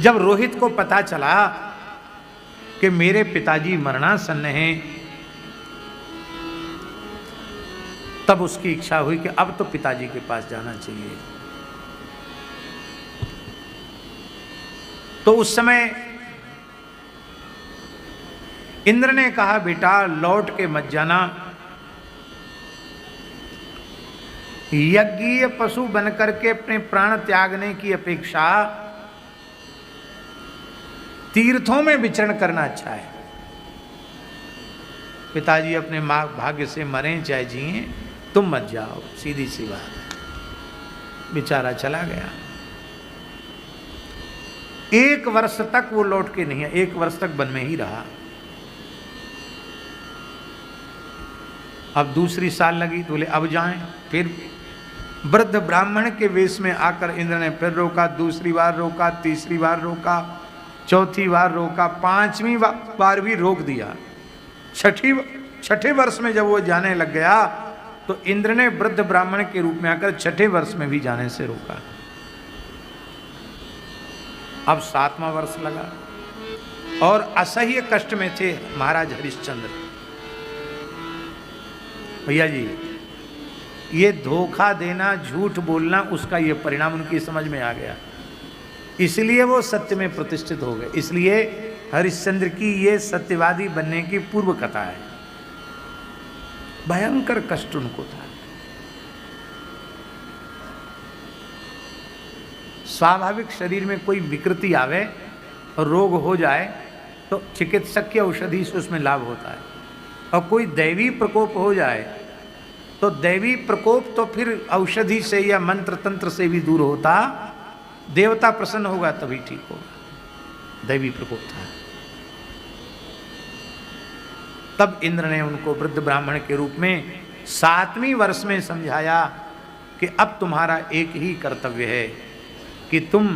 जब रोहित को पता चला कि मेरे पिताजी मरणासन्न हैं, तब उसकी इच्छा हुई कि अब तो पिताजी के पास जाना चाहिए। तो उस समय इंद्र ने कहा बेटा लौट के मत जाना, यज्ञीय पशु बनकर के अपने प्राण त्यागने की अपेक्षा तीर्थों में विचरण करना अच्छा है। पिताजी अपने मां भाग्य से मरें चाहे जिए, तुम मत जाओ, सीधी सी बात है। बेचारा चला गया। 1 वर्ष तक वो लौट के नहीं है, 1 वर्ष तक वन में ही रहा। अब दूसरी साल लगी तो बोले अब जाएं। फिर वृद्ध ब्राह्मण के वेश में आकर इंद्र ने फिर रोका, दूसरी बार रोका, तीसरी बार रोका, चौथी बार रोका, 5वीं बार भी रोक दिया। छठे वर्ष में जब वो जाने लग गया तो इंद्र ने वृद्ध ब्राह्मण के रूप में आकर 6ठे वर्ष में भी जाने से रोका। अब 7वां वर्ष लगा और असह्य कष्ट में थे महाराज हरिश्चंद्र। भैया जी, ये धोखा देना, झूठ बोलना, उसका ये परिणाम उनकी समझ में आ गया, इसलिए वो सत्य में प्रतिष्ठित हो गए। इसलिए हरिश्चंद्र की ये सत्यवादी बनने की पूर्व कथा है। भयंकर कष्ट उनको था। स्वाभाविक शरीर में कोई विकृति आवे और रोग हो जाए तो चिकित्सक की औषधि से उसमें लाभ होता है, और कोई दैवी प्रकोप हो जाए तो दैवी प्रकोप तो फिर औषधि से या मंत्र तंत्र से भी दूर होता, देवता प्रसन्न होगा तभी ठीक होगा। दैवी प्रकोप था। तब इंद्र ने उनको वृद्ध ब्राह्मण के रूप में 7वीं वर्ष में समझाया कि अब तुम्हारा एक ही कर्तव्य है कि तुम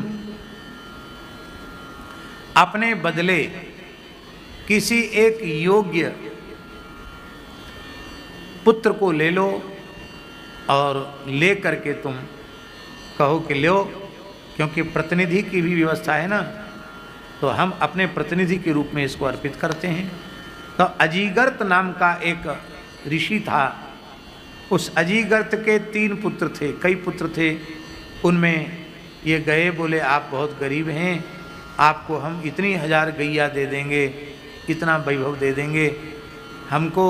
अपने बदले किसी एक योग्य पुत्र को ले लो और ले करके तुम कहो कि लो, क्योंकि प्रतिनिधि की भी व्यवस्था है ना, तो हम अपने प्रतिनिधि के रूप में इसको अर्पित करते हैं। तो अजीगर्त नाम का एक ऋषि था, उस अजीगर्त के 3 पुत्र थे, कई पुत्र थे। उनमें ये गए, बोले आप बहुत गरीब हैं, आपको हम इतनी 1000 गैया दे देंगे, इतना वैभव दे देंगे, हमको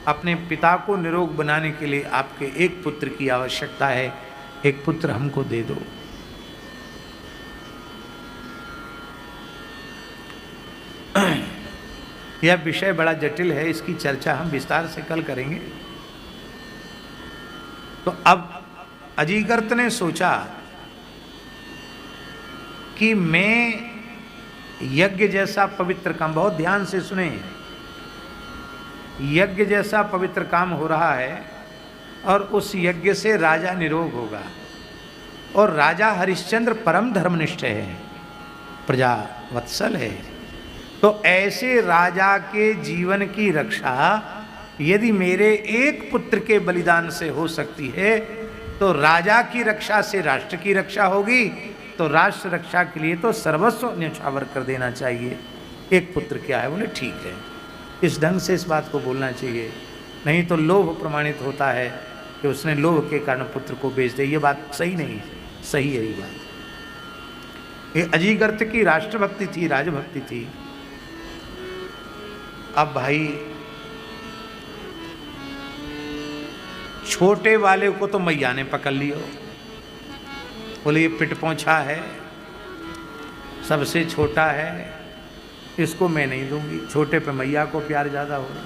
अपने पिता को निरोग बनाने के लिए आपके एक पुत्र की आवश्यकता है, एक पुत्र हमको दे दो। यह विषय बड़ा जटिल है, इसकी चर्चा हम विस्तार से कल करेंगे। तो अब अजीगर्त ने सोचा कि मैं यज्ञ जैसा पवित्र काम, बहुत ध्यान से सुने, यज्ञ जैसा पवित्र काम हो रहा है और उस यज्ञ से राजा निरोग होगा, और राजा हरिश्चंद्र परम धर्मनिष्ठ है, प्रजा वत्सल है। तो ऐसे राजा के जीवन की रक्षा यदि मेरे एक पुत्र के बलिदान से हो सकती है तो राजा की रक्षा से राष्ट्र की रक्षा होगी, तो राष्ट्र रक्षा के लिए तो सर्वस्व न्यौछावर कर देना चाहिए। एक पुत्र क्या है? बोले ठीक है। इस ढंग से इस बात को बोलना चाहिए, नहीं तो लोभ प्रमाणित होता है कि उसने लोभ के कारण पुत्र को बेच दे। ये बात सही नहीं है, सही है ये बात। ये अजीगर्त की राष्ट्रभक्ति थी, राजभक्ति थी। अब भाई छोटे वाले को तो मैया ने पकड़ लियो, बोले ये पिट पहुंचा है, सबसे छोटा है, इसको मैं नहीं दूंगी। छोटे पे मैया को प्यार ज्यादा हो रहा।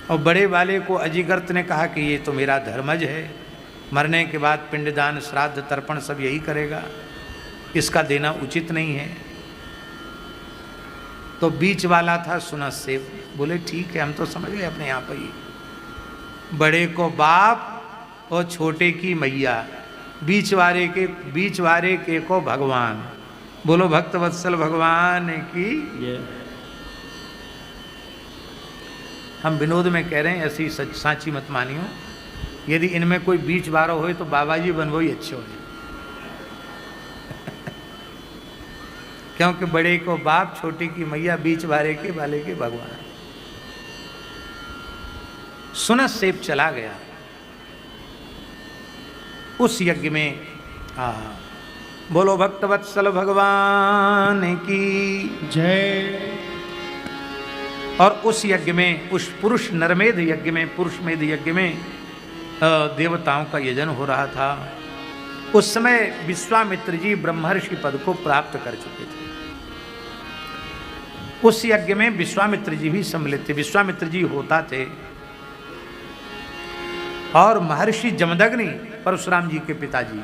और बड़े वाले को अजीगर्त ने कहा कि ये तो मेरा धर्मज है, मरने के बाद पिंडदान श्राद्ध तर्पण सब यही करेगा, इसका देना उचित नहीं है। तो बीच वाला था सुनस्सेब, बोले ठीक है हम तो समझ गए अपने यहाँ पर ही, बड़े को बाप और छोटे की मैया, बीच वाले के को भगवान। बोलो भक्त वत्सल भगवान की। हम विनोद में कह रहे हैं, ऐसी सांची मत मानियो। यदि इनमें कोई बीच वारो हो तो बाबा जी बनवो ही अच्छे हो। क्योंकि बड़े को बाप, छोटे की मैया, बीच वाले के भगवान। सुनस्सेब चला गया उस यज्ञ में। बोलो भक्त वत्सल भगवान की जय। और उस यज्ञ में, उस पुरुष नरमेध यज्ञ में, पुरुष मेध यज्ञ में देवताओं का यजन हो रहा था। उस समय विश्वामित्र जी ब्रह्मर्षि पद को प्राप्त कर चुके थे। उस यज्ञ में विश्वामित्र जी भी सम्मिलित थे। विश्वामित्र जी होता थे और महर्षि जमदग्नि परशुराम जी के पिताजी,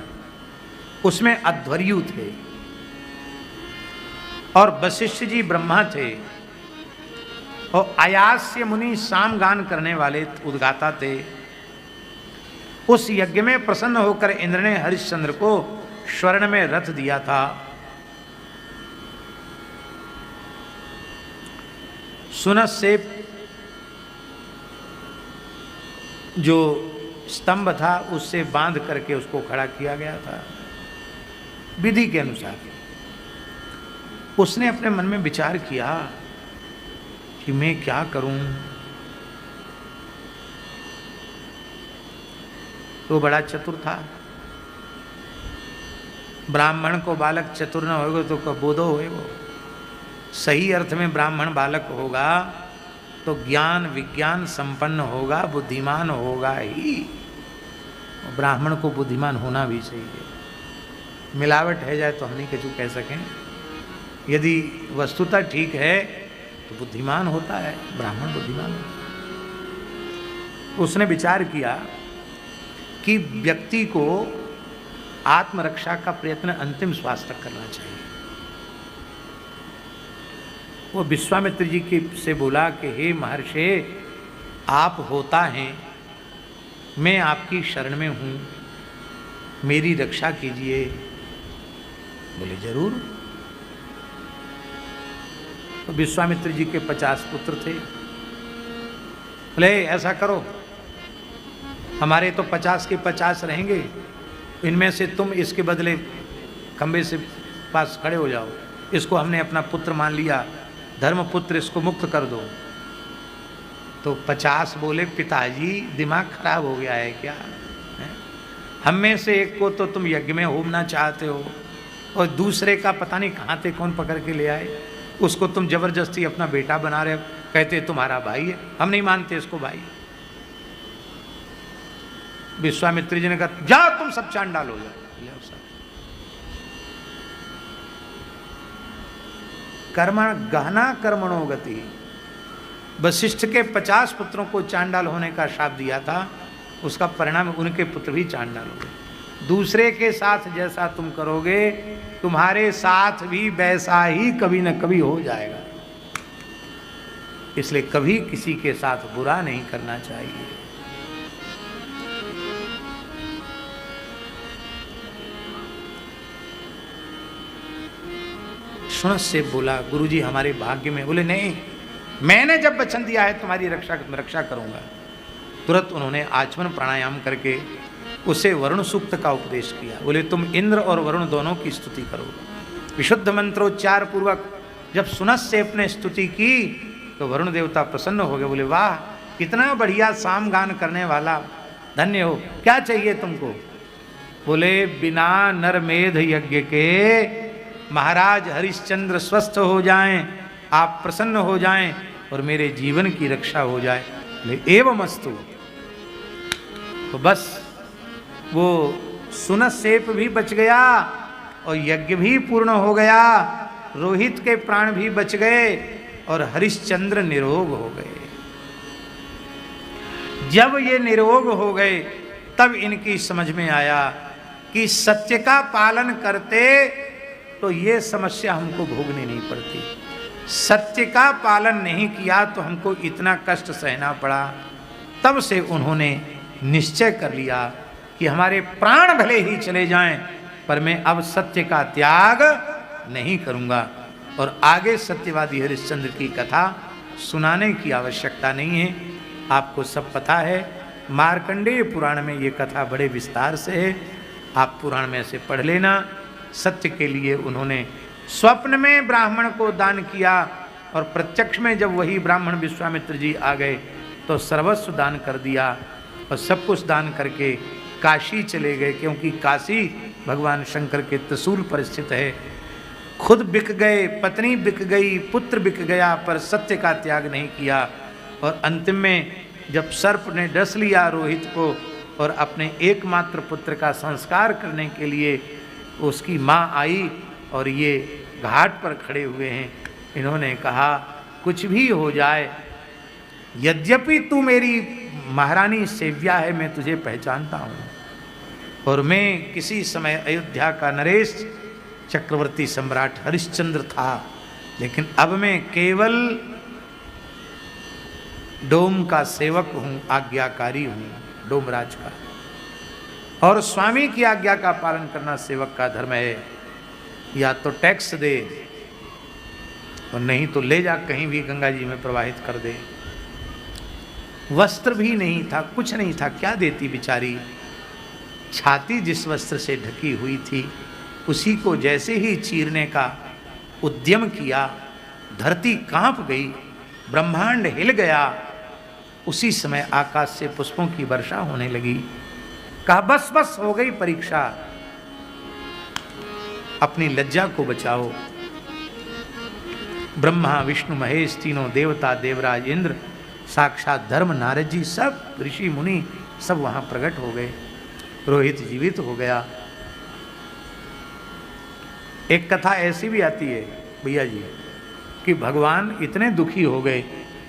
उसमें अध्वर्यु थे और वशिष्ठ जी ब्रह्मा थे और आयास्य मुनि सामगान करने वाले उद्गाता थे। उस यज्ञ में प्रसन्न होकर इंद्र ने हरिश्चंद्र को स्वर्ण में रथ दिया था। सुनस्सेब जो स्तंभ था उससे बांध करके उसको खड़ा किया गया था विधि के अनुसार। उसने अपने मन में विचार किया कि मैं क्या करूं। तो बड़ा चतुर था। ब्राह्मण को बालक चतुर न होगा तो कबोधो होएगो। सही अर्थ में ब्राह्मण बालक होगा तो ज्ञान विज्ञान संपन्न होगा, बुद्धिमान होगा ही। ब्राह्मण को बुद्धिमान होना भी चाहिए। मिलावट है जाए तो हम नहीं कुछ कह सकें। यदि वस्तुतः ठीक है तो बुद्धिमान होता है, ब्राह्मण बुद्धिमान होता है। उसने विचार किया कि व्यक्ति को आत्मरक्षा का प्रयत्न अंतिम श्वास तक करना चाहिए। वो विश्वामित्र जी की से बोला कि हे महर्षि, आप होता हैं, मैं आपकी शरण में हूँ, मेरी रक्षा कीजिए। बोले जरूर। तो विश्वामित्र जी के 50 पुत्र थे। बोले ऐसा करो, हमारे तो 50 के 50 रहेंगे, इनमें से तुम इसके बदले खंबे से पास खड़े हो जाओ। इसको हमने अपना पुत्र मान लिया, धर्मपुत्र, इसको मुक्त कर दो। तो 50 बोले पिताजी दिमाग खराब हो गया है क्या? हम में से एक को तो तुम यज्ञ में होमना चाहते हो और दूसरे का पता नहीं कहाँ थे कौन पकड़ के ले आए, उसको तुम जबरदस्ती अपना बेटा बना रहे हो, कहते तुम्हारा भाई है। हम नहीं मानते इसको भाई। विश्वामित्र जी ने कहा जाओ तुम सब चांडाल हो जाओ। सब कर्मण गहना कर्मणो गति। वशिष्ठ के 50 पुत्रों को चांडाल होने का शाप दिया था, उसका परिणाम उनके पुत्र भी चांडाल हो गए। दूसरे के साथ जैसा तुम करोगे तुम्हारे साथ भी वैसा ही कभी न कभी हो जाएगा। इसलिए कभी किसी के साथ बुरा नहीं करना चाहिए। सुनस्सेब बोला गुरुजी हमारे भाग्य में। बोले नहीं, मैंने जब वचन दिया है तुम्हारी रक्षा करूंगा। तुरंत उन्होंने आचमन प्राणायाम करके उसे वरुण सूक्त का उपदेश किया। बोले तुम इंद्र और वरुण दोनों की स्तुति करो। विशुद्ध मंत्रोच्चार पूर्वक जब सुनस्सेप ने स्तुति की तो वरुण देवता प्रसन्न हो गए। बोले वाह, कितना बढ़िया साम गान करने वाला, धन्य हो, क्या चाहिए तुमको? बोले बिना नरमेध यज्ञ के महाराज हरिश्चंद्र स्वस्थ हो जाएं, आप प्रसन्न हो जाएं और मेरे जीवन की रक्षा हो जाए। बोले एवमस्तु। तो बस वो सुनस्सेप भी बच गया और यज्ञ भी पूर्ण हो गया, रोहित के प्राण भी बच गए और हरिश्चंद्र निरोग हो गए। जब ये निरोग हो गए तब इनकी समझ में आया कि सत्य का पालन करते तो ये समस्या हमको भोगनी नहीं पड़ती। सत्य का पालन नहीं किया तो हमको इतना कष्ट सहना पड़ा। तब से उन्होंने निश्चय कर लिया कि हमारे प्राण भले ही चले जाएं पर मैं अब सत्य का त्याग नहीं करूंगा। और आगे सत्यवादी हरिश्चंद्र की कथा सुनाने की आवश्यकता नहीं है, आपको सब पता है। मार्कंडेय पुराण में ये कथा बड़े विस्तार से है, आप पुराण में से पढ़ लेना। सत्य के लिए उन्होंने स्वप्न में ब्राह्मण को दान किया और प्रत्यक्ष में जब वही ब्राह्मण विश्वामित्र जी आ गए तो सर्वस्व दान कर दिया और सब कुछ दान करके काशी चले गए, क्योंकि काशी भगवान शंकर के त्रिशूल पर स्थित है। खुद बिक गए, पत्नी बिक गई, पुत्र बिक गया, पर सत्य का त्याग नहीं किया। और अंतिम में जब सर्प ने डस लिया रोहित को और अपने एकमात्र पुत्र का संस्कार करने के लिए उसकी माँ आई और ये घाट पर खड़े हुए हैं, इन्होंने कहा कुछ भी हो जाए, यद्यपि तू मेरी महारानी सेव्या है, मैं तुझे पहचानता हूँ और मैं किसी समय अयोध्या का नरेश चक्रवर्ती सम्राट हरिश्चंद्र था, लेकिन अब मैं केवल डोम का सेवक हूँ, आज्ञाकारी हूँ, डोमराज का। और स्वामी की आज्ञा का पालन करना सेवक का धर्म है। या तो टैक्स दे और नहीं तो ले जा कहीं भी गंगा जी में प्रवाहित कर दे। वस्त्र भी नहीं था, कुछ नहीं था, क्या देती बेचारी। छाती जिस वस्त्र से ढकी हुई थी उसी को जैसे ही चीरने का उद्यम किया, धरती कांप गई, ब्रह्मांड हिल गया। उसी समय आकाश से पुष्पों की वर्षा होने लगी। कहा बस बस हो गई परीक्षा, अपनी लज्जा को बचाओ। ब्रह्मा विष्णु महेश तीनों देवता, देवराज इंद्र, साक्षात धर्म नारद जी, सब ऋषि मुनि सब वहां प्रकट हो गए। रोहित जीवित हो गया। एक कथा ऐसी भी आती है भैया जी कि भगवान इतने दुखी हो गए,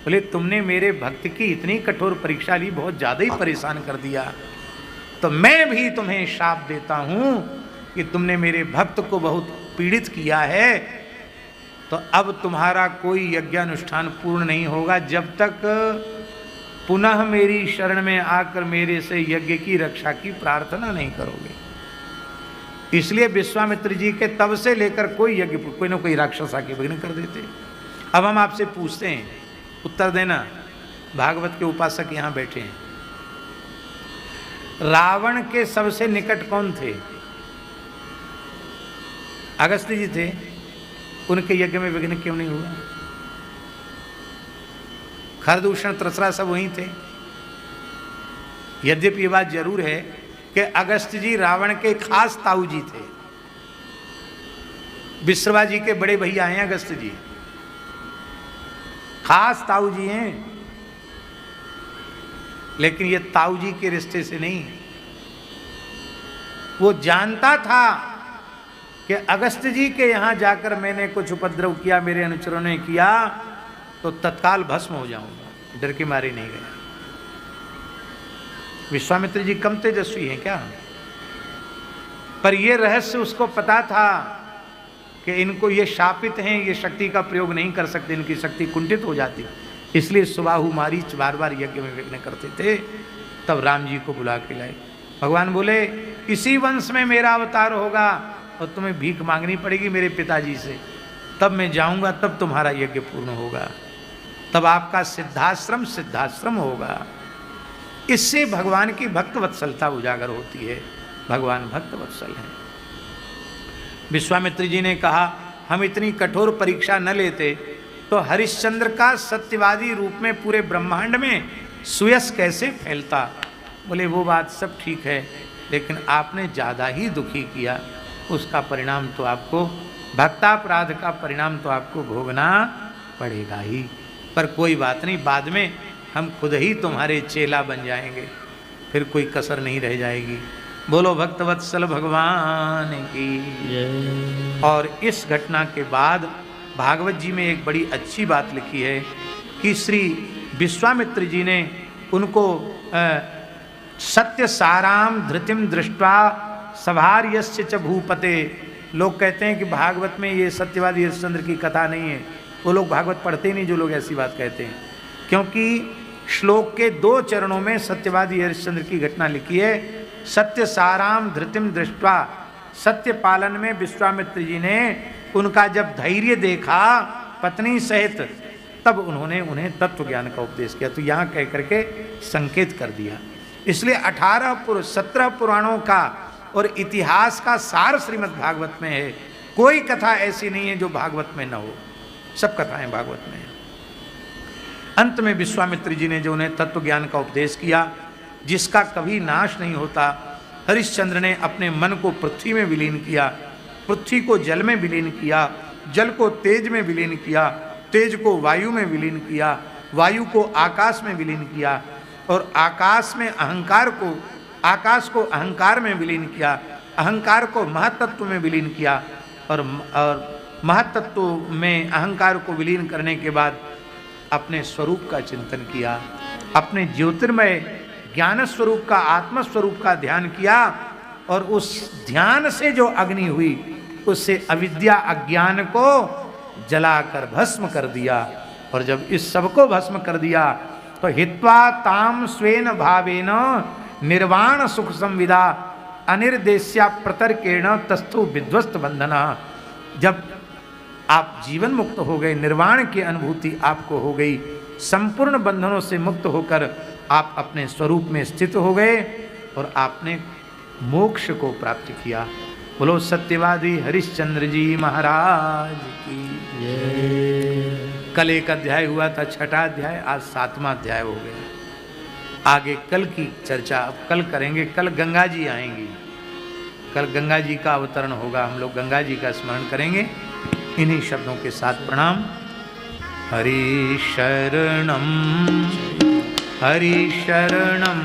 बोले तुमने मेरे भक्त की इतनी कठोर परीक्षा ली, बहुत ज़्यादा ही परेशान कर दिया, तो मैं भी तुम्हें शाप देता हूँ कि तुमने मेरे भक्त को बहुत पीड़ित किया है, तो अब तुम्हारा कोई यज्ञानुष्ठान पूर्ण नहीं होगा जब तक पुनः मेरी शरण में आकर मेरे से यज्ञ की रक्षा की प्रार्थना नहीं करोगे। इसलिए विश्वामित्र जी के तब से लेकर कोई यज्ञ, कोई ना कोई राक्षस आके विघ्न कर देते। अब हम आपसे पूछते हैं, उत्तर देना। भागवत के उपासक यहाँ बैठे हैं। रावण के सबसे निकट कौन थे? अगस्त्य जी थे। उनके यज्ञ में विघ्न क्यों नहीं हुआ? खरदूषण त्रसरा सब वहीं थे। यद्यपि ये बात जरूर है कि अगस्त्य जी रावण के खास ताऊ जी थे। विश्रवा जी के बड़े भैया हैं अगस्त्य जी, खास ताऊ जी हैं, लेकिन ये ताऊ जी के रिश्ते से नहीं। वो जानता था कि अगस्त्य जी के यहां जाकर मैंने कुछ उपद्रव किया, मेरे अनुचरों ने किया, तो तत्काल भस्म हो जाऊंगा। डर के मारे नहीं गया। विश्वामित्र जी कम तेजस्वी हैं क्या? पर यह रहस्य उसको पता था कि इनको ये शापित हैं, ये शक्ति का प्रयोग नहीं कर सकते, इनकी शक्ति कुंठित हो जाती, इसलिए सुबाहु मारीच बार बार यज्ञ में विघ्न करते थे। तब राम जी को बुला के लाए। भगवान बोले इसी वंश में मेरा अवतार होगा और तुम्हें भीख मांगनी पड़ेगी मेरे पिताजी से, तब मैं जाऊंगा, तब तुम्हारा यज्ञ पूर्ण होगा। तब आपका सिद्धाश्रम सिद्धाश्रम होगा। इससे भगवान की भक्त वत्सलता उजागर होती है। भगवान भक्त वत्सल हैं। विश्वामित्र जी ने कहा हम इतनी कठोर परीक्षा न लेते तो हरिश्चंद्र का सत्यवादी रूप में पूरे ब्रह्मांड में सुयश कैसे फैलता। बोले वो बात सब ठीक है, लेकिन आपने ज़्यादा ही दुखी किया, उसका परिणाम तो आपको, भक्तापराध का परिणाम तो आपको भोगना पड़ेगा ही। पर कोई बात नहीं, बाद में हम खुद ही तुम्हारे चेला बन जाएंगे, फिर कोई कसर नहीं रह जाएगी। बोलो भक्तवत्सल भगवान की। और इस घटना के बाद भागवत जी में एक बड़ी अच्छी बात लिखी है कि श्री विश्वामित्र जी ने उनको सत्य साराम धृतिम दृष्ट्वा सभार्यस्य च भूपते। लोग कहते हैं कि भागवत में ये सत्यवादी हरिश्चंद्र की कथा नहीं है। वो लोग भागवत पढ़ते नहीं जो लोग ऐसी बात कहते हैं, क्योंकि श्लोक के 2 चरणों में सत्यवादी हरिश्चंद्र की घटना लिखी है। सत्य साराम धृतिम दृष्ट्वा, सत्य पालन में विश्वामित्र जी ने उनका जब धैर्य देखा पत्नी सहित, तब उन्होंने उन्हें तत्व ज्ञान का उपदेश किया। तो यहाँ कह करके संकेत कर दिया। इसलिए 17 पुराणों का और इतिहास का सार श्रीमद् भागवत में है। कोई कथा ऐसी नहीं है जो भागवत में न हो, सब कथाएं भागवत में है। अंत में विश्वामित्र जी ने जो उन्हें तत्व ज्ञान का उपदेश किया, जिसका कभी नाश नहीं होता, हरिश्चंद्र ने अपने मन को पृथ्वी में विलीन किया, पृथ्वी को जल में विलीन किया, जल को तेज में विलीन किया, तेज को वायु में विलीन किया, वायु को आकाश में विलीन किया, और आकाश को अहंकार में विलीन किया, अहंकार को महत्तत्व में विलीन किया, और महत्तत्व में अहंकार को विलीन करने के बाद अपने स्वरूप का चिंतन किया, अपने ज्योतिर्मय ज्ञान स्वरूप का, आत्म स्वरूप का ध्यान किया, और उस ध्यान से जो अग्नि हुई उससे अविद्या अज्ञान को जलाकर भस्म कर दिया। और जब इस सब को भस्म कर दिया तो हित्वा ताम स्वेन भावेन निर्वाण सुख संविदा अनिर्देश्या प्रतर्केण तस्थु विध्वस्त बंधना। जब आप जीवन मुक्त हो गए, निर्वाण की अनुभूति आपको हो गई, संपूर्ण बंधनों से मुक्त होकर आप अपने स्वरूप में स्थित हो गए और आपने मोक्ष को प्राप्त किया। बोलो सत्यवादी हरिश्चंद्र जी महाराज की जय। कल एक अध्याय हुआ था, 6ठा अध्याय, आज 7वां अध्याय हो गया। आगे कल की चर्चा अब कल करेंगे। कल गंगा जी आएंगी, कल गंगा जी का अवतरण होगा, हम लोग गंगा जी का स्मरण करेंगे। इन्हीं शब्दों के साथ प्रणाम। हरि शरणम हरि शरणम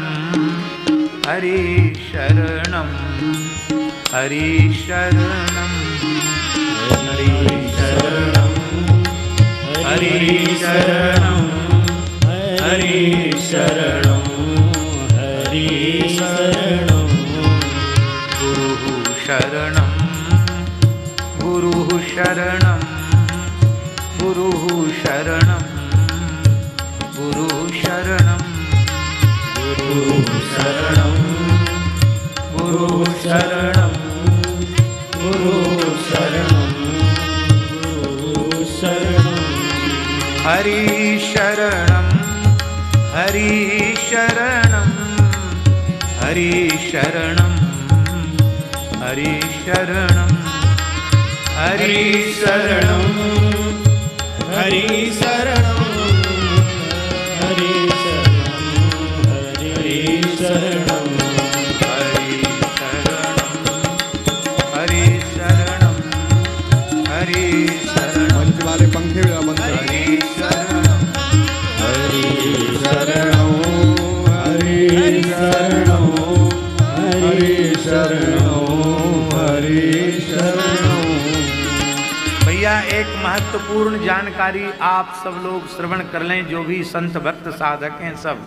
हरि शरणम हरि शरणम हरि शरणम हरि शरणम हरि शरणम हरि शरणम गुरु शरणम गुरु शरणम गुरु शरणम गुरु शरणम गुरु शरणम गुरु शरणम गुरु शरणम गुरु शरणम हरि शरणम हरि शरणम हरि शरणम हरि शरणम हरि शरणम हरि शरणम हरि शरणम हरि शरणम हरि शरणम हरि शरणम। मंच वाले पंखे बंद हरि शरणम हरि शरणम हरि शरणम हरि शरणम हरि शरणम। भैया एक महत्वपूर्ण जानकारी आप सब लोग श्रवण कर लें, जो भी संत भक्त साधक हैं सब।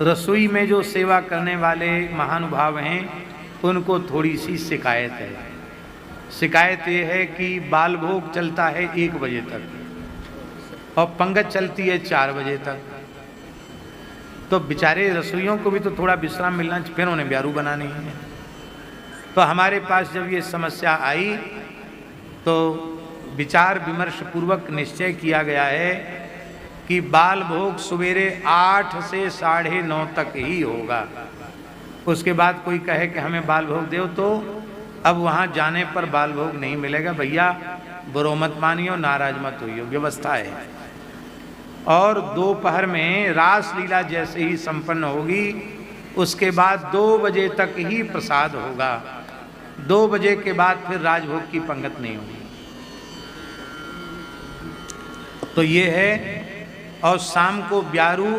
रसोई में जो सेवा करने वाले महानुभाव हैं उनको थोड़ी सी शिकायत है। शिकायत ये है कि बाल भोग चलता है 1 बजे तक और पंगत चलती है 4 बजे तक। तो बेचारे रसोइयों को भी तो थोड़ा विश्राम मिलना चाहिए, फिर उन्हें ब्यारू बनानी है। तो हमारे पास जब ये समस्या आई तो विचार विमर्श पूर्वक निश्चय किया गया है कि बाल भोग सवेरे 8 से 9:30 तक ही होगा। उसके बाद कोई कहे कि हमें बाल भोग दो, तो अब वहाँ जाने पर बाल भोग नहीं मिलेगा। भैया बुरो मत मानियो, नाराज मत होइयो, व्यवस्था है। और दोपहर में रास लीला जैसे ही संपन्न होगी उसके बाद 2 बजे तक ही प्रसाद होगा। 2 बजे के बाद फिर राजभोग की पंगत नहीं होगी। तो ये है। और शाम को ब्यारू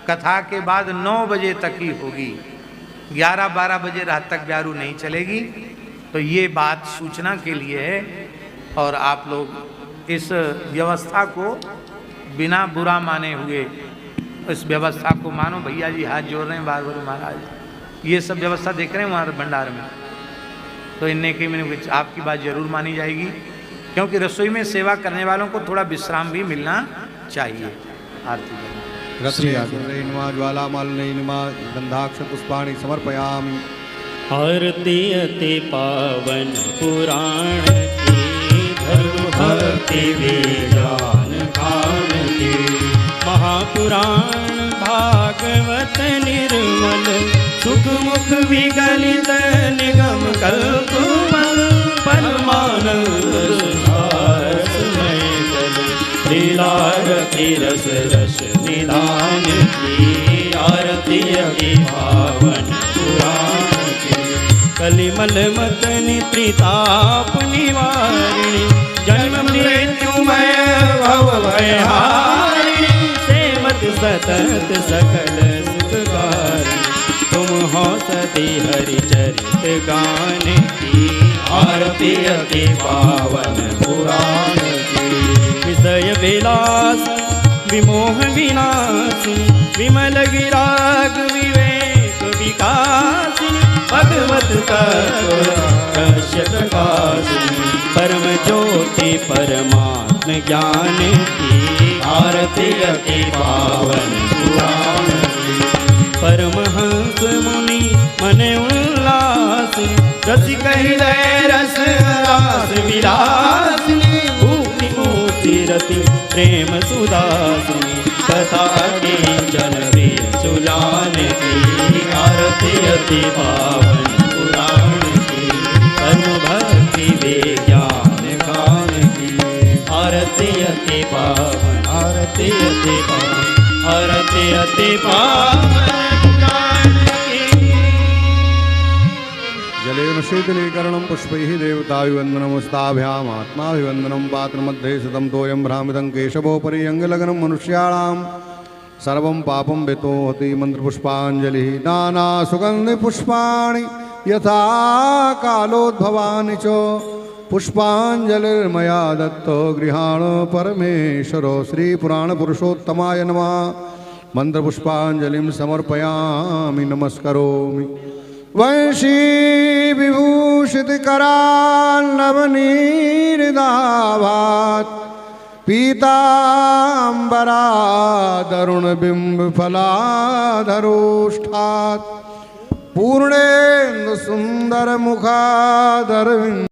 कथा के बाद 9 बजे तक ही होगी। 11-12 बजे रात तक ब्यारू नहीं चलेगी। तो ये बात सूचना के लिए है। और आप लोग इस व्यवस्था को बिना बुरा माने हुए इस व्यवस्था को मानो। भैया जी हाथ जोड़ रहे हैं बार बार, महाराज ये सब व्यवस्था देख रहे हैं वहाँ भंडार में, तो इनने की मैंने आपकी बात जरूर मानी जाएगी, क्योंकि रसोई में सेवा करने वालों को थोड़ा विश्राम भी मिलना चाहिए। आरती रत्नैर्वा ज्वालामालिनीर्वा गंधाक्ष पुष्पाणि समर्पयामि। आरती अति पावन पुराण की, धर्म भक्ति विज्ञान खान की। महापुराण भागवत निर्मल, सुख मुख विगलित निगम कल्पमल। परमानंद सुमय कल, लीलारति रस रस निधान की। आरती अति पावन पुराण की। कलिमल मदन त्रिताप निवारिणी, जन्म मृत्युमय भव भयहारिणी। सेवत सतत सकल सुखकारिणी, तुम हो सती हरि चरित गान की। आरती अति पावन पुराण की। विषय विलास विमोह विनाशिनी, विमल विराग विवेक विकासिनी। भगवत तत्व कश्य प्रकाशिनी, परम ज्योति परमात्म ज्ञान की। आरती अति पावन पुराण की। परमहंस मुनि मन उल्लासिनी, रसिक हृदय रस रास विलासिनी। भूति मूर्ति रति प्रेम सुदासिनी, कथा किंचन प्रिय सुजान की। आरती अति पावन पुराण की। कर्म भक्ति विज्ञान खान की। आरती अति पावन, आरती अति पावन, आरती अति पावन पुराण की। जलेन शीतलीकरणं पुष्पैः देवताभिवन्दनमुस्ताभ्याम् आत्माभिवन्दनं पात्रमध्ये शतं तोयं भ्रामितं केशवोपरि अङ्गलग्नं मनुष्याणां सर्वं पापं वितोहति। मन्त्रपुष्पाञ्जलिः। नानासुगन्धिपुष्पाणि यथा कालोद्भवानि च, पुष्पाञ्जलिर्मया दत्तो गृहाण परमेश्वरो। श्रीपुराणपुरुषोत्तमाय नमः। मन्त्रपुष्पाञ्जलिं समर्पयामि, नमस्करोमि। वंशी विभूषित करान्नवनीर्दाभात्, पीताम्बरादरुणबिम्ब फलाधरोष्ठात्। पूर्णेन्दु सुन्दर मुखादरविन्द